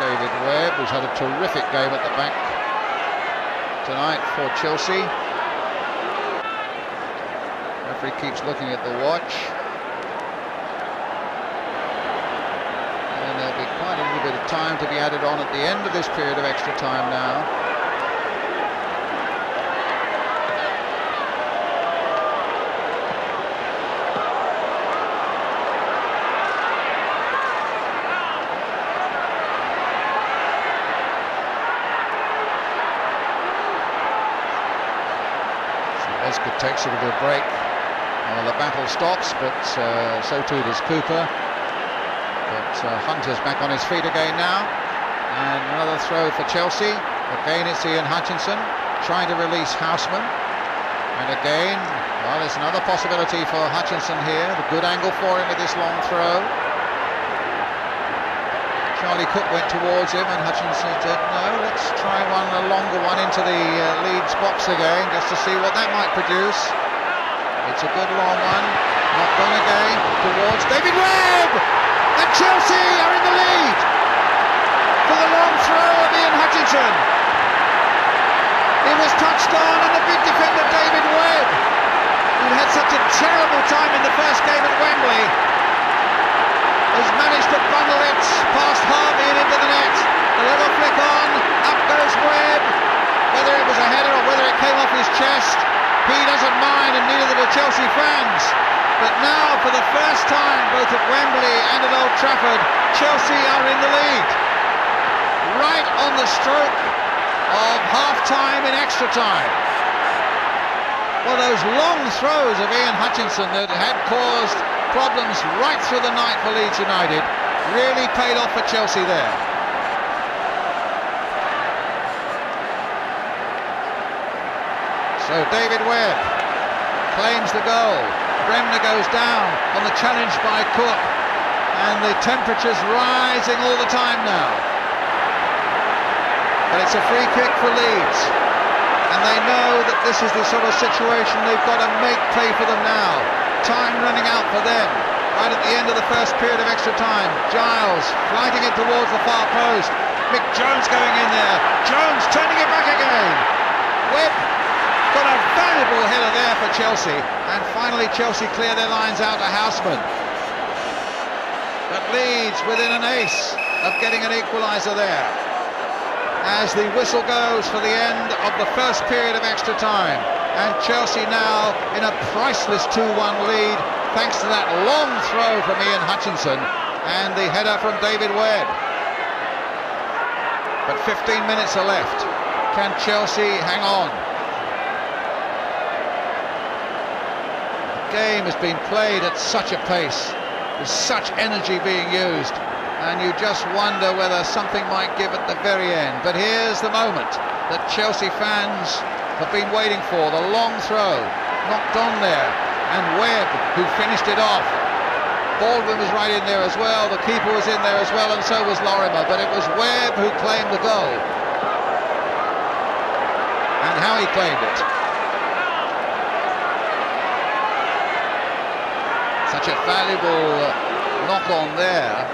David Webb, who's had a terrific game at the back tonight for Chelsea. Referee keeps looking at the watch. And there'll be quite a little bit of time to be added on at the end of this period of extra time now. Takes a little break. The battle stops, but so too does Cooper. But Hunter's back on his feet again now. And another throw for Chelsea. Again it's Ian Hutchinson trying to release Houseman. And again, well, there's another possibility for Hutchinson here. The good angle for him with this long throw. Charlie Cook went towards him and Hutchinson said, no, let's try a longer one into the Leeds box again, just to see what that might produce. It's a good long one. Not gone again. Towards David Webb! And Chelsea are in the lead! For the long throw of Ian Hutchinson. It was touched on, and the big defender David Webb, who had such a terrible time in the first game at Wembley, has managed to bundle it past Harvey and into the net. A little flick on, up goes Webb. Whether it was a header or whether it came off his chest, he doesn't mind, and neither do the Chelsea fans. But now, for the first time, both at Wembley and at Old Trafford, Chelsea are in the lead. Right on the stroke of half-time in extra time. Well, those long throws of Ian Hutchinson that had caused problems right through the night for Leeds United really paid off for Chelsea there. So David Webb claims the goal. Bremner goes down on the challenge by Cook, and the temperature's rising all the time now. But it's a free kick for Leeds, and they know that this is the sort of situation they've got to make pay for them now. Time running out for them right at the end of the first period of extra time. Giles flighting it towards the far post. Mick Jones going in there. Jones turning it back again. Webb got a valuable header there for Chelsea, and finally Chelsea clear their lines out to Houseman. But Leeds within an ace of getting an equaliser there, as the whistle goes for the end of the first period of extra time. And Chelsea now in a priceless 2-1 lead, thanks to that long throw from Ian Hutchinson and the header from David Webb. But 15 minutes are left. Can Chelsea hang on? The game has been played at such a pace, with such energy being used, and you just wonder whether something might give at the very end. But here's the moment that Chelsea fans have been waiting for. The long throw, knocked on there, and Webb, who finished it off. Baldwin was right in there as well, the keeper was in there as well, and so was Lorimer, but it was Webb who claimed the goal. And how he claimed it. Such a valuable knock on there.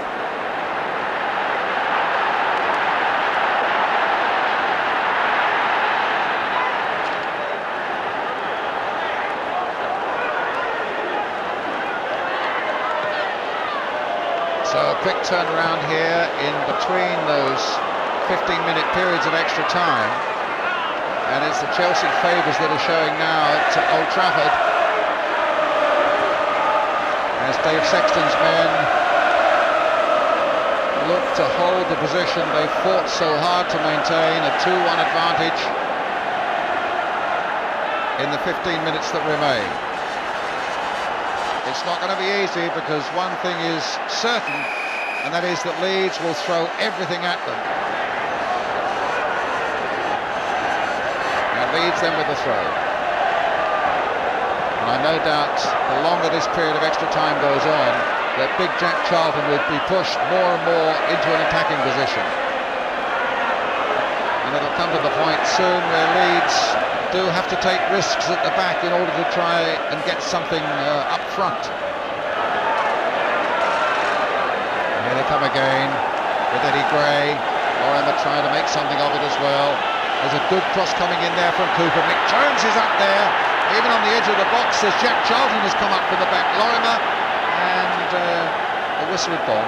quick turnaround here in between those 15-minute periods of extra time, and it's the Chelsea favours that are showing now at Old Trafford, as Dave Sexton's men look to hold the position they fought so hard to maintain, a 2-1 advantage in the 15 minutes that remain. It's not going to be easy, because one thing is certain, and that is that Leeds will throw everything at them. And Leeds then with the throw. And I no doubt the longer this period of extra time goes on, that big Jack Charlton would be pushed more and more into an attacking position. And it'll come to the point soon where Leeds do have to take risks at the back in order to try and get something up front. And here they come again with Eddie Gray. Lorimer trying to make something of it as well. There's a good cross coming in there from Cooper. Mick Jones is up there, even on the edge of the box as Jack Charlton has come up from the back. Lorimer, and a whistle had gone.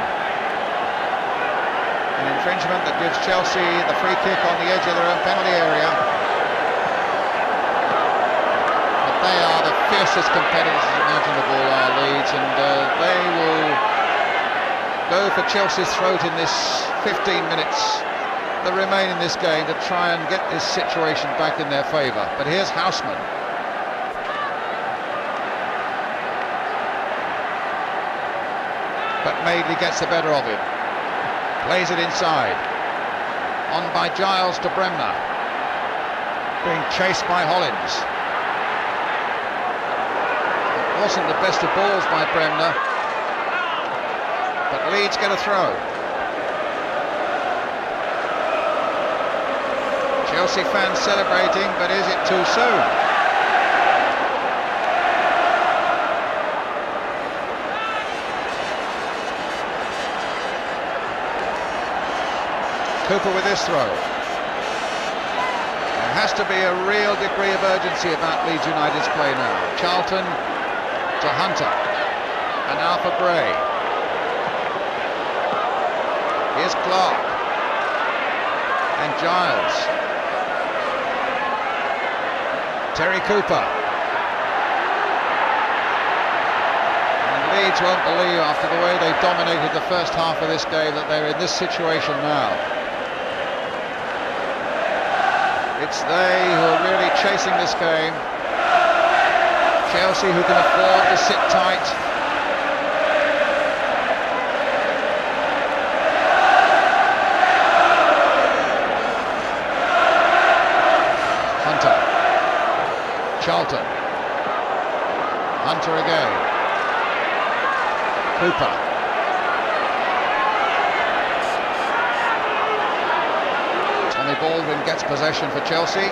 An infringement that gives Chelsea the free kick on the edge of their own penalty area. But they are the fiercest competitors imaginable, our Leeds, and they will go for Chelsea's throat in this 15 minutes that remain in this game to try and get this situation back in their favour. But here's Houseman. But Madeley gets the better of him. Plays it inside. On by Giles to Bremner. Being chased by Hollins. It wasn't the best of balls by Bremner. But Leeds get a throw. Chelsea fans celebrating, but is it too soon? Cooper with this throw. There has to be a real degree of urgency about Leeds United's play now. Charlton to Hunter, and now for Gray. Here's Clark and Giles. Terry Cooper. And Leeds won't believe, after the way they dominated the first half of this game, that they're in this situation now. It's they who are really chasing this game. Chelsea, who can afford to sit tight. Hunter. Charlton. Hunter again. Cooper. Tommy Baldwin gets possession for Chelsea.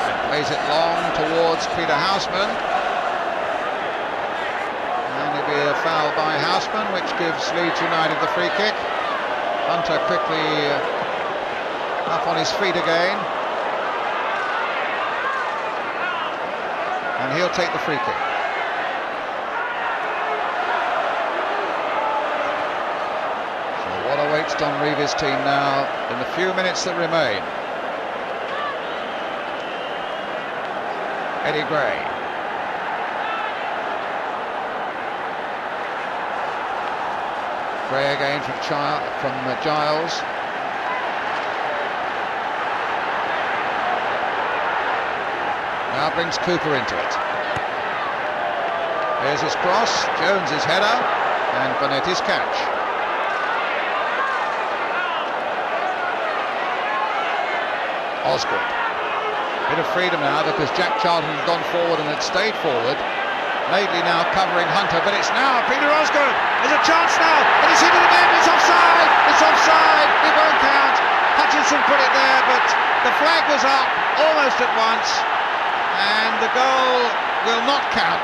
And plays it long towards Peter Houseman. And it'll be a foul by Houseman, which gives Leeds United the free kick. Hunter quickly up on his feet again. And he'll take the free kick. So what awaits Don Reeves' team now in the few minutes that remain? Eddie Gray. Gray again from Giles. Now brings Cooper into it. There's his cross, Jones's header, and Bonetti's catch. Osgood. Bit of freedom now because Jack Charlton had gone forward and had stayed forward. Madeley now covering Hunter, but it's now Peter Osgood. There's a chance now, and it's into the net. It's offside. It's offside. It won't count. Hutchinson put it there, but the flag was up almost at once. And the goal will not count.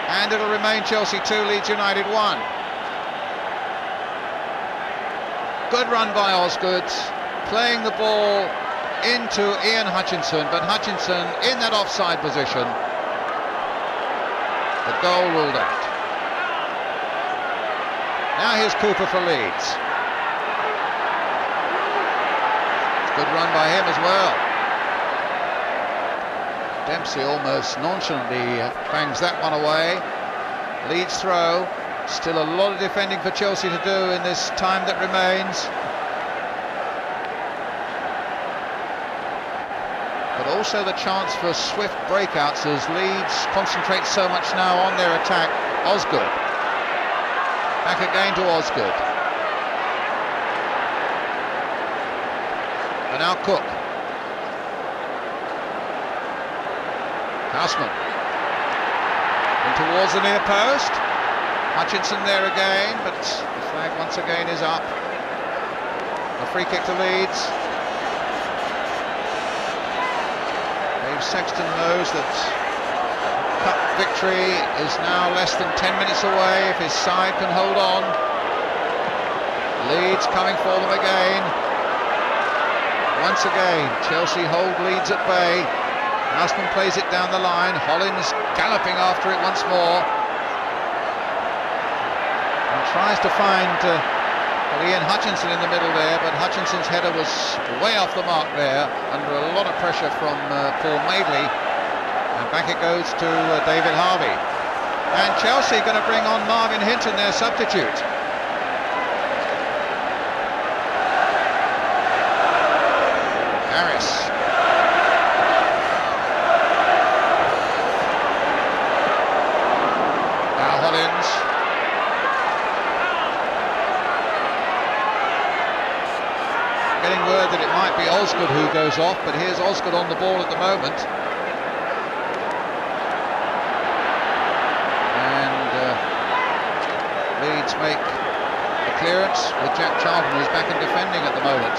And it'll remain Chelsea 2, Leeds United 1. Good run by Osgood, playing the ball into Ian Hutchinson, but Hutchinson in that offside position. The goal ruled out. Now here's Cooper for Leeds. Good run by him as well. Dempsey almost nonchalantly bangs that one away. Leeds throw. Still a lot of defending for Chelsea to do in this time that remains. But also the chance for swift breakouts as Leeds concentrate so much now on their attack. Osgood. Back again to Osgood. And now Cook. Houseman. And towards the near post. Hutchinson there again, but the flag once again is up. A free kick to Leeds. Dave Sexton knows that cup victory is now less than 10 minutes away if his side can hold on. Leeds coming for them again. Once again, Chelsea hold Leeds at bay. Houseman plays it down the line. Hollins galloping after it once more. And tries to find Ian Hutchinson in the middle there, but Hutchinson's header was way off the mark there, under a lot of pressure from Paul Madeley. And back it goes to David Harvey. And Chelsea going to bring on Marvin Hinton, their substitute. Harris. Now Hollins. Getting word that it might be Osgood who goes off, but here's Osgood on the ball at the moment. And Leeds make the clearance with Jack Charlton, who's back in defending at the moment.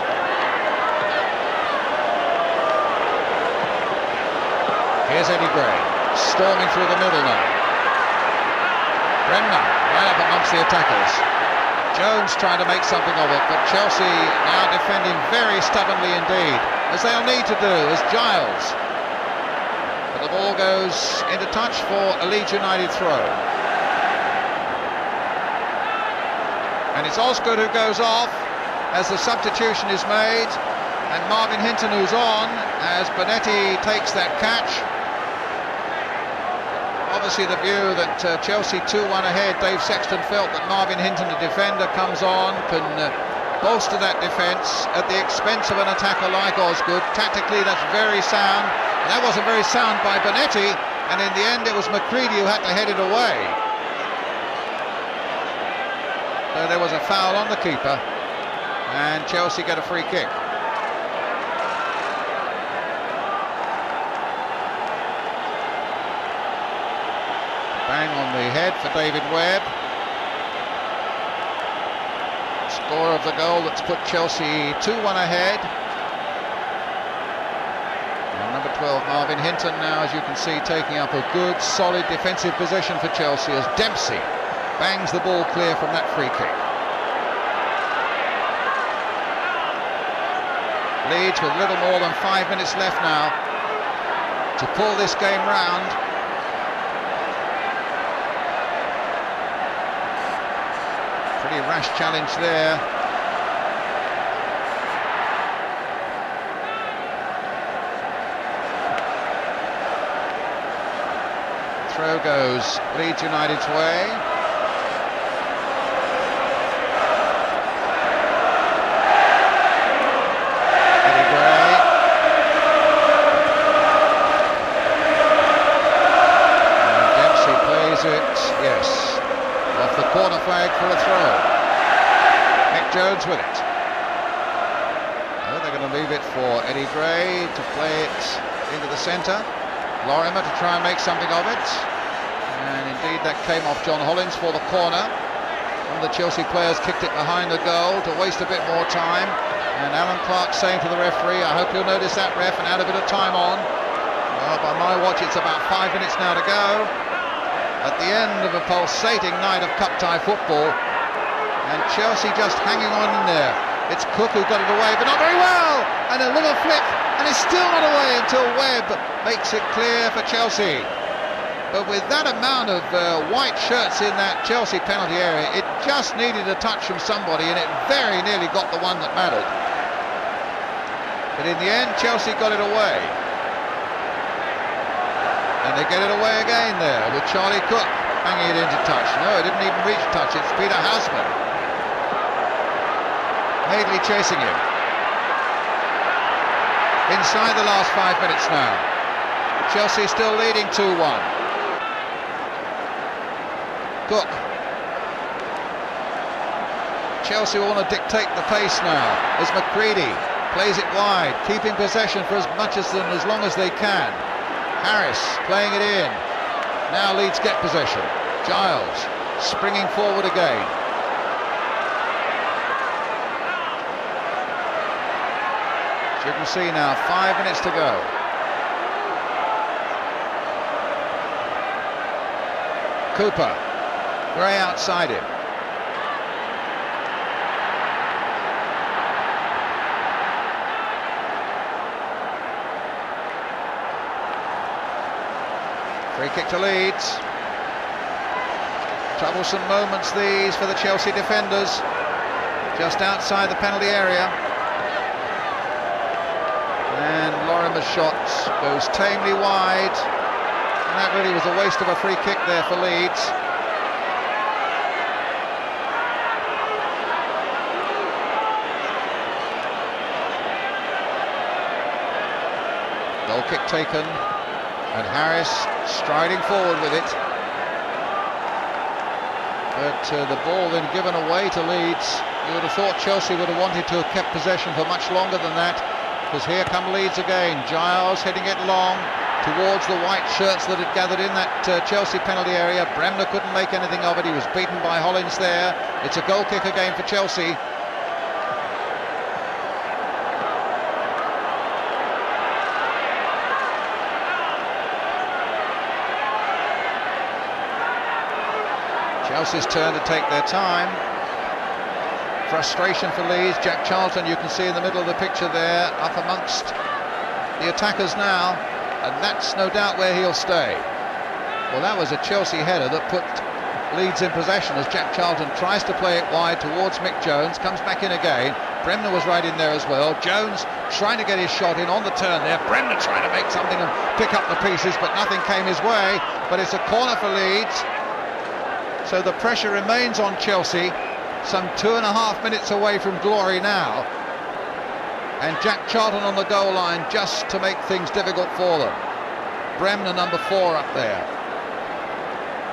Here's Eddie Gray, storming through the middle now. Bremner, right up amongst the attackers. Jones trying to make something of it, but Chelsea now defending very stubbornly indeed, as they'll need to do, as Giles. But the ball goes into touch for a Leeds United throw. And it's Osgood who goes off as the substitution is made, and Marvin Hinton who's on as Bonetti takes that catch. Obviously the view that Chelsea 2-1 ahead, Dave Sexton felt that Marvin Hinton, the defender, comes on, can bolster that defence at the expense of an attacker like Osgood. Tactically that's very sound, and that wasn't very sound by Bonetti, and in the end it was McCready who had to head it away. So there was a foul on the keeper, and Chelsea get a free kick. Bang on the head for David Webb. Score of the goal that's put Chelsea 2-1 ahead. And number 12, Marvin Hinton, now, as you can see, taking up a good, solid defensive position for Chelsea as Dempsey bangs the ball clear from that free kick. Leeds with little more than 5 minutes left now to pull this game round. Pretty rash challenge there. Throw goes Leeds United's way. Eddie Gray. And Dempsey plays it, yes. Off the corner flag for a throw. Mick Jones with it. Oh, they're going to leave it for Eddie Gray to play it into the centre. Lorimer to try and make something of it. And indeed that came off John Hollins for the corner. One of the Chelsea players kicked it behind the goal to waste a bit more time. And Alan Clark saying to the referee, I hope you'll notice that, ref, and add a bit of time on. Well, by my watch it's about 5 minutes now to go. At the end of a pulsating night of cup-tie football, and Chelsea just hanging on in there. It's Cook who got it away, but not very well, and a little flip, and it's still not away until Webb makes it clear for Chelsea. But with that amount of white shirts in that Chelsea penalty area, it just needed a touch from somebody, and it very nearly got the one that mattered. But in the end, Chelsea got it away. And they get it away again there with Charlie Cook banging it into touch. No, it didn't even reach touch. It's Peter Houseman. Madeley chasing him. Inside the last 5 minutes now. Chelsea still leading 2-1. Cook. Chelsea want to dictate the pace now as McCready plays it wide, keeping possession for as long as they can. Harris playing it in. Now Leeds get possession. Giles springing forward again. As you can see now, 5 minutes to go. Cooper. Gray outside him. Free kick to Leeds. Troublesome moments these for the Chelsea defenders. Just outside the penalty area. And Lorimer's shot goes tamely wide. And that really was a waste of a free kick there for Leeds. Goal kick taken. And Harris striding forward with it. But the ball then given away to Leeds. You would have thought Chelsea would have wanted to have kept possession for much longer than that, because here come Leeds again. Giles heading it long towards the white shirts that had gathered in that Chelsea penalty area. Bremner couldn't make anything of it. He was beaten by Hollins there. It's a goal kick again for Chelsea. Chelsea's turn to take their time. Frustration for Leeds. Jack Charlton, you can see in the middle of the picture there, up amongst the attackers now, and that's no doubt where he'll stay. Well, that was a Chelsea header that put Leeds in possession as Jack Charlton tries to play it wide towards Mick Jones, comes back in again. Bremner was right in there as well. Jones trying to get his shot in on the turn there. Bremner trying to make something and pick up the pieces, but nothing came his way. But it's a corner for Leeds. So the pressure remains on Chelsea, some 2.5 minutes away from glory now. And Jack Charlton on the goal line just to make things difficult for them. Bremner number 4 up there.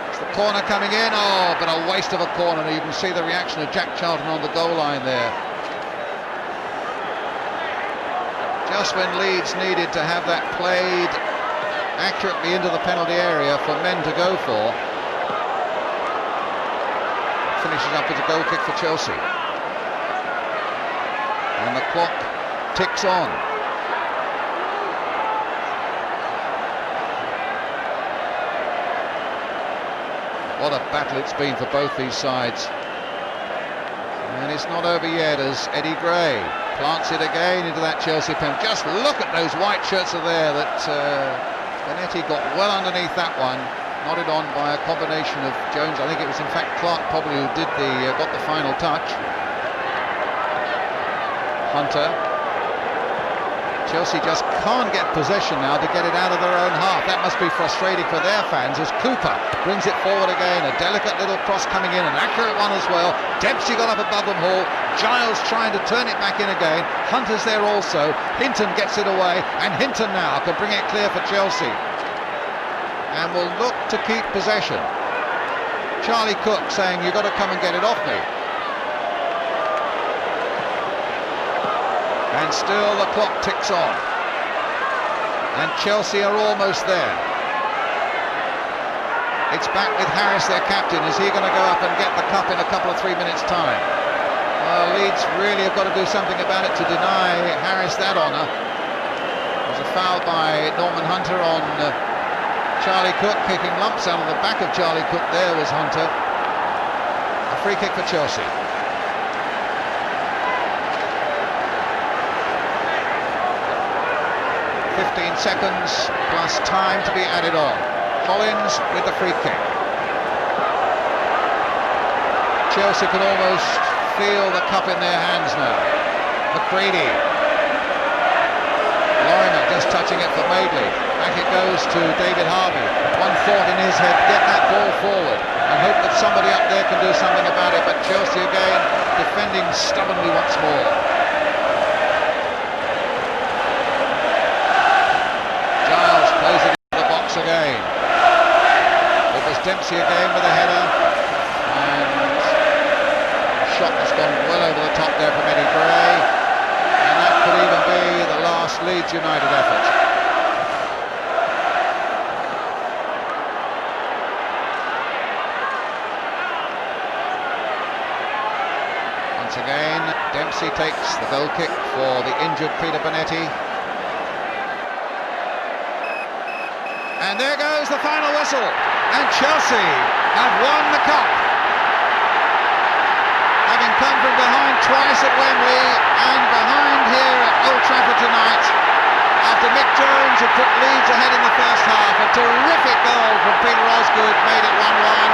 It's the corner coming in, oh, but a waste of a corner. You can see the reaction of Jack Charlton on the goal line there. Just when Leeds needed to have that played accurately into the penalty area for men to go for. Finishes up with a goal kick for Chelsea. And the clock ticks on. What a battle it's been for both these sides. And it's not over yet as Eddie Gray plants it again into that Chelsea pen. Just look at those white shirts are there that Benetti got well underneath that one. Nodded on by a combination of Jones. I think it was in fact Clark probably who did got the final touch. Hunter. Chelsea just can't get possession now to get it out of their own half. That must be frustrating for their fans as Cooper brings it forward again. A delicate little cross coming in, an accurate one as well. Dempsey got up above them all. Giles trying to turn it back in again. Hunter's there also. Hinton gets it away, and Hinton now can bring it clear for Chelsea. And will look to keep possession. Charlie Cook saying, you've got to come and get it off me. And still the clock ticks on. And Chelsea are almost there. It's back with Harris, their captain. Is he going to go up and get the cup in a couple of 3 minutes' time? Well, Leeds really have got to do something about it to deny Harris that honour. There's a foul by Norman Hunter on Charlie Cook, kicking lumps out of the back of Charlie Cook. There was Hunter. A free kick for Chelsea. .15 seconds plus time to be added on. Collins with the free kick. Chelsea can almost feel the cup in their hands now. McCready. Lorimer just touching it for Madeley. Back it goes to David Harvey. One thought in his head, get that ball forward and hope that somebody up there can do something about it. But Chelsea again defending stubbornly once more. Giles plays it into the box again. It was Dempsey again with a header. And a shot that's gone well over the top there from Eddie Gray. And that could even be the last Leeds United effort. Once again, Dempsey takes the goal kick for the injured Peter Bonetti. And there goes the final whistle. And Chelsea have won the cup. Having come from behind twice at Wembley and behind here at Old Trafford tonight, after Mick Jones had put Leeds ahead in the first half, a terrific goal from Peter Osgood made it 1-1,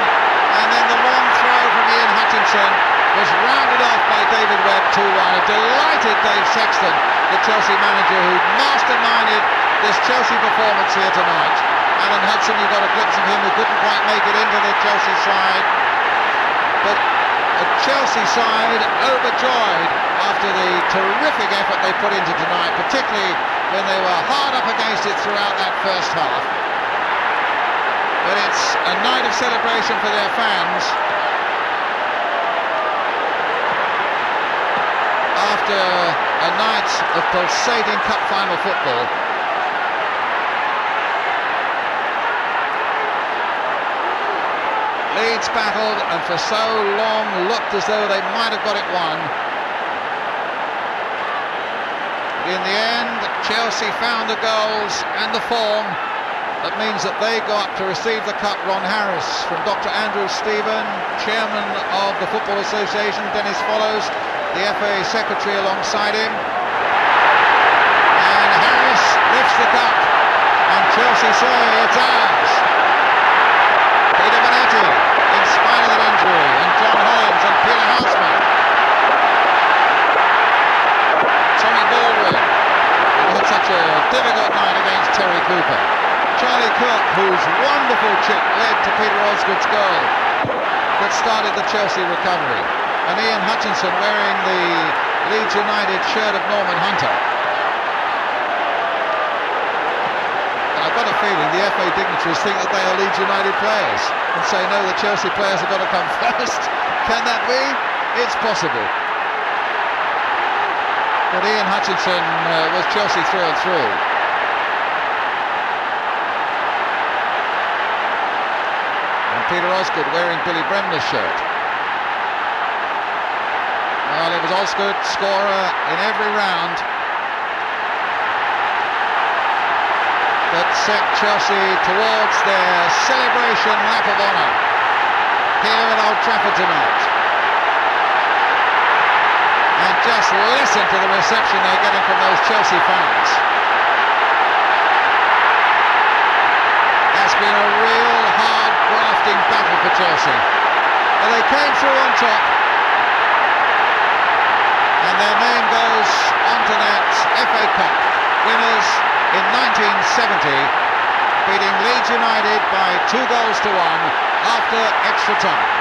and then the long throw from Ian Hutchinson was rounded off by David Webb 2-1. A delighted Dave Sexton, the Chelsea manager who masterminded this Chelsea performance here tonight. Alan Hudson, you got a glimpse of him, who couldn't quite make it into the Chelsea side, but a Chelsea side overjoyed after the terrific effort they put into tonight, particularly when they were hard up against it throughout that first half. But it's a night of celebration for their fans after a night of pulsating cup final football. Leeds battled and for so long looked as though they might have got it won. But in the end, Chelsea found the goals and the form that means that they go up to receive the cup. Ron Harris from Dr. Andrew Stephen, chairman of the Football Association. Dennis Follows, the FA secretary, alongside him. And Harris lifts the cup and Chelsea say it's ours. Peter Bonetti, in spite of that injury, and John Hollands and Peter Houseman. Tommy Baldwin, who had such a difficult night against Terry Cooper. Charlie Cook, whose wonderful chip led to Peter Osgood's goal that started the Chelsea recovery. And Ian Hutchinson wearing the Leeds United shirt of Norman Hunter. I've got a feeling the FA dignitaries think that they are Leeds United players and say, no, the Chelsea players have got to come first. Can that be? It's possible. But Ian Hutchinson was Chelsea through and through. And Peter Osgood wearing Billy Bremner's shirt. Well, it was Osgood, scorer in every round, that set Chelsea towards their celebration lap of honour here at Old Trafford tonight. And just listen to the reception they're getting from those Chelsea fans. That's been a real hard grafting battle for Chelsea. But they came through on top, and their name goes onto that FA Cup winners in 1970, beating Leeds United by 2-1 after extra time.